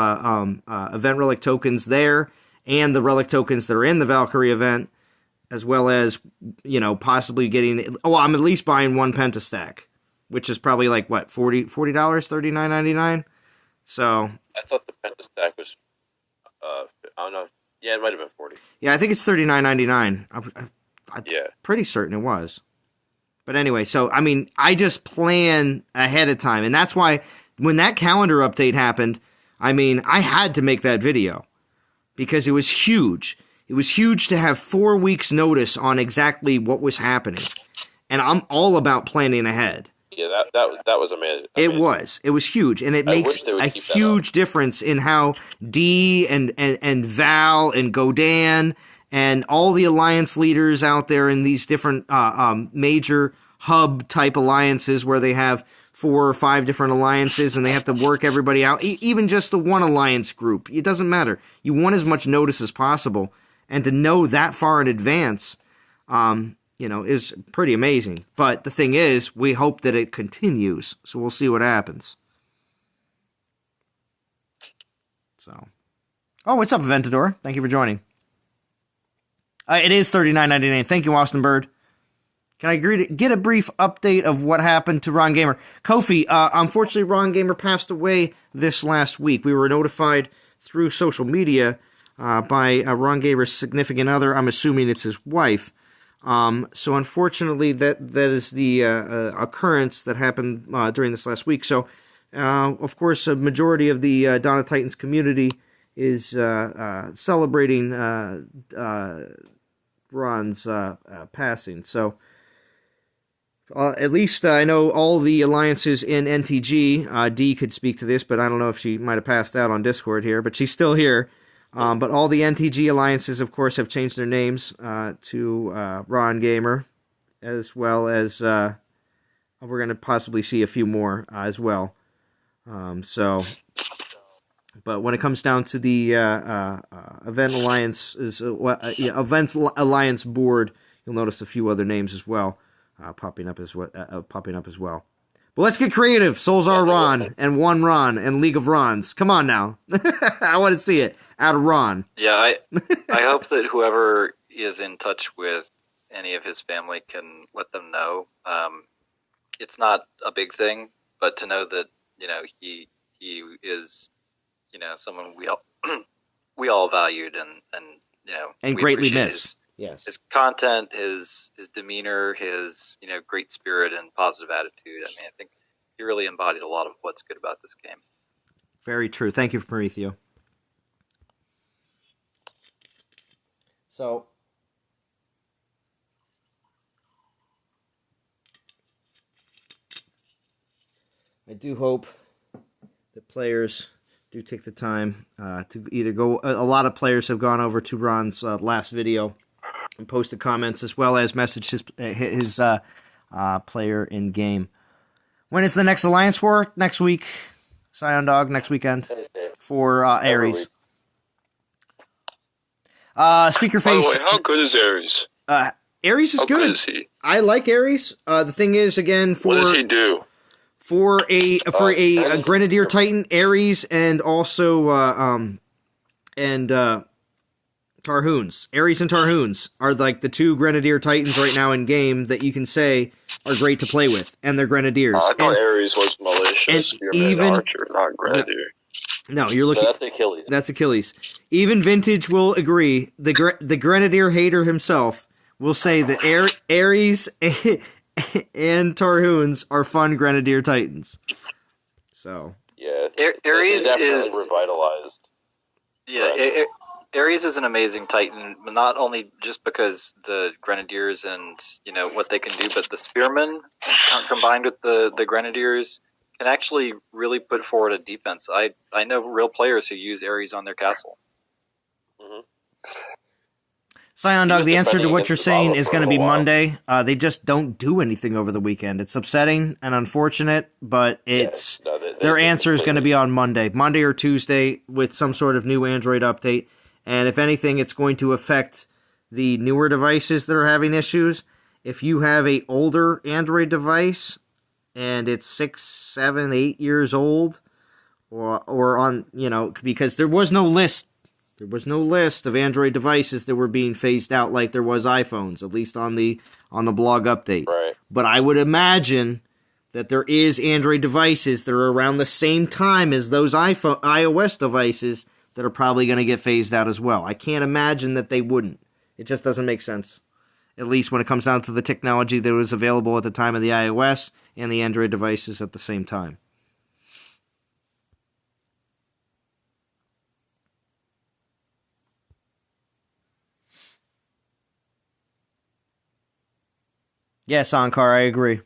event relic tokens there and the relic tokens that are in the Valkyrie event, as well as, possibly getting... Oh, I'm at least buying one pentastack, which is probably like, what, $40, $39.99? So... I thought the pentastack was... I don't know. Yeah, it might have been 40. Yeah, I think it's $39.99. I'm pretty certain it was. But anyway, so, I just plan ahead of time. And that's why when that calendar update happened, I had to make that video. Because it was huge. It was huge to have 4 weeks notice on exactly what was happening. And I'm all about planning ahead. Yeah, that was amazing. It was huge, and it makes a huge difference in how Dee and Val and Godan and all the alliance leaders out there in these different major hub type alliances where they have 4 or 5 different alliances and they have to work everybody out. Even just the one alliance group, it doesn't matter. You want as much notice as possible, and to know that far in advance, is pretty amazing. But the thing is, we hope that it continues. So we'll see what happens. So, what's up, Aventador? Thank you for joining. It is $39.99. Thank you, Austin Bird. Can I agree to get a brief update of what happened to Ron Gamer? Kofi, unfortunately, Ron Gamer passed away this last week. We were notified through social media by Ron Gamer's significant other. I'm assuming it's his wife. So unfortunately, that is the occurrence that happened during this last week. So, of course, a majority of the Dawn of Titans community is celebrating Ron's passing. So, at least I know all the alliances in NTG. Dee could speak to this, but I don't know if she might have passed out on Discord here, but she's still here. But all the NTG alliances, of course, have changed their names to Ron Gamer, as well as we're going to possibly see a few more as well. But when it comes down to the Events Alliance board, you'll notice a few other names as well popping up as well. But let's get creative. Solzar Ron and One Ron and League of Rons. Come on now, I want to see it. Out of Ron. Yeah, I hope that whoever is in touch with any of his family can let them know. It's not a big thing, but to know that he is someone we all valued and greatly missed. Yes, his content, his demeanor, his great spirit and positive attitude. I think he really embodied a lot of what's good about this game. Very true. Thank you, Prometheus. So, I do hope that players do take the time to either go... A lot of players have gone over to Ron's last video and posted comments, as well as messaged his player in-game. When is the next Alliance War? Next week. Scion Dog, next weekend. For Ares. Speaker face. By the way, how good is Ares? Ares is good. How good is he? I like Ares. The thing is, again, what does he do? For a Grenadier Titan, Ares, and also Tarhoons. Ares and Tarhoons are like the 2 Grenadier Titans right now in game that you can say are great to play with, and they're Grenadiers. I thought Ares was malicious, spearman archer, not Grenadier. No, you're looking. So that's Achilles. That's Achilles. Even Vintage will agree. The Grenadier hater himself will say that Ares and Tarhoons are fun Grenadier Titans. So yeah, Ares is revitalized. Yeah, Ares is an amazing Titan, not only just because the Grenadiers and what they can do, but the Spearmen combined with the Grenadiers can actually really put forward a defense. I know real players who use Ares on their castle. Mm-hmm. Scion Dog, the answer to what you're saying is going to be Monday. They just don't do anything over the weekend. It's upsetting and unfortunate, but their answer is going to be on Monday or Tuesday with some sort of new Android update. And if anything, it's going to affect the newer devices that are having issues. If you have a older Android device and it's 6, 7, 8 years old, or on, because there was no list. There was no list of Android devices that were being phased out like there was iPhones, at least on the blog update. Right. But I would imagine that there is Android devices that are around the same time as those iOS devices that are probably going to get phased out as well. I can't imagine that they wouldn't. It just doesn't make sense, at least when it comes down to the technology that was available at the time of the iOS and the Android devices at the same time. Yes, Ankar, I agree.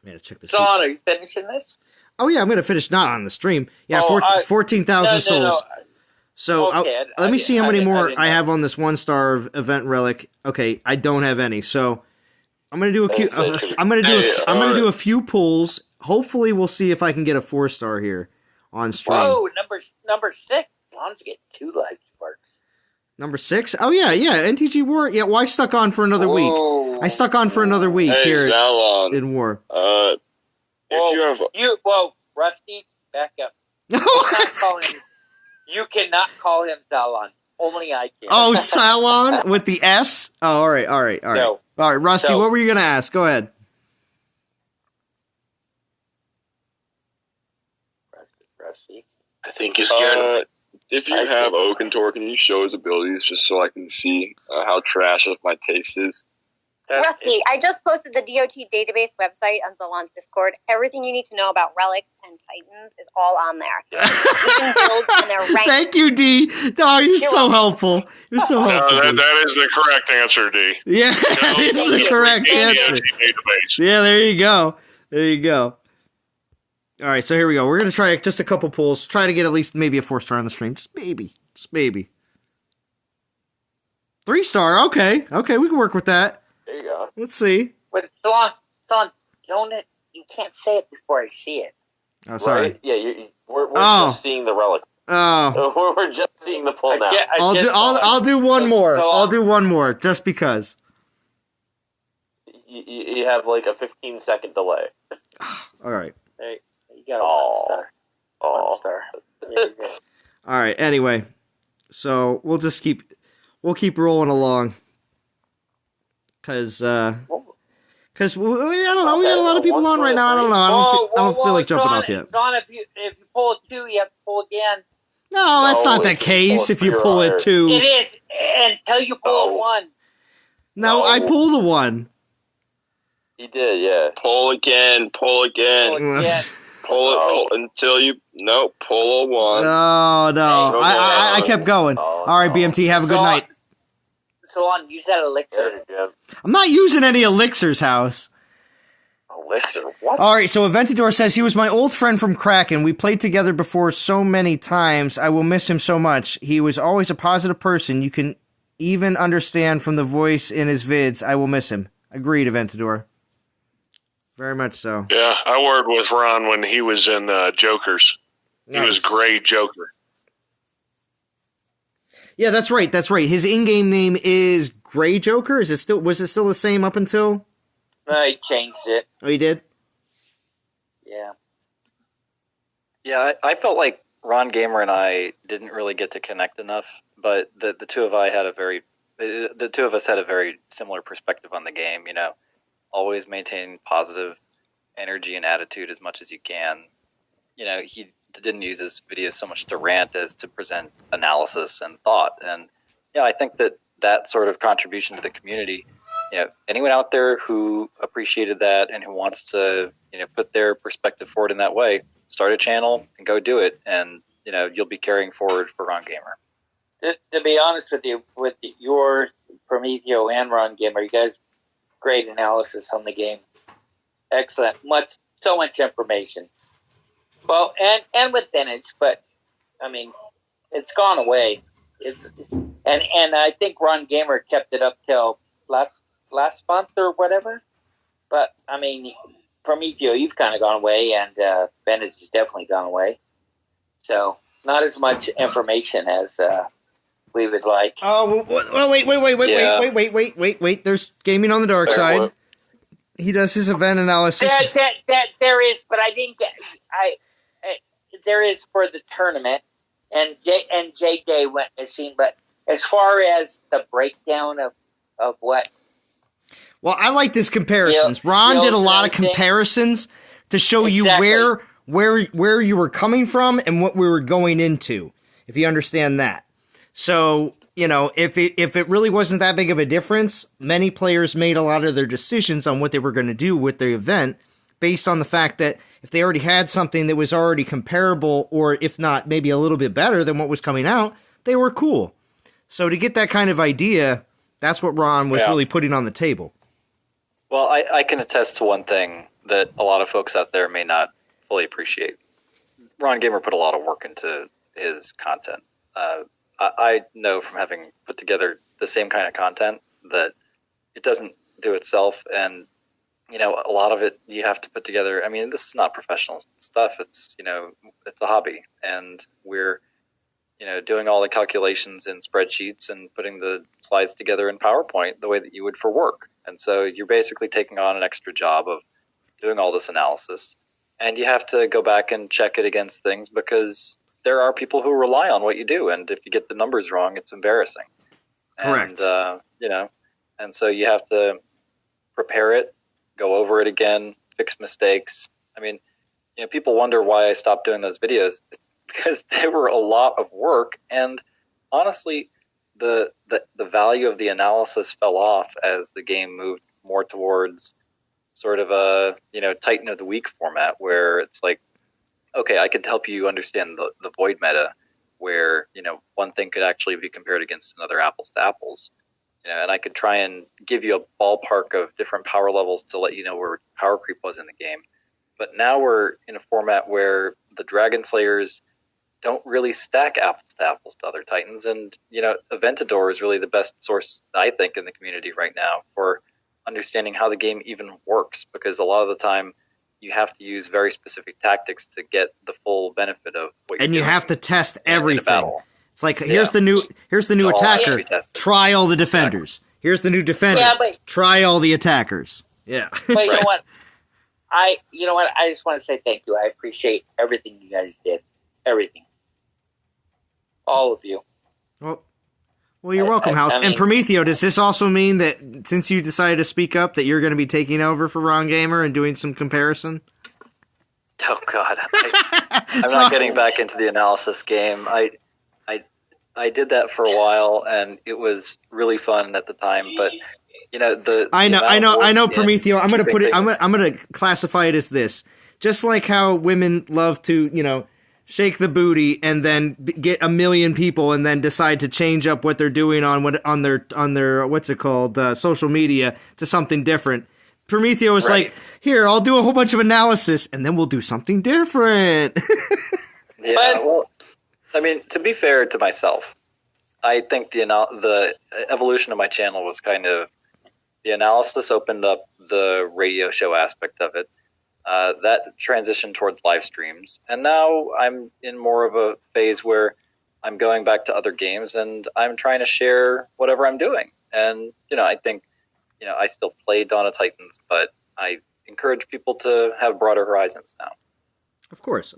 I gotta check this. John, are you finishing this? Oh yeah, I'm gonna finish not on the stream. Yeah, 14,000 souls. No. So okay, let me see how many more I have on this 1-star event relic. Okay, I don't have any. So I'm gonna do a few pulls. Hopefully, we'll see if I can get a 4-star here on stream. Whoa, number 6. John's getting 2 Lifesparks. Number 6? Oh yeah, NTG War. Yeah, well, I stuck on for another week. I stuck on for another week here in War. Rusty, back up. You cannot call him Salon. Only I can. Oh, Salon with the S? Oh, all right. No. All right, Rusty, what were you going to ask? Go ahead. Rusty. I think he's scared. If you have Oakentor, can you show his abilities just so I can see how trash of my taste is? Rusty, I just posted the DOT database website on Zalon's Discord. Everything you need to know about relics and titans is all on there. Even builds and their ranks. Thank you, D. Oh, you're so helpful. You're so helpful. That is the correct answer, D. Yeah, it's the correct answer. Yeah, there you go. All right, so here we go. We're going to try just a couple pulls. Try to get at least maybe a 4-star on the stream. Just maybe. 3-star, okay, we can work with that. There you go. Let's see. But Salon, you can't say it before I see it. Oh, sorry. Right? Yeah, we're just seeing the relic. Oh. We're just seeing the pull now. I'll do one more. I'll do one more, just because. You have like a 15-second delay. All right. Hey, you got a 1 star. 1 star. There you go. All right. Anyway, so we'll keep rolling along, because I don't know. We got a lot of people on right now. I don't know. I don't feel like jumping off yet. John, if you pull a 2, you have to pull again. No, that's not the case. If you pull it 2, it is until you pull a 1. No, I pull the 1. He did, yeah. Pull again. Pull until you... No, pull a 1. No. I kept going. All right, BMT, have a good night. Salon, use that elixir. I'm not using any elixirs, House. Elixir? What? All right, so Aventador says, he was my old friend from Kraken. We played together before so many times. I will miss him so much. He was always a positive person. You can even understand from the voice in his vids. I will miss him. Agreed, Aventador. Very much so. Yeah, I worked with Ron when he was in Jokers. Nice. He was great Joker. Yeah, that's right. His in-game name is Gray Joker. Was it still the same up until? No, he changed it. Oh, he did? Yeah. Yeah, I felt like Ron Gamer and I didn't really get to connect enough, but the two of us had a very similar perspective on the game. Always maintain positive energy and attitude as much as you can. He didn't use his videos so much to rant as to present analysis and thought. And yeah, I think that sort of contribution to the community anyone out there who appreciated that and who wants to, put their perspective forward in that way, start a channel and go do it. And, you'll be carrying forward for Ron Gamer. To be honest with you, with your Prometheo and Ron Gamer, you guys, great analysis on the game. Excellent. So much information. Well, and with Vintage, but I mean, it's gone away. And I think Ron Gamer kept it up till last month or whatever. But I mean, Prometheo, you've kind of gone away, and Vintage has definitely gone away. So not as much information as we would like. Oh, well, wait. There's Gaming on the Dark Side. What? He does his event analysis. There is, but I didn't get. There is for the tournament, and JJ went missing. But as far as the breakdown of what. Well, I like this comparisons. Ron did a lot of comparisons to show you where you were coming from and what we were going into, if you understand that. So, if it really wasn't that big of a difference, many players made a lot of their decisions on what they were going to do with the event based on the fact that if they already had something that was already comparable, or if not, maybe a little bit better than what was coming out, they were cool. So to get that kind of idea, that's what Ron was really putting on the table. Well, I can attest to one thing that a lot of folks out there may not fully appreciate. Ron Gamer put a lot of work into his content. I know from having put together the same kind of content that it doesn't do itself, and a lot of it you have to put together. I mean, this is not professional stuff. It's it's a hobby, and we're doing all the calculations in spreadsheets and putting the slides together in PowerPoint the way that you would for work. And so you're basically taking on an extra job of doing all this analysis, and you have to go back and check it against things because there are people who rely on what you do, and if you get the numbers wrong, it's embarrassing. Correct. And, and so you have to prepare it, go over it again, fix mistakes. I mean, people wonder why I stopped doing those videos. It's because they were a lot of work, and honestly, the value of the analysis fell off as the game moved more towards sort of a Titan of the Week format, where it's like, okay, I could help you understand the void meta, where one thing could actually be compared against another, apples to apples, and I could try and give you a ballpark of different power levels to let you know where power creep was in the game. But now we're in a format where the Dragon Slayers don't really stack apples to other Titans, and Aventador is really the best source, I think, in the community right now for understanding how the game even works, because a lot of the time you have to use very specific tactics to get the full benefit of what you're doing. And you have to test everything. It's like, here's the new attacker, try all the defenders. Here's the new defender, try all the attackers. Yeah. But you know what? I just want to say thank you. I appreciate everything you guys did. Everything. All of you. Well, you're welcome, House. And Prometheo, does this also mean that since you decided to speak up, that you're going to be taking over for Ron Gamer and doing some comparison? Oh, God. I'm not getting back into the analysis game. I did that for a while, and it was really fun at the time, but I know, Prometheo. I'm going to put it. I'm going to classify it as this. Just like how women love to, shake the booty and then get a million people and then decide to change up what they're doing on their what's it called, social media to something different. Prometheo is like, here, I'll do a whole bunch of analysis and then we'll do something different. Well, I mean, to be fair to myself, I think the evolution of my channel was kind of, the analysis opened up the radio show aspect of it. That transitioned towards live streams, and now I'm in more of a phase where I'm going back to other games and I'm trying to share whatever I'm doing. And I think I still play Dawn of Titans, but I encourage people to have broader horizons now. Of course.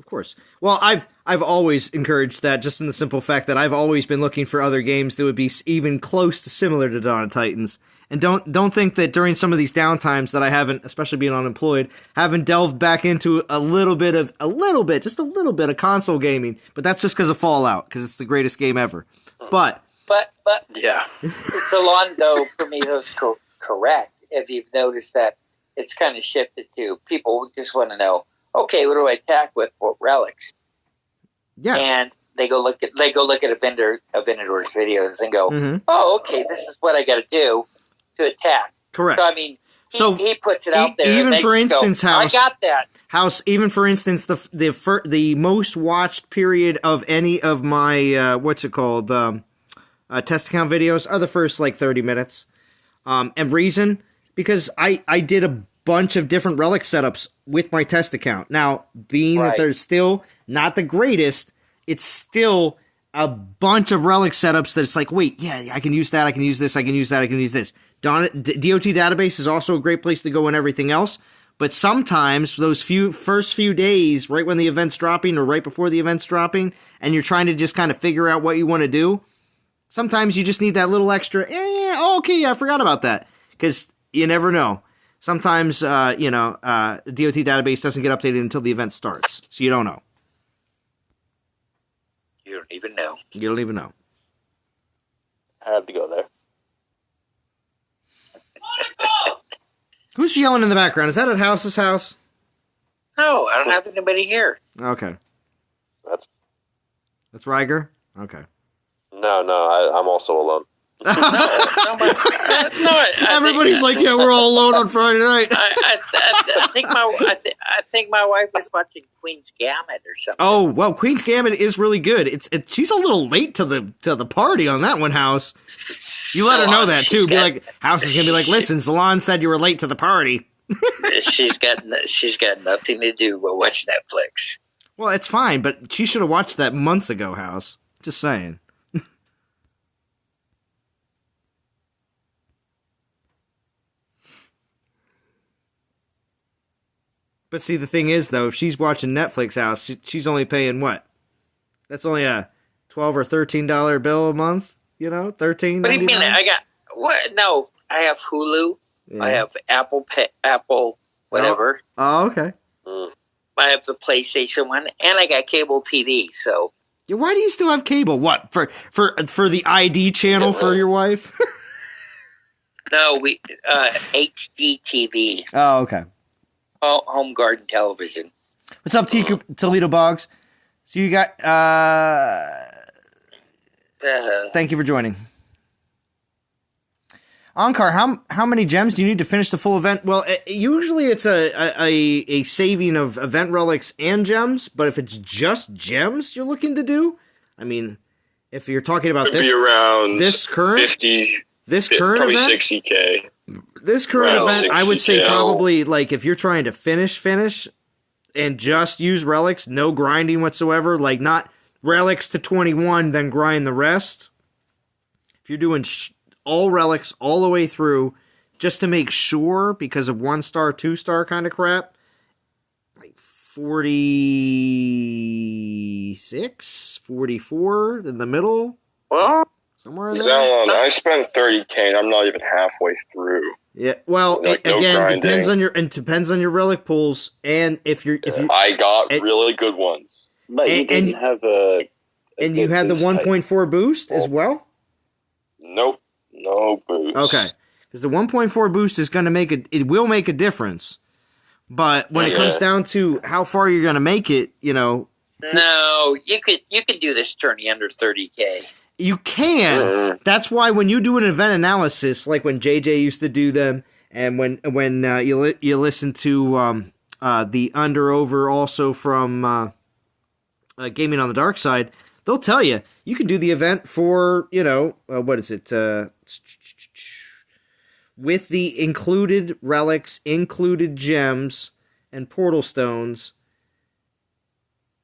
Well, I've always encouraged that, just in the simple fact that I've always been looking for other games that would be even close to similar to Dawn of Titans. And don't think that during some of these downtimes that I haven't, especially being unemployed, haven't delved back into just a little bit of console gaming. But that's just because of Fallout, because it's the greatest game ever. But yeah, Zalando Prometheus correct. If you've noticed that it's kind of shifted to people just want to know, okay, what do I attack with for relics? Yeah. And they go look at a vendor's videos and go, oh, okay, this is what I got to do to attack. Correct. So I mean, he puts it out there. Even for instance, House, I got that. House. Even for instance, the most watched period of any of my test account videos are the first 30 minutes. And reason, because I did a bunch of different relic setups with my test account. Now, being that they're still not the greatest, it's still a bunch of relic setups that it's wait, yeah, I can use that, I can use this, I can use that, I can use this. DOT database is also a great place to go and everything else, but sometimes those first few days, right when the event's dropping or right before the event's dropping, and you're trying to just kind of figure out what you want to do, sometimes you just need that little extra, I forgot about that, because you never know. Sometimes, the DOT database doesn't get updated until the event starts, so you don't know. You don't even know. You don't even know. I have to go there. Who's yelling in the background? Is that at House's house? No, I don't have anybody here. Okay. That's Riger? Okay. No, I'm also alone. Everybody's yeah, we're all alone on Friday night. I think my wife was watching Queen's Gambit or something. Oh well, Queen's Gambit is really good. She's a little late to the party on that one, House. You let her know that too. House is gonna be listen, Salon said you were late to the party. she's got nothing to do but watch Netflix. Well, it's fine, but she should have watched that months ago, House. Just saying. But see, the thing is, though, if she's watching Netflix, House, she's only paying what? That's only a $12 or $13 bill a month, $13. What do you mean? I got what? No, I have Hulu. Yeah. I have Apple, whatever. Oh, okay. I have the PlayStation one, and I got cable TV. So, yeah, why do you still have cable? What for the ID channel for your wife? No, we HGTV. Oh, okay. Home garden television. What's up, Toledo Boggs? So you got. Thank you for joining. Ankar, how many gems do you need to finish the full event? Well, usually it's a saving of event relics and gems, but if it's just gems you're looking to do, I mean, if you're talking about this, be around this current 50, this current probably event, 60K. This current event, I would say probably if you're trying to finish and just use relics, no grinding whatsoever, not relics to 21, then grind the rest. If you're doing all relics all the way through, just to make sure, because of 1-star, 2-star kind of crap, 46, 44 in the middle. Well, somewhere in there. I spent 30K and I'm not even halfway through. Yeah, well, again, depends on your relic pools, and if you I got really good ones. But you didn't have a you had the 1.4 boost as well. Nope, no boost. Okay, because the 1.4 boost is going to it will make a difference, but when it comes down to how far you're going to make it, no, you could do this tourney under 30K. You can. That's why when you do an event analysis, like when JJ used to do them, and when you listen to the under-over also from Gaming on the Dark Side, they'll tell you can do the event for, what is it? With the included relics, included gems, and portal stones,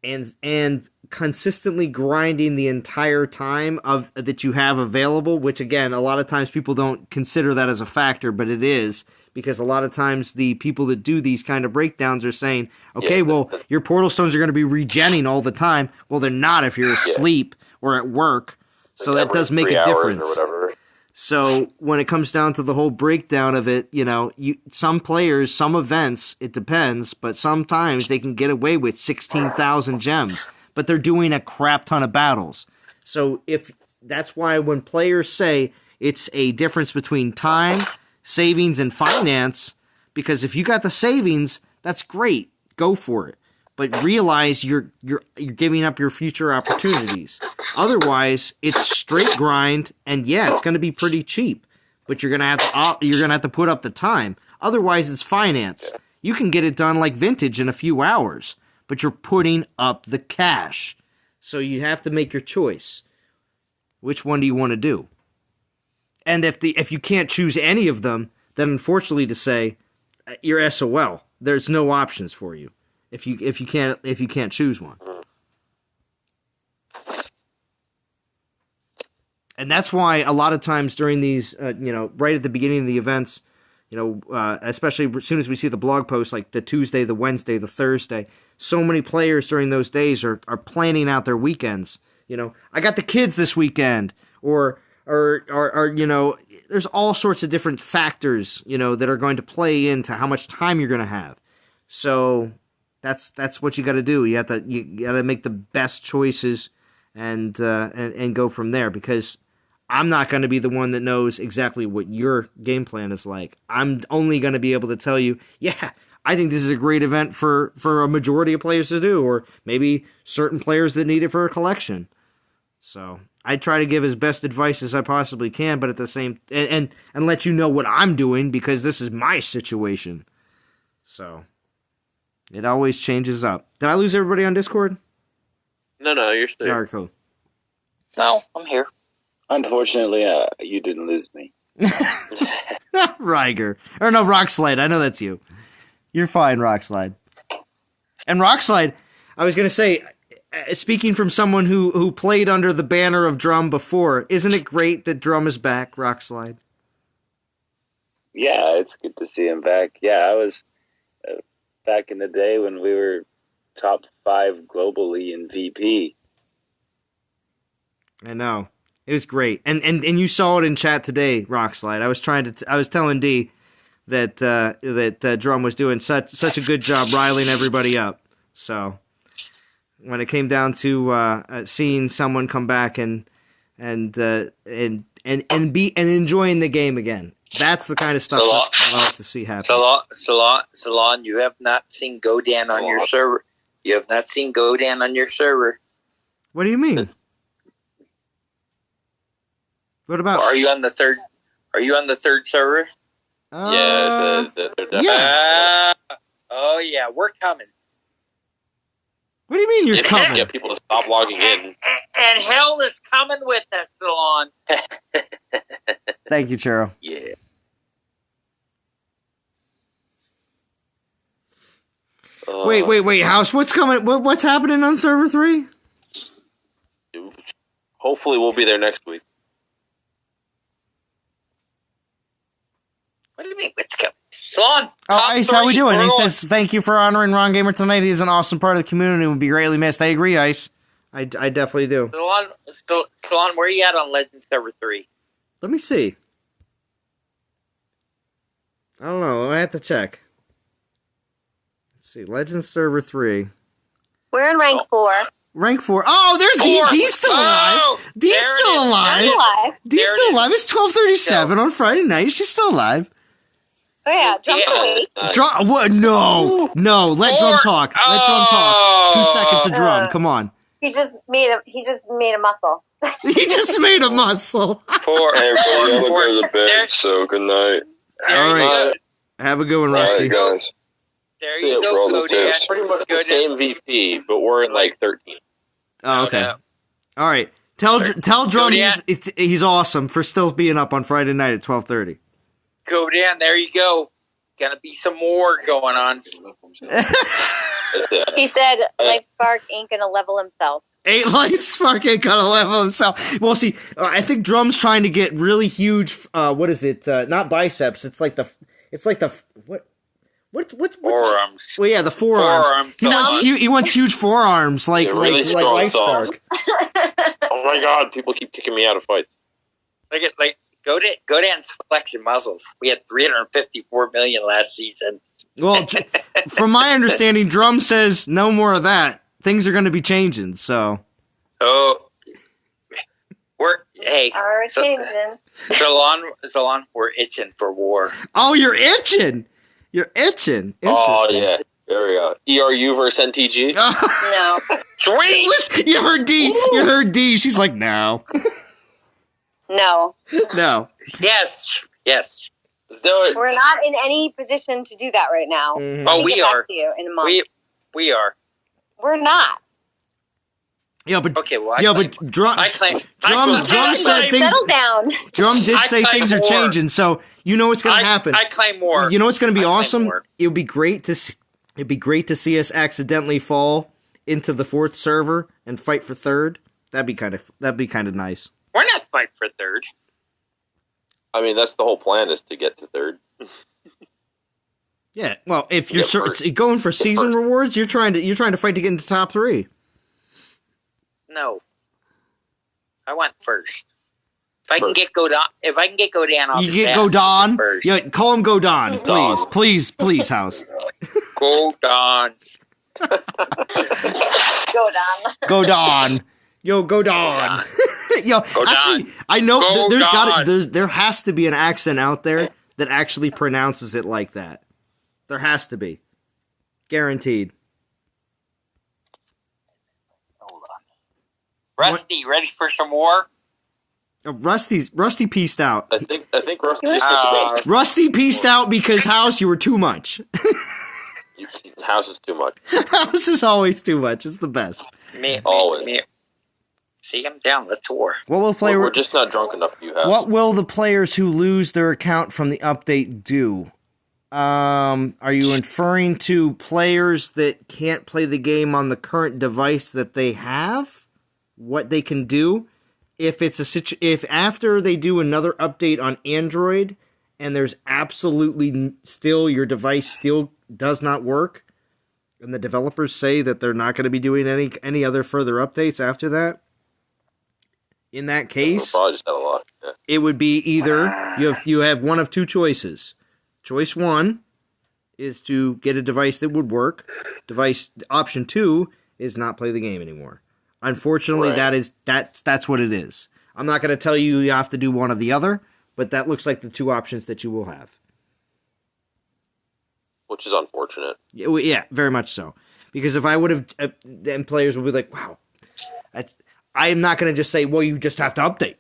and consistently grinding the entire time that you have available, which again, a lot of times people don't consider that as a factor, but it is, because a lot of times the people that do these kind of breakdowns are saying, okay, well, your portal stones are going to be regenning all the time. Well, they're not if you're asleep or at work. So that does make a difference. So when it comes down to the whole breakdown of it, some players, some events, it depends, but sometimes they can get away with 16,000 gems, but they're doing a crap ton of battles. So that's why when players say it's a difference between time, savings and finance, because if you got the savings, that's great. Go for it. But realize you're giving up your future opportunities. Otherwise, it's straight grind, and yeah, it's going to be pretty cheap. But you're gonna have to put up the time. Otherwise, it's finance. You can get it done like vintage in a few hours, but you're putting up the cash. So you have to make your choice. Which one do you want to do? And if you can't choose any of them, then unfortunately to say, you're SOL. There's no options for you if you can't choose one. And that's why a lot of times during these, right at the beginning of the events, especially as soon as we see the blog posts, like the Tuesday, the Wednesday, the Thursday, so many players during those days are planning out their weekends. I got the kids this weekend, or there's all sorts of different factors, that are going to play into how much time you're going to have. So that's what you got to do. You got to make the best choices and go from there, because I'm not going to be the one that knows exactly what your game plan is like. I'm only going to be able to tell you, yeah, I think this is a great event for a majority of players to do, or maybe certain players that need it for a collection. So I try to give as best advice as I possibly can, but at the same and let you know what I'm doing, because this is my situation. So it always changes up. Did I lose everybody on Discord? No, you're still. All right, cool. No, I'm here. Unfortunately, you didn't lose me. Ryger. Or no, Rockslide. I know that's you. You're fine, Rockslide. And Rockslide, I was going to say, speaking from someone who played under the banner of Drum before, isn't it great that Drum is back, Rockslide? Yeah, it's good to see him back. Yeah, I was back in the day when we were top 5 globally in VP. I know. It was great, and you saw it in chat today, Rockslide. I was telling D that Drum was doing such a good job riling everybody up. So when it came down to seeing someone come back and enjoying the game again, that's the kind of stuff that I like to see happen. Salon, you have not seen Godan on your server. You have not seen Godan on your server. What do you mean? What about? Are you on the third? Are you on the third server? Yeah. Oh yeah, we're coming. What do you mean you're coming? Get people to stop logging in. And hell is coming with us, Salon. Thank you, Churro. Yeah. Wait, House. What's coming? What's happening on server 3? Hopefully, we'll be there next week. What do you mean? What's coming? Salon. Ice, how we doing? He says, thank you for honoring Ron Gamer tonight. He's an awesome part of the community and would be greatly missed. I agree, Ice. I definitely do. Salon, where are you at on Legends Server 3? Let me see. I don't know. I have to check. Let's see. Legends Server 3. We're in rank 4. Rank 4. Oh, there's D. D's still alive. D's still alive. D's still alive. It's 12:37 on Friday night. She's still alive. Oh yeah, Drum's awake. What? No. Let Drum talk. Let Drum talk. 2 seconds of Drum. Come on. He just made a muscle. He just made a muscle. Hey, everybody, I'm going to go to bed, so good night. All right. Have a good one, Rusty. All right, guys. There you go, Cody. It's pretty much the same VP, but we're in like 13. Oh, okay. All right. Tell Drum he's awesome for still being up on Friday night at 12:30. Go down. There you go. Gonna be some more going on. He said Lifespark ain't gonna level himself. Lifespark ain't gonna level himself. Well, see, I think Drum's trying to get really huge. What is it? Not biceps. It's like the what? Forearms. Well, yeah, the forearms. He wants huge forearms, like Lifespark. Oh my God! People keep kicking me out of fights. Go down flexion muscles. We had 354 million last season. Well, from my understanding, Drum says no more of that. Things are going to be changing. So, Hey, Zalon, we're itching for war. Oh, you're itching. You're itching. Oh, yeah. There we go. ERU versus NTG? No. Sweet! You heard D. You heard D. She's like, no. No. No. Yes. Let's do it. We're not in any position to do that right now. Mm-hmm. Oh, we are. To you in a month. We are. We're not. Yeah, but okay. Well, Drum said things. Settle down. Drum did say things are changing, so you know what's going to happen. I claim more. You know what's going to be awesome? It would be great to see us accidentally fall into the 4th server and fight for 3rd. That'd be kind of nice. We're not fighting for 3rd. I mean, that's the whole plan, is to get to 3rd. Yeah, well, if you're going for season rewards, you're trying to fight to get into top 3. No, I want 1st. If I can get Godan off, you get Godan. Yeah, call him Godan, please, House. Godan. Godan. Yo, Godan. Yo, actually, I know there has to be an accent out there that actually pronounces it like that. There has to be. Guaranteed. Hold on. Rusty, ready for some war? Rusty pieced out. I think Rusty Rusty pieced out because House, you were too much. House is too much. House is always too much. It's the best. Always. See, I'm down. Let's war. We're just not drunk enough for you, House. What will the players who lose their account from the update do? Are you inferring to players that can't play the game on the current device that they have? What they can do? If after they do another update on Android and there's absolutely still your device still does not work, and the developers say that they're not going to be doing any other further updates after that, in that case, it would be either you have one of two choices. Choice 1 is to get a device that would work. Option 2 is not play the game anymore. Unfortunately, that's what it is. I'm not going to tell you have to do one or the other, but that looks like the two options that you will have. Which is unfortunate. Yeah, very much so. Because if I would have, then players would be like, wow. I am not going to just say, well, you just have to update.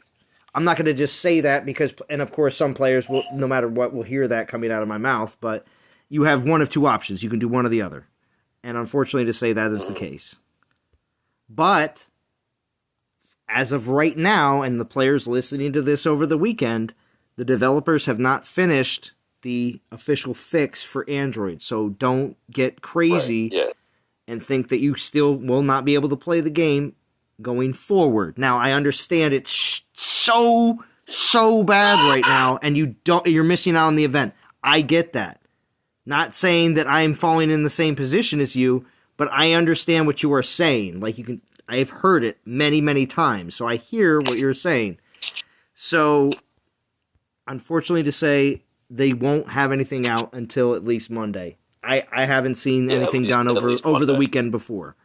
I'm not going to just say that because, and of course, some players will, no matter what, will hear that coming out of my mouth, but you have one of two options. You can do one or the other. And unfortunately to say that is the case. But as of right now, and the players listening to this over the weekend, the developers have not finished the official fix for Android. So don't get crazy and think that you still will not be able to play the game going forward. Now, I understand it's so bad right now, and you're missing out on the event. I get that. Not saying that I'm falling in the same position as you, but I understand what you are saying. I've heard it many, many times, so I hear what you're saying. So, unfortunately to say, they won't have anything out until at least Monday. I haven't seen anything done over the weekend before.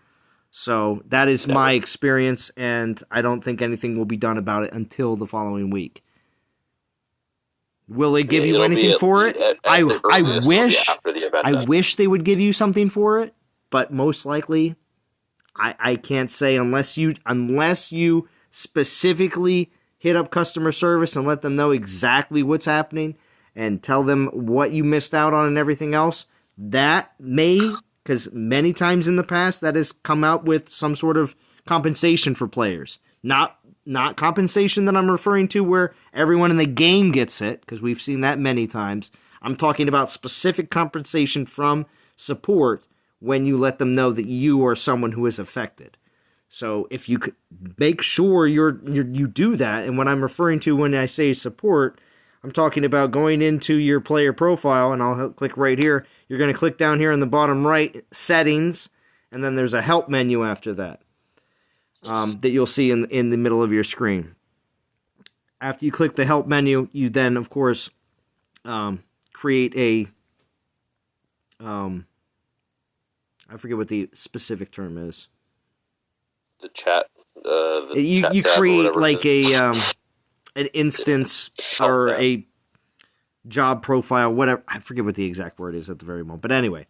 So, that is my experience, and I don't think anything will be done about it until the following week. Will they give you anything for it? I wish they would give you something for it, but most likely, I can't say unless you specifically hit up customer service and let them know exactly what's happening and tell them what you missed out on and everything else. That may, because many times in the past that has come out with some sort of compensation for players. Not compensation that I'm referring to where everyone in the game gets it, because we've seen that many times. I'm talking about specific compensation from support when you let them know that you are someone who is affected. So if you could make sure you do that, and what I'm referring to when I say support, I'm talking about going into your player profile, and I'll click right here. You're going to click down here in the bottom right, settings, and then there's a help menu after that. That you'll see in the middle of your screen. After you click the help menu, you then, of course, create a... I forget what the specific term is. The chat. You create like a an instance or a job profile, whatever. I forget what the exact word is at the very moment. But anyway.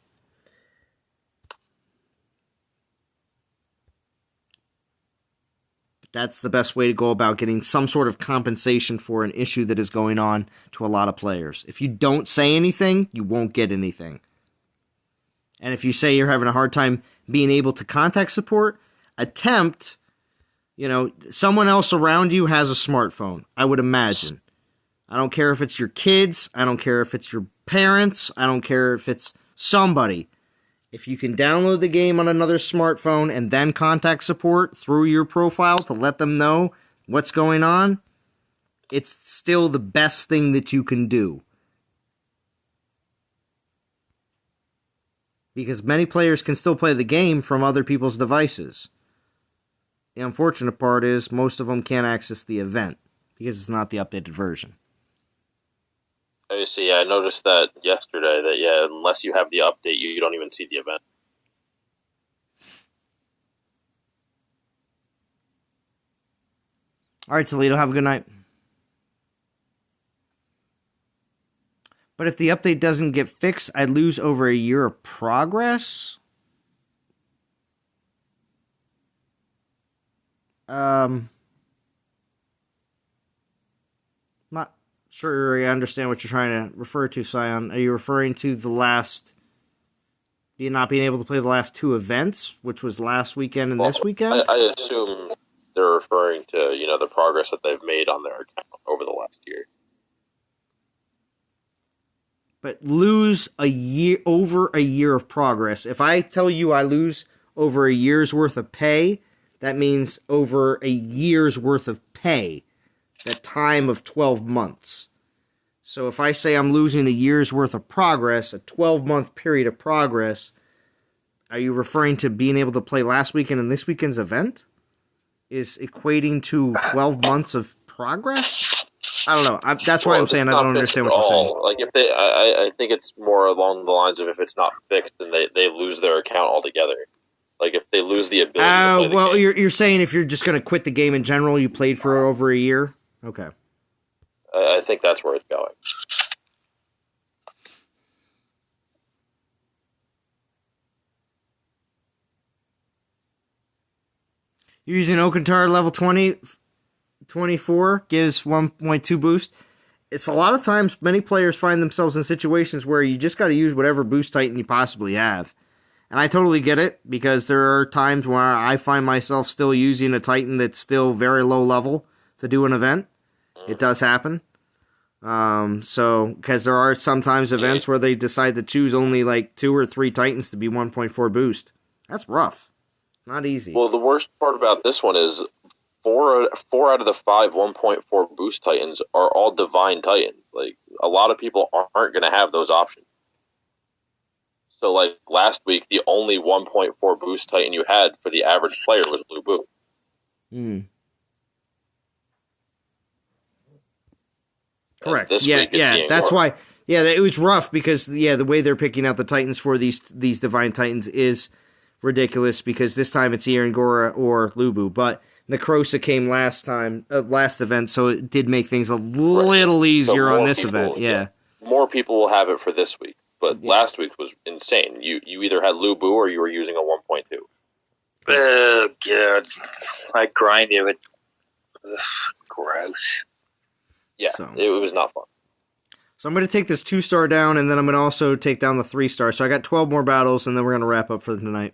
That's the best way to go about getting some sort of compensation for an issue that is going on to a lot of players. If you don't say anything, you won't get anything. And if you say you're having a hard time being able to contact support, attempt, someone else around you has a smartphone, I would imagine. I don't care if it's your kids. I don't care if it's your parents. I don't care if it's somebody. If you can download the game on another smartphone and then contact support through your profile to let them know what's going on, it's still the best thing that you can do. Because many players can still play the game from other people's devices. The unfortunate part is most of them can't access the event because it's not the updated version. I see. I noticed that yesterday. That unless you have the update, you don't even see the event. All right, Toledo. Have a good night. But if the update doesn't get fixed, I'd lose over a year of progress. Not sure I understand what you're trying to refer to, Scion. Are you referring to you not being able to play the last two events, which was last weekend and this weekend? I assume they're referring to, the progress that they've made on their account over the last year. But lose over a year of progress. If I tell you I lose over a year's worth of pay, that means over a year's worth of pay. That time of 12 months. So if I say I'm losing a year's worth of progress, a 12-month period of progress, are you referring to being able to play last weekend and this weekend's event? Is equating to 12 months of progress? I don't know. That's why I'm saying I don't understand what you're saying. Like I think it's more along the lines of if it's not fixed, then they lose their account altogether. Like if they lose the ability to play the game. You're saying if you're just going to quit the game in general, you played for over a year? Okay. I think that's where it's going. You're using Okantar level 24, gives 1.2 boost. It's a lot of times many players find themselves in situations where you just got to use whatever boost Titan you possibly have. And I totally get it, because there are times where I find myself still using a Titan that's still very low level to do an event. It does happen. Because there are sometimes events where they decide to choose only like 2 or 3 Titans to be 1.4 boost. That's rough. Not easy. Well, the worst part about this one is 4 out of the 5 1.4 boost Titans are all Divine Titans. Like, a lot of people aren't going to have those options. So, like, last week, the only 1.4 boost Titan you had for the average player was Blue Boo. Correct. Yeah. That's why. Yeah, it was rough because the way they're picking out the Titans for these Divine Titans is ridiculous, because this time it's Gora or Lubu, but Necrosa came last event, so it did make things a little easier on this event. Yeah, more people will have it for this week, but last week was insane. You either had Lubu or you were using a 1.2. Oh god, I grinded it. Ugh, gross. Yeah, it was not fun. So I'm going to take this 2-star down, and then I'm going to also take down the 3-star. So I got 12 more battles, and then we're going to wrap up for tonight.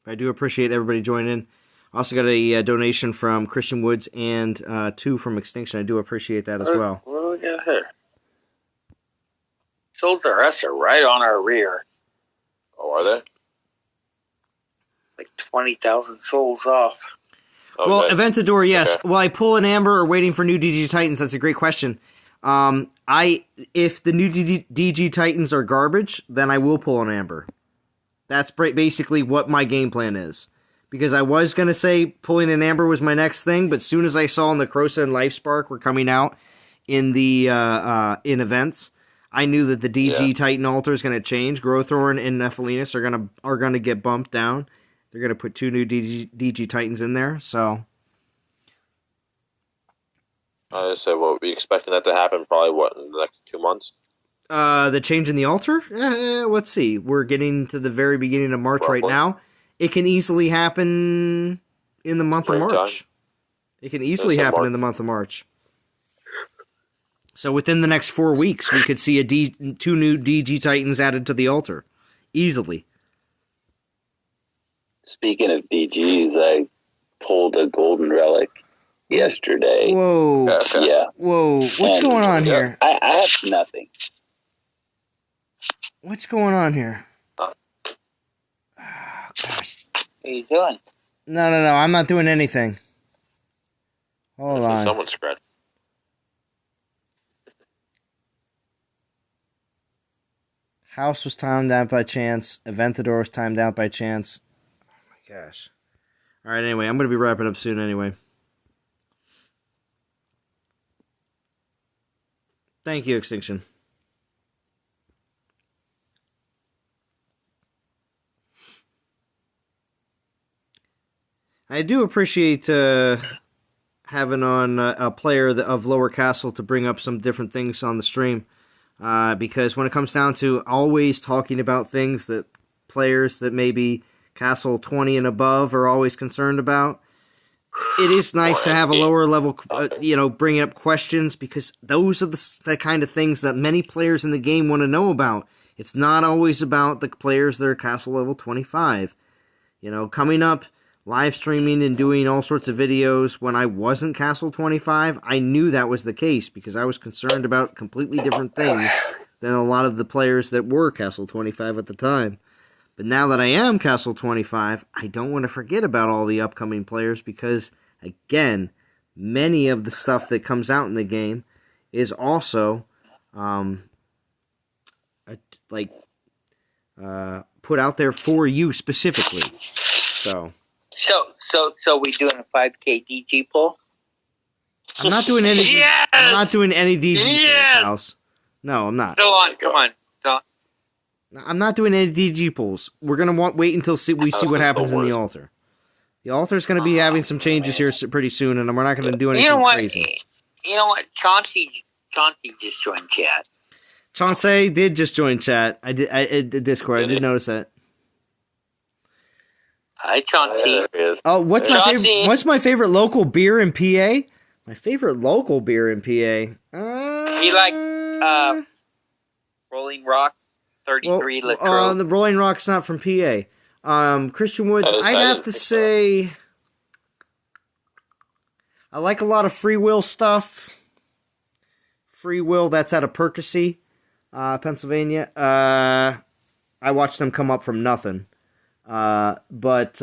I do appreciate everybody joining in. I also got a donation from Christian Woods and 2 from Extinction. I do appreciate that as well. What do we got here? Souls R Us are right on our rear. Oh, are they? Like 20,000 souls off. Okay. Well, Aventador, yes. Okay. Will I pull an Amber or waiting for new DG Titans? That's a great question. If the new DG Titans are garbage, then I will pull an Amber. That's basically what my game plan is. Because I was going to say pulling an Amber was my next thing, but as soon as I saw Necrosa and Lifespark were coming out in the in events, I knew that the DG Titan altar is going to change. Growthorn and Nephilinus are going to get bumped down. They're going to put 2 new DG Titans in there, so I said, well, we expecting that to happen probably, in the next 2 months? The change in the altar? Let's see. We're getting to the very beginning of March right now. It can easily happen in the month of March. It can easily happen in the month of March. So within the next 4 weeks, we could see 2 new DG Titans added to the altar. Easily. Speaking of DGs, I pulled a golden relic yesterday. Whoa. Okay. Yeah. Whoa. What's going on here? I have nothing. What's going on here? Oh, gosh. What are you doing? No. I'm not doing anything. Hold on. Someone scratched. House was timed out by chance. Aventador was timed out by chance. Oh my gosh. All right, anyway, I'm going to be wrapping up soon anyway. Thank you, Extinction. I do appreciate having on a player of Lower Castle to bring up some different things on the stream. Because when it comes down to always talking about things that players that maybe Castle 20 and above are always concerned about, it is nice to have a lower level, bringing up questions, because those are the kind of things that many players in the game want to know about. It's not always about the players that are Castle level 25. Coming up, live streaming and doing all sorts of videos when I wasn't Castle 25, I knew that was the case because I was concerned about completely different things than a lot of the players that were Castle 25 at the time. But now that I am Castle 25, I don't want to forget about all the upcoming players because, again, many of the stuff that comes out in the game is also put out there for you specifically. So we doing a 5K DG poll? I'm not doing any. Yes! I'm not doing any DG in this house. No, I'm not. Come on. I'm not doing any DG polls. We're gonna wait until we see what happens in the altar. The altar's gonna be having some changes here pretty soon, and we're not gonna do anything crazy. You know what? Chauncey just joined chat. Chauncey did just join chat. I did Discord. I did notice that. Hi, Chauncey. Oh, what's my favorite local beer in PA? My favorite local beer in PA. You like Rolling Rock 33 Latrobe? The Rolling Rock's not from PA. Christian Woods, I'd have to say I like a lot of Free Will stuff. Free Will, that's out of Percy, Pennsylvania. I watched them come up from nothing. But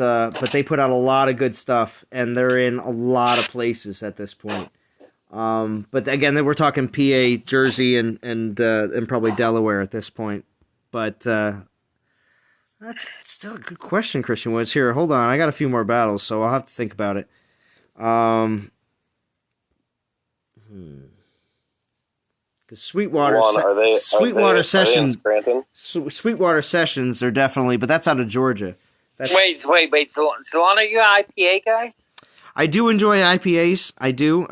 they put out a lot of good stuff, and they're in a lot of places at this point. But again, we're talking PA, Jersey, and probably Delaware at this point. But that's still a good question, Christian Woods. Here, hold on, I got a few more battles, so I'll have to think about it. Because Sweetwater Sessions are definitely, but that's out of Georgia. Wait. Solana, are you an IPA guy? I do enjoy IPAs. I do.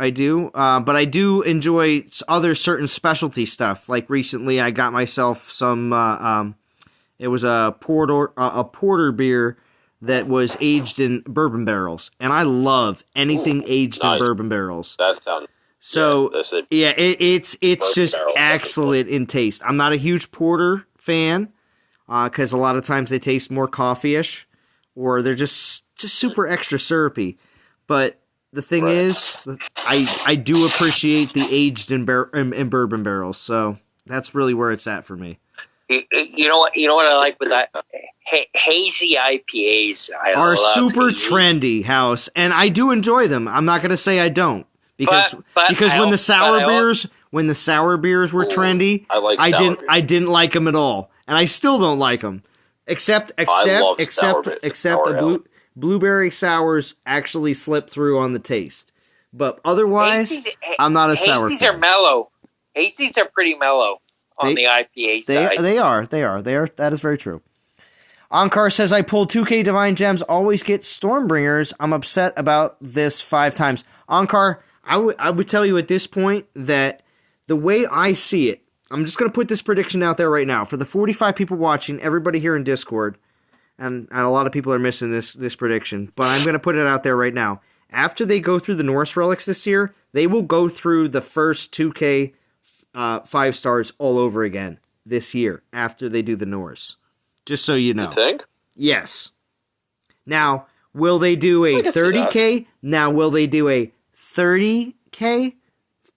But I do enjoy other certain specialty stuff. Like recently, I got myself some. It was a porter beer that was aged in bourbon barrels, and I love anything aged in bourbon barrels. That sounds. So it's just excellent in taste. I'm not a huge porter fan because a lot of times they taste more coffee-ish, or they're just super extra syrupy. But the thing is, I do appreciate the aged in bourbon barrels. So that's really where it's at for me. You know what I like with that? Hazy IPAs are super trendy, House, and I do enjoy them. I'm not going to say I don't. Because when the sour beers were trendy, I didn't like them at all, and I still don't like them. Except blueberry sours actually slip through on the taste, but otherwise, I'm not a sour fan. Hazies are mellow. Hazies are pretty mellow on the IPA side. They are. That is very true. Ankar says, I pulled 2K Divine Gems, always get Stormbringers. I'm upset about this 5 times. Ankar, I would tell you at this point that the way I see it, I'm just going to put this prediction out there right now. For the 45 people watching, everybody here in Discord, and a lot of people are missing this prediction, but I'm going to put it out there right now. After they go through the Norse relics this year, they will go through the first 2K 5 stars all over again this year after they do the Norse. Just so you know. You think? Yes. Now, will they do a 30K? Now, will they do a 30K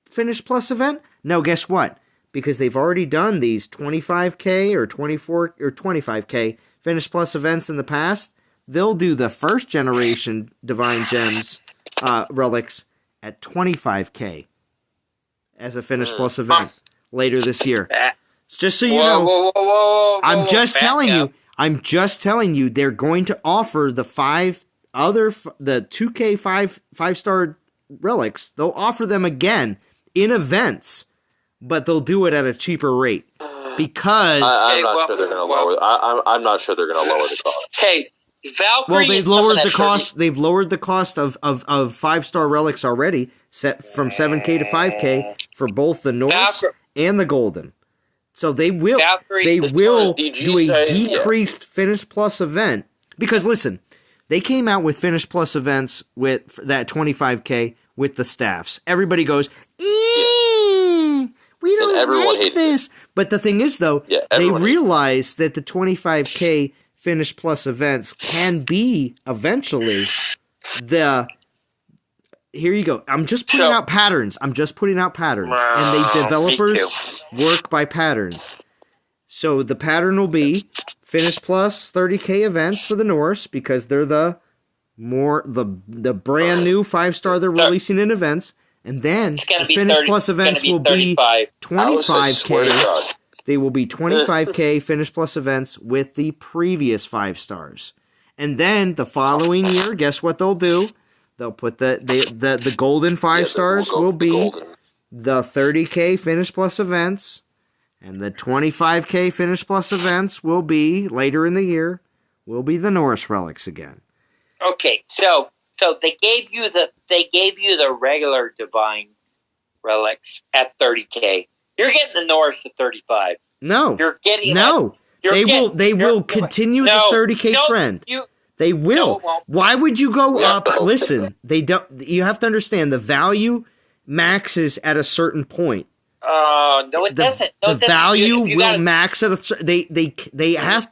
Finish Plus event? No, guess what? Because they've already done these 25K or 24 or 25K Finish Plus events in the past. They'll do the first generation Divine Gems relics at 25K as a Finish Plus event later this year. Just so you know, I'm just telling you, they're going to offer the 2K 5-star relics. They'll offer them again in events, but they'll do it at a cheaper rate because I'm not sure they're going to lower. I'm not sure they're going to lower the cost. Hey, Valkyrie. Well, they've lowered the cost. They've lowered the cost of 5-star relics already, set from 7K to 5K for both the Norse and the Golden. So they will do a decreased Finish Plus event because listen, they came out with Finish Plus events with that 25K with the staffs. Everybody goes, we don't like this. But the thing is, though, they realize that the 25K Finish Plus events can be eventually the... Here you go. I'm just putting out patterns. And the developers work by patterns. So the pattern will be Finish Plus 30K events for the Norse because they're the brand new 5-star they're releasing in events. And then the Finish Plus events will be 25K. They will be 25K Finish Plus events with the previous 5 stars. And then the following year, guess what they'll do? They'll put the golden 5 stars will be the 30K Finish Plus events, and the 25K Finish Plus events will be later in the year. Will be the Norse relics again. Okay, so they gave you the regular divine relics at 30K. You're getting the Norse at 35. No, you're getting They will continue the 30K trend. They will. No, why would you go up? Listen, they don't. You have to understand the value maxes at a certain point. No, it doesn't. No, the value will max at a.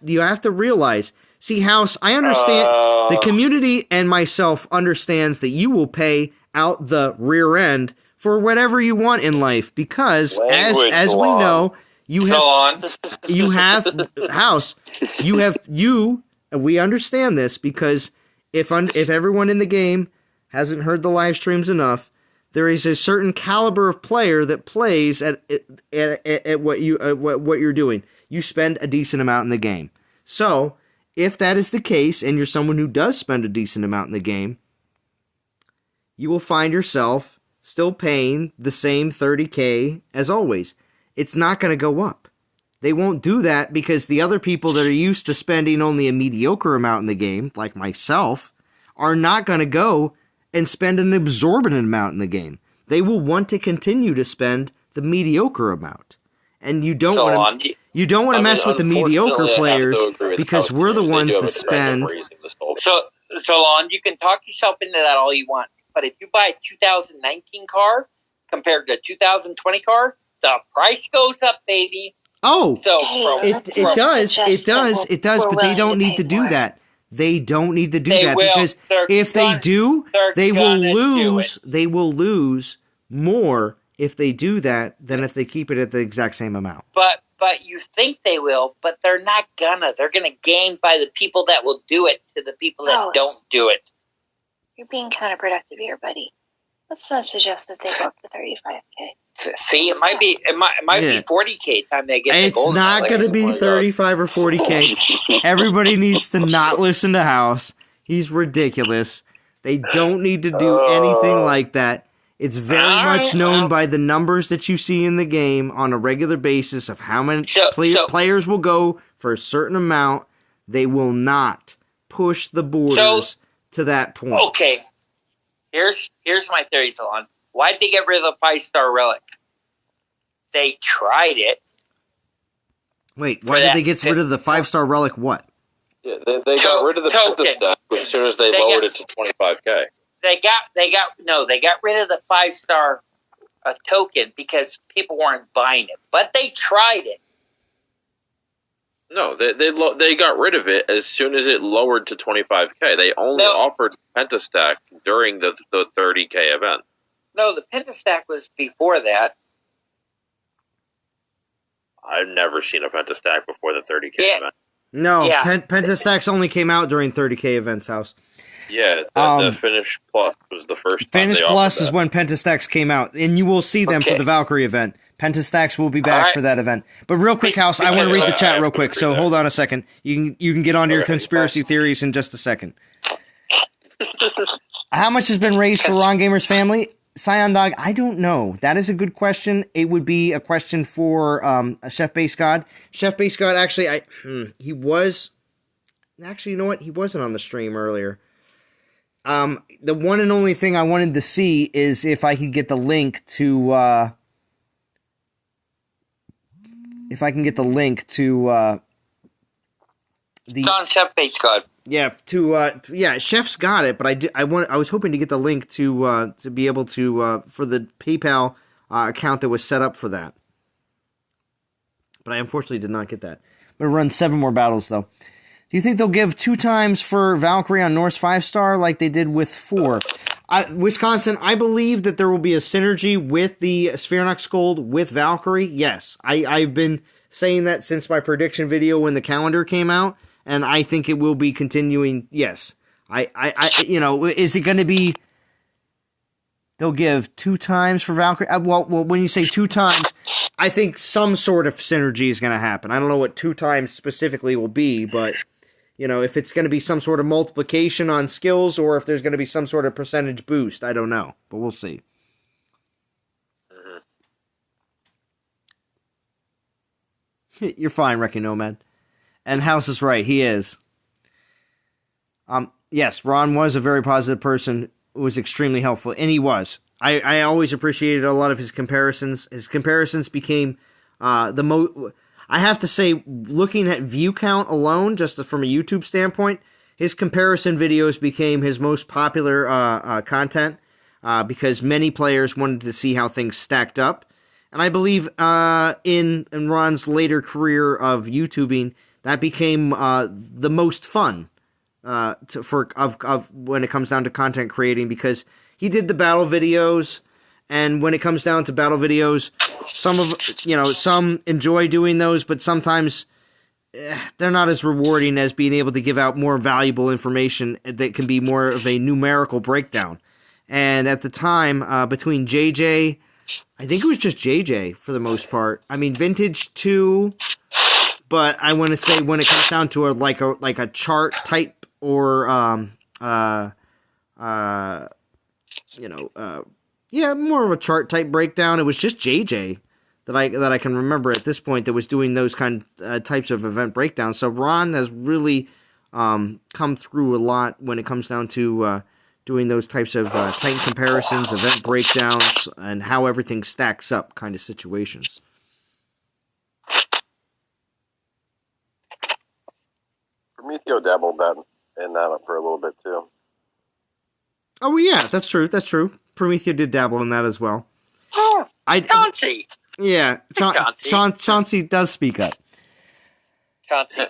You have to realize. See, House, I understand the community and myself understands that you will pay out the rear end for whatever you want in life because as we know, you have House, we understand this because if everyone in the game hasn't heard the live streams enough, there is a certain caliber of player that plays at what you're doing. You spend a decent amount in the game. So, if that is the case and you're someone who does spend a decent amount in the game, you will find yourself still paying the same 30K as always. It's not going to go up. They won't do that because the other people that are used to spending only a mediocre amount in the game, like myself, are not going to go and spend an exorbitant amount in the game. They will want to continue to spend the mediocre amount. And you don't want to mess with the mediocre players because we're the ones that spend. So Lon, you can talk yourself into that all you want. But if you buy a 2019 car compared to a 2020 car, the price goes up, baby. Oh, it does, but they don't need to do that. They don't need to do that because if they do, they will lose. They will lose more if they do that than if they keep it at the exact same amount. But you think they will, but they're not gonna. They're gonna gain by the people that will do it to the people that don't do it. You're being counterproductive here, buddy. Let's not suggest that they go up to 35K. See, it might be 40K time they get. It's the not going to be 35 or 40K. Everybody needs to not listen to House. He's ridiculous. They don't need to do anything like that. It's very much known by the numbers that you see in the game on a regular basis of how many players will go for a certain amount. They will not push the borders to that point. Okay. Here's my theory, Salon. Why'd they get rid of the 5-star relic? They tried it. Wait, why did they get rid of the 5-star relic? What? Yeah, they got rid of the Pentestack as soon as they lowered it to 25K. They got rid of the 5-star token because people weren't buying it, but they tried it. No, they got rid of it as soon as it lowered to 25K. They only offered Pentestack during the 30K event. No, the Pentestack was before that. I've never seen a Pentestack before the 30K event. No, Pentastacks only came out during 30K events, House. Yeah, the Finish Plus was the first time Finish Plus is when Pentastacks came out, and you will see them for the Valkyrie event. Pentastacks will be back for that event. But real quick, House, I want to read the chat real quick, so hold on a second. You can get onto your conspiracy theories in just a second. How much has been raised for Ron Gamer's family? Scion Dog, I don't know. That is a good question. It would be a question for Chef Base God. Chef Base God, actually, he was... Actually, you know what? He wasn't on the stream earlier. The one and only thing I wanted to see is if I could get the link to... if I can get the link to... John Chef Base God. Yeah, Chef's got it, but I was hoping to get the link to be able to for the PayPal account that was set up for that. But I unfortunately did not get that. I'm gonna run 7 more battles though. Do you think they'll give 2 times for Valkyrie on Norse 5-star like they did with 4? Wisconsin, I believe that there will be a synergy with the Spheronox Gold with Valkyrie. Yes, I've been saying that since my prediction video when the calendar came out. And I think it will be continuing. Yes, is it going to be? They'll give 2 times for Valkyrie. Well, when you say 2 times, I think some sort of synergy is going to happen. I don't know what 2 times specifically will be, but if it's going to be some sort of multiplication on skills or if there's going to be some sort of percentage boost, I don't know, but we'll see. You're fine, Wrecking Nomad. And House is right, he is. Yes, Ron was a very positive person who was extremely helpful, and he was. I always appreciated a lot of his comparisons. His comparisons became the most... I have to say, looking at view count alone, just from a YouTube standpoint, his comparison videos became his most popular content because many players wanted to see how things stacked up. And I believe in Ron's later career of YouTubing, that became the most fun when it comes down to content creating because he did the battle videos, and when it comes down to battle videos, some enjoy doing those, but sometimes they're not as rewarding as being able to give out more valuable information that can be more of a numerical breakdown. And at the time, between JJ, I think it was just JJ for the most part. I mean, Vintage 2. But I want to say when it comes down to a chart type or more of a chart type breakdown, it was just JJ that I can remember at this point that was doing those kind of types of event breakdowns. So Ron has really come through a lot when it comes down to doing those types of Titan comparisons, event breakdowns, and how everything stacks up kind of situations. Prometheo dabbled in that for a little bit too. Oh yeah, that's true. Prometheo did dabble in that as well. Oh, Chauncey. Yeah, Chauncey does speak up. Chauncey,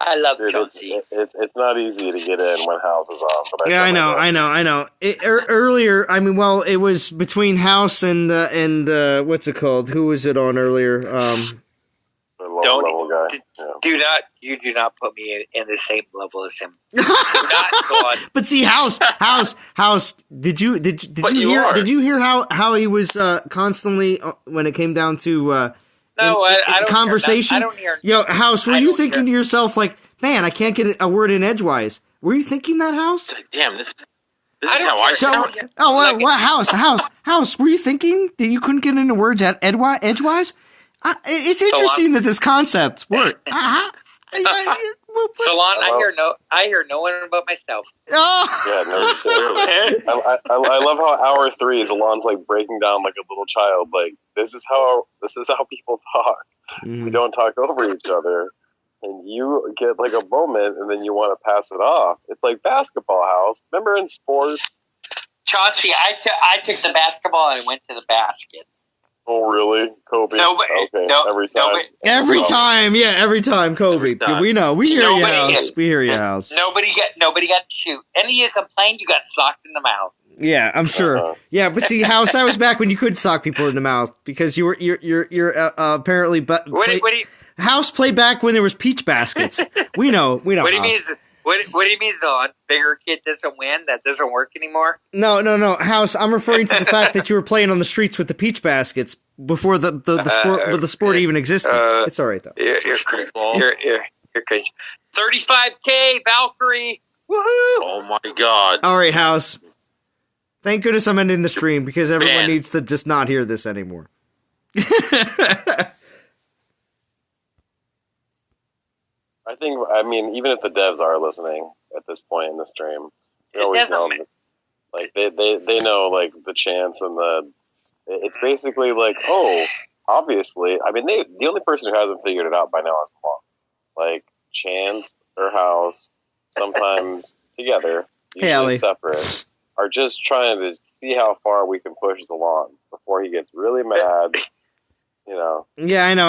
I love Chauncey. It's not easy to get in when House is on. But I know. Earlier, I mean, well, it was between House and what's it called? Who was it on earlier? Level guy. Yeah. Do not put me in the same level as him. Do not go on. But see, House. Did you hear how he was constantly when it came down to I don't conversation? I don't hear. Yo, House, were you thinking to yourself like, man, I can't get a word in edgewise? Were you thinking that, House? Damn, this is how I sound. Oh, what, House? Were you thinking that you couldn't get into words at edgewise? It's interesting that this concept worked. Salon, I hear no one but myself. Oh! Yeah, no shit. I love how hour 3 Zalon's like breaking down like a little child. Like this is how people talk. We don't talk over each other, and you get like a moment, and then you want to pass it off. It's like basketball house. Remember in sports? Chauncey, I took the basketball and went to the basket. Oh, really? Kobe? Okay, every time. Every time, Kobe. We know. We hear your house. We hear your house. Nobody got to shoot. Any of you complained, you got socked in the mouth. Yeah, I'm sure. Yeah, but see, House, that was back when you could sock people in the mouth because you're apparently. House played back when there was peach baskets. We know. What do you mean? What do you mean, Zon? Bigger kid doesn't win? That doesn't work anymore? No, House. I'm referring to the fact that you were playing on the streets with the peach baskets before the sport even existed. It's all right though. You're crazy. 35K Valkyrie. Woohoo! Oh my god! All right, House. Thank goodness I'm ending the stream because everyone needs to just not hear this anymore. I mean, even if the devs are listening at this point in the stream, they always know, like they know like the chance and it's basically like, oh, obviously. I mean, the only person who hasn't figured it out by now is Mom. Like Chance or House, sometimes together, usually separate, are just trying to see how far we can push the lawn before he gets really mad. You know. Yeah, I know.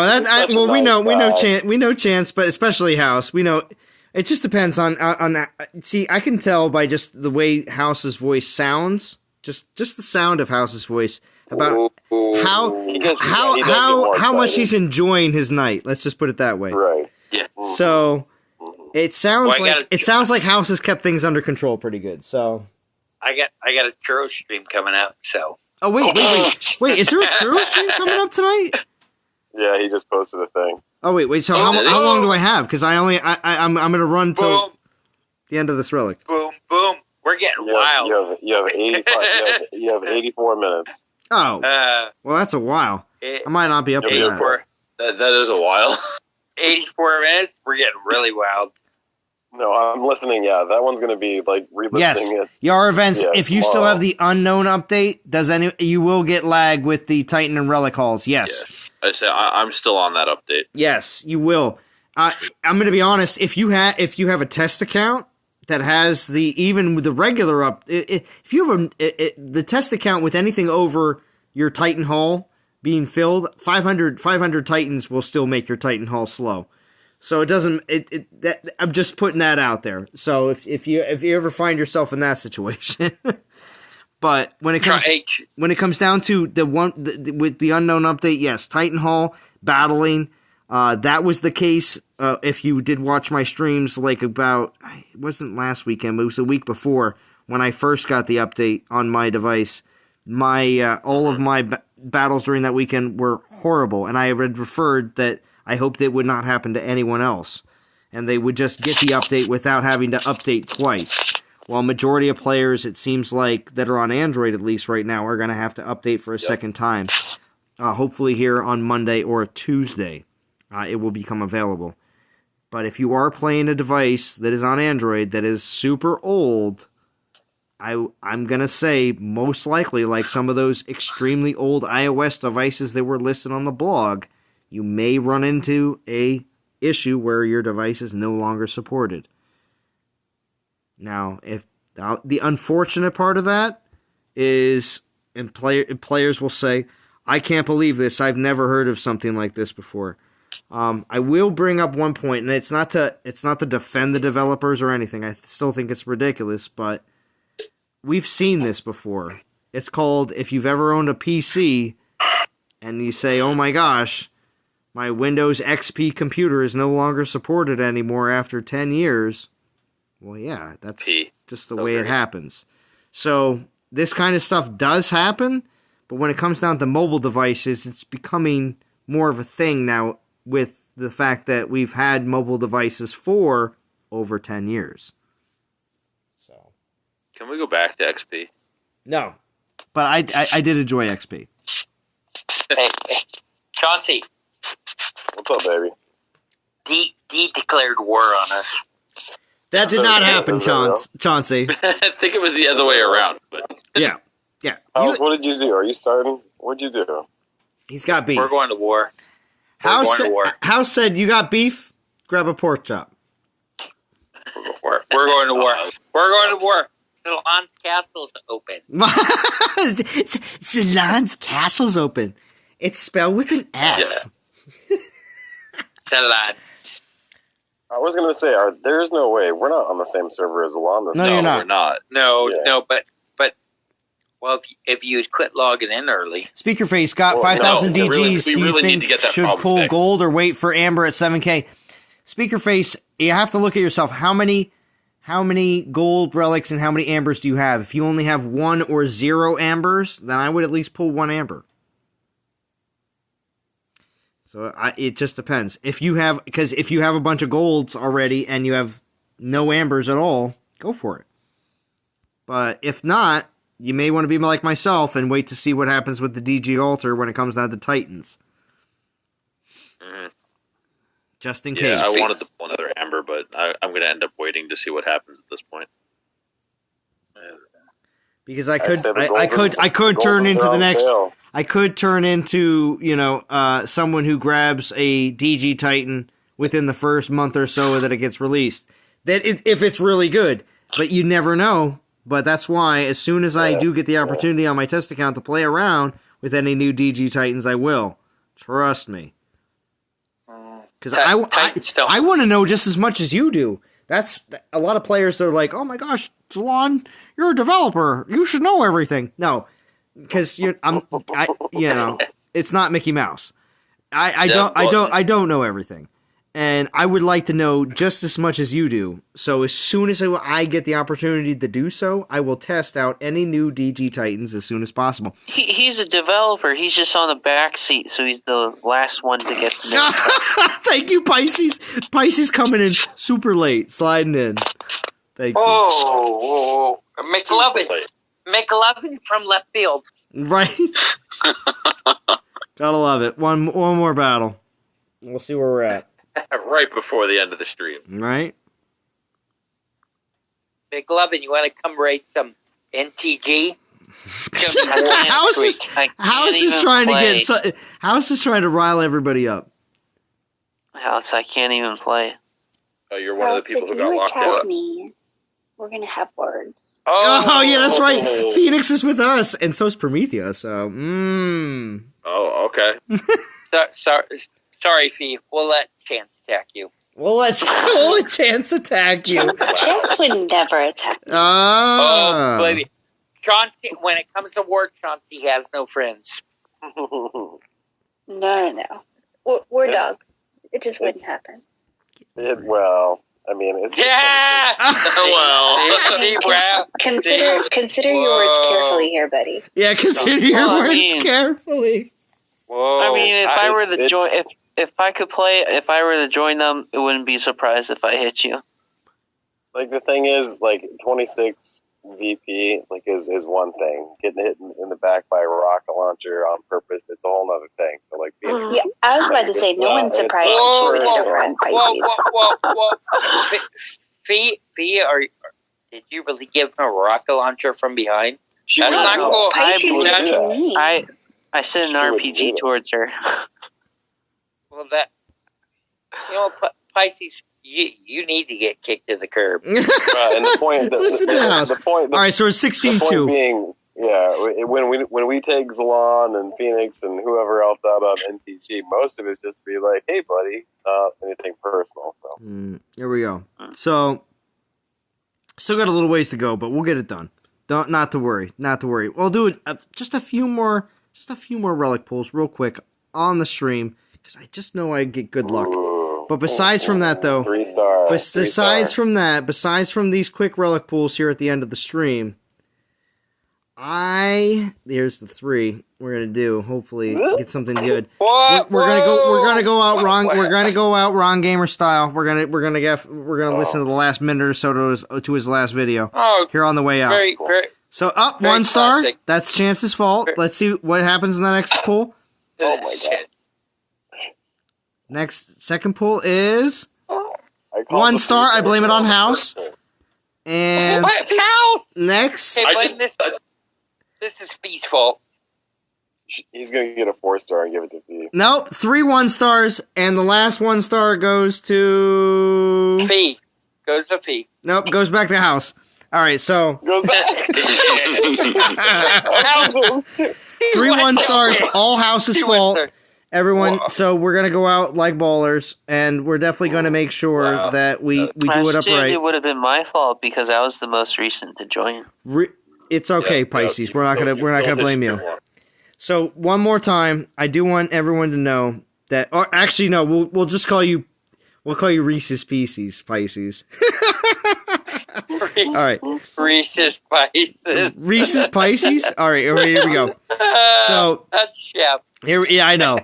We know Chance, but especially House. We know it just depends on that. See, I can tell by just the way House's voice sounds, just the sound of House's voice about how much he's enjoying his night. Let's just put it that way. Right. Yeah. So it sounds like House has kept things under control pretty good. So I got a churro stream coming out. So. Oh wait! Is there a churro stream coming up tonight? Yeah, he just posted a thing. Oh wait! So how long do I have? Because I'm gonna run till the end of this relic. Boom! We're getting wild. You have 85. you have 84 minutes. Oh, well, that's a while. I might not be up to that. That is a while. 84 minutes. We're getting really wild. No, I'm listening. Yeah, that one's going to be like re-listening it. Your events. If you still have the unknown update, you will get lag with the Titan and Relic halls. Yes. I say I'm still on that update. Yes, you will. I'm going to be honest. If you have a test account that has even with the regular if you have the test account with anything over your Titan hall being filled, 500 Titans will still make your Titan hall slow. So it doesn't. I'm just putting that out there. So if you ever find yourself in that situation, but when it comes down to with the unknown update, yes, Titan Hall battling. That was the case. If you did watch my streams, like it wasn't last weekend, but it was the week before when I first got the update on my device. All of my battles during that weekend were horrible, and I had referred that. I hoped it would not happen to anyone else, and they would just get the update without having to update twice. While majority of players, it seems like, that are on Android at least right now, are going to have to update for a second time. Hopefully here on Monday or Tuesday, it will become available. But if you are playing a device that is on Android that is super old, I'm going to say most likely, like some of those extremely old iOS devices that were listed on the blog, you may run into a issue where your device is no longer supported. Now, if the unfortunate part of that is, and players will say, I can't believe this. I've never heard of something like this before. I will bring up one point, and it's not to defend the developers or anything. I still think it's ridiculous, but we've seen this before. It's called, if you've ever owned a PC and you say, oh my gosh, my Windows XP computer is no longer supported anymore after 10 years. Well, yeah, that's just the way it happens. So this kind of stuff does happen, but when it comes down to mobile devices, it's becoming more of a thing now with the fact that we've had mobile devices for over 10 years. So, can we go back to XP? No, but I did enjoy XP. Hey, Chauncey. What's up, baby? declared war on us. That did not happen, Chauncey. I think it was the other way around. But yeah. House, what did you do? Are you starting? What'd you do? He's got beef. We're going to war. House said, you got beef? Grab a pork chop. We're going to war. We're going to war. Salon's Castle's open. Salon's Castle's open. It's spelled with an S. Yeah. Salon. I was going to say, there's no way. We're not on the same server as Alon. No, you're not. We're not. No, but well, if you had quit logging in early. Speakerface got 5,000 DGs. Do you think should pull fixed. gold or wait for Amber at 7K? Speakerface, you have to look at yourself. How many gold relics and how many ambers do you have? If you only have 1 or 0 ambers, then I would at least pull 1 amber. So it just depends. Because if you have a bunch of golds already and you have no ambers at all, go for it. But if not, you may want to be like myself and wait to see what happens with the DG altar when it comes down to Titans. Mm-hmm. Just in case. Yeah, I wanted to pull another amber, but I'm going to end up waiting to see what happens at this point. Because I could turn into the next. I could turn into someone who grabs a DG Titan within the first month or so that it gets released. If it's really good, but you never know. But that's why, as soon as I do get the opportunity on my test account to play around with any new DG Titans, I will. Trust me. Because I want to know just as much as you do. That's a lot of players that are like, oh my gosh, Salon, you're a developer. You should know everything. No, because it's not Mickey Mouse. I don't know everything. And I would like to know just as much as you do. So as soon as I get the opportunity to do so, I will test out any new DG Titans as soon as possible. He's a developer. He's just on the back seat, so he's the last one to get to know. Thank you, Pisces. Pisces coming in super late, sliding in. Thank you. Oh, McLovin from left field. Right. Gotta love it. One more battle. We'll see where we're at. Right before the end of the stream. Right. McLovin, you want to come raid some NTG? House is trying to rile everybody up. House, I can't even play. Oh, you're one of the people who got locked out. Me, we're gonna have words. Oh yeah, that's right. Phoenix is with us, and so is Promethea. So, Oh, okay. Sorry, Fee. We'll let Chance attack you. We'll let Chance attack you. Chance would never attack me. Oh, baby. Chauncey, when it comes to work, Chauncey has no friends. No. We're dogs. It just wouldn't happen. It's Consider your words carefully here, buddy. Yeah, consider your words carefully. Whoa. I mean, if I were to join, if I could play, if I were to join them, it wouldn't be surprised if I hit you. Like, the thing is, 26 VP, is one thing. Getting hit in the back by a rocket launcher on purpose, it's a whole other thing. So, yeah, I was about to say, no one's surprised. Fee, did you really give him a rocket launcher from behind? That's not cool. I sent an RPG towards her. Well, Pisces, you need to get kicked to the curb. And the point, all right, so it's 16-2. Being, when we take Zalon and Phoenix and whoever else out on NTG, most of it's just to be like, hey, buddy, not anything personal. So here we go. So still got a little ways to go, but we'll get it done. Not to worry. We'll do just a few more relic pulls real quick on the stream because I just know I get good luck. But besides from that, though, besides from these quick relic pulls here at the end of the stream, there's the 3 we're gonna do. Hopefully, get something good. We're gonna go out wrong. We're gonna go out wrong gamer style. We're gonna listen to the last minute or so to his last video here on the way out. So up 1 star. Classic. That's Chance's fault. Let's see what happens in the next pull. Oh my god! Second pull is 1 star. I blame it on House. And what? House? Next, this is Fee's fault. He's going to get a 4-star and give it to Fee. Nope, 3 1-stars, and the last 1-star goes to Fee. Goes to Fee. Nope, goes back to House. All right, so goes back. 3 1-stars, all House's fault. Everyone, so we're gonna go out like ballers, and we're definitely gonna make sure that we do it upright. It would have been my fault because I was the most recent to join. It's okay, Pisces. We're not gonna blame you. So one more time, I do want everyone to know that. Or actually, no, we'll just call you. We'll call you Reese's Pieces, Pisces. All right, Reese's Pisces. Reese's Pisces. All right, here we go. So that's Chef. Yeah, I know.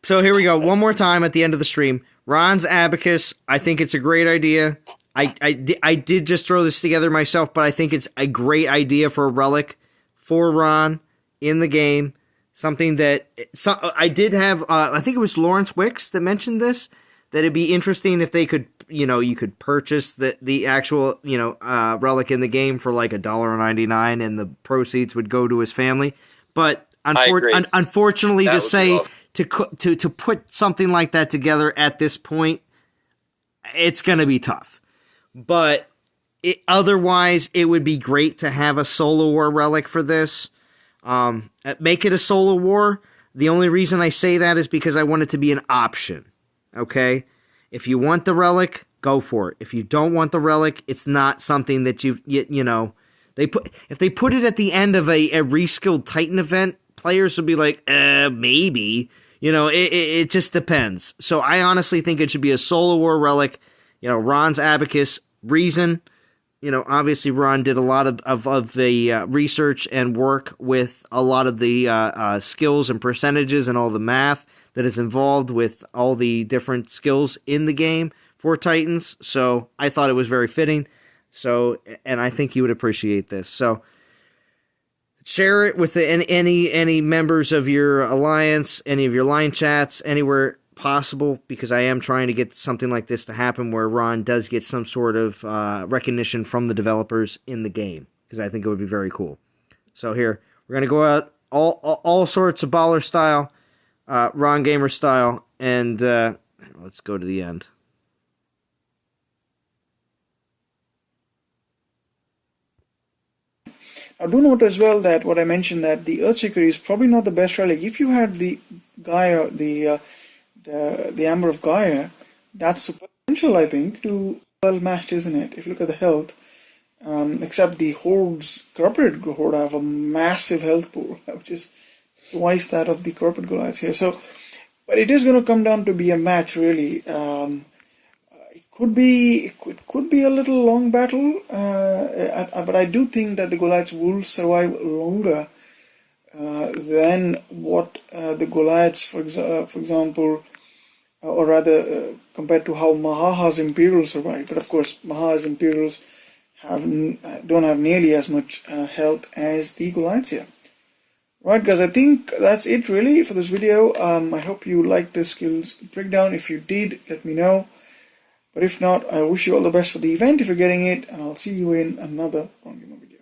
So here we go. One more time at the end of the stream. Ron's Abacus. I think it's a great idea. I did just throw this together myself, but I think it's a great idea for a relic for Ron in the game. Something that I did have. I think it was Lawrence Wicks that mentioned this. That it'd be interesting if they could, you could purchase the actual, relic in the game for like $1.99, and the proceeds would go to his family. But unfortunately, to put something like that together at this point, it's going to be tough. But otherwise, it would be great to have a Solo War relic for this. Make it a Solo War. The only reason I say that is because I want it to be an option. Okay? If you want the relic, go for it. If you don't want the relic, it's not something that if they put it at the end of a reskilled Titan event, players will be like, maybe. It just depends. So I honestly think it should be a Solo War relic. Ron's Abacus, reason. Obviously Ron did a lot of the research and work with a lot of the skills and percentages and all the math that is involved with all the different skills in the game for Titans. So I thought it was very fitting. So, and I think you would appreciate this. So share it with any members of your alliance, any of your line chats, anywhere possible, because I am trying to get something like this to happen where Ron does get some sort of recognition from the developers in the game, because I think it would be very cool. So here, we're going to go out all sorts of baller style, Ron Gamer style, and let's go to the end. I do note as well that what I mentioned, that the Earthshaker is probably not the best relic. If you had the Gaia, the Amber of Gaia, that's potential, I think, to well matched, isn't it? If you look at the health, except the Horde's Corrupted Horde have a massive health pool, which is twice that of the Corrupted Goliaths here. So, but it is going to come down to be a match, really. It could be a little long battle, but I do think that the Goliaths will survive longer than what the Goliaths, for example, or rather compared to how Maha's Imperials survive. But of course, Maha's Imperials don't have nearly as much health as the Goliaths here. Right, guys, I think that's it really for this video. I hope you liked the skills breakdown. If you did, let me know. But if not, I wish you all the best for the event if you're getting it, and I'll see you in another Wrong Gamer video.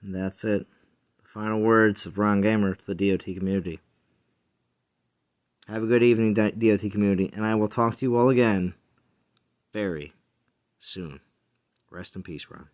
And that's it. The final words of Ron Gamer to the DOT community. Have a good evening, DOT community, and I will talk to you all again very soon. Rest in peace, Ron.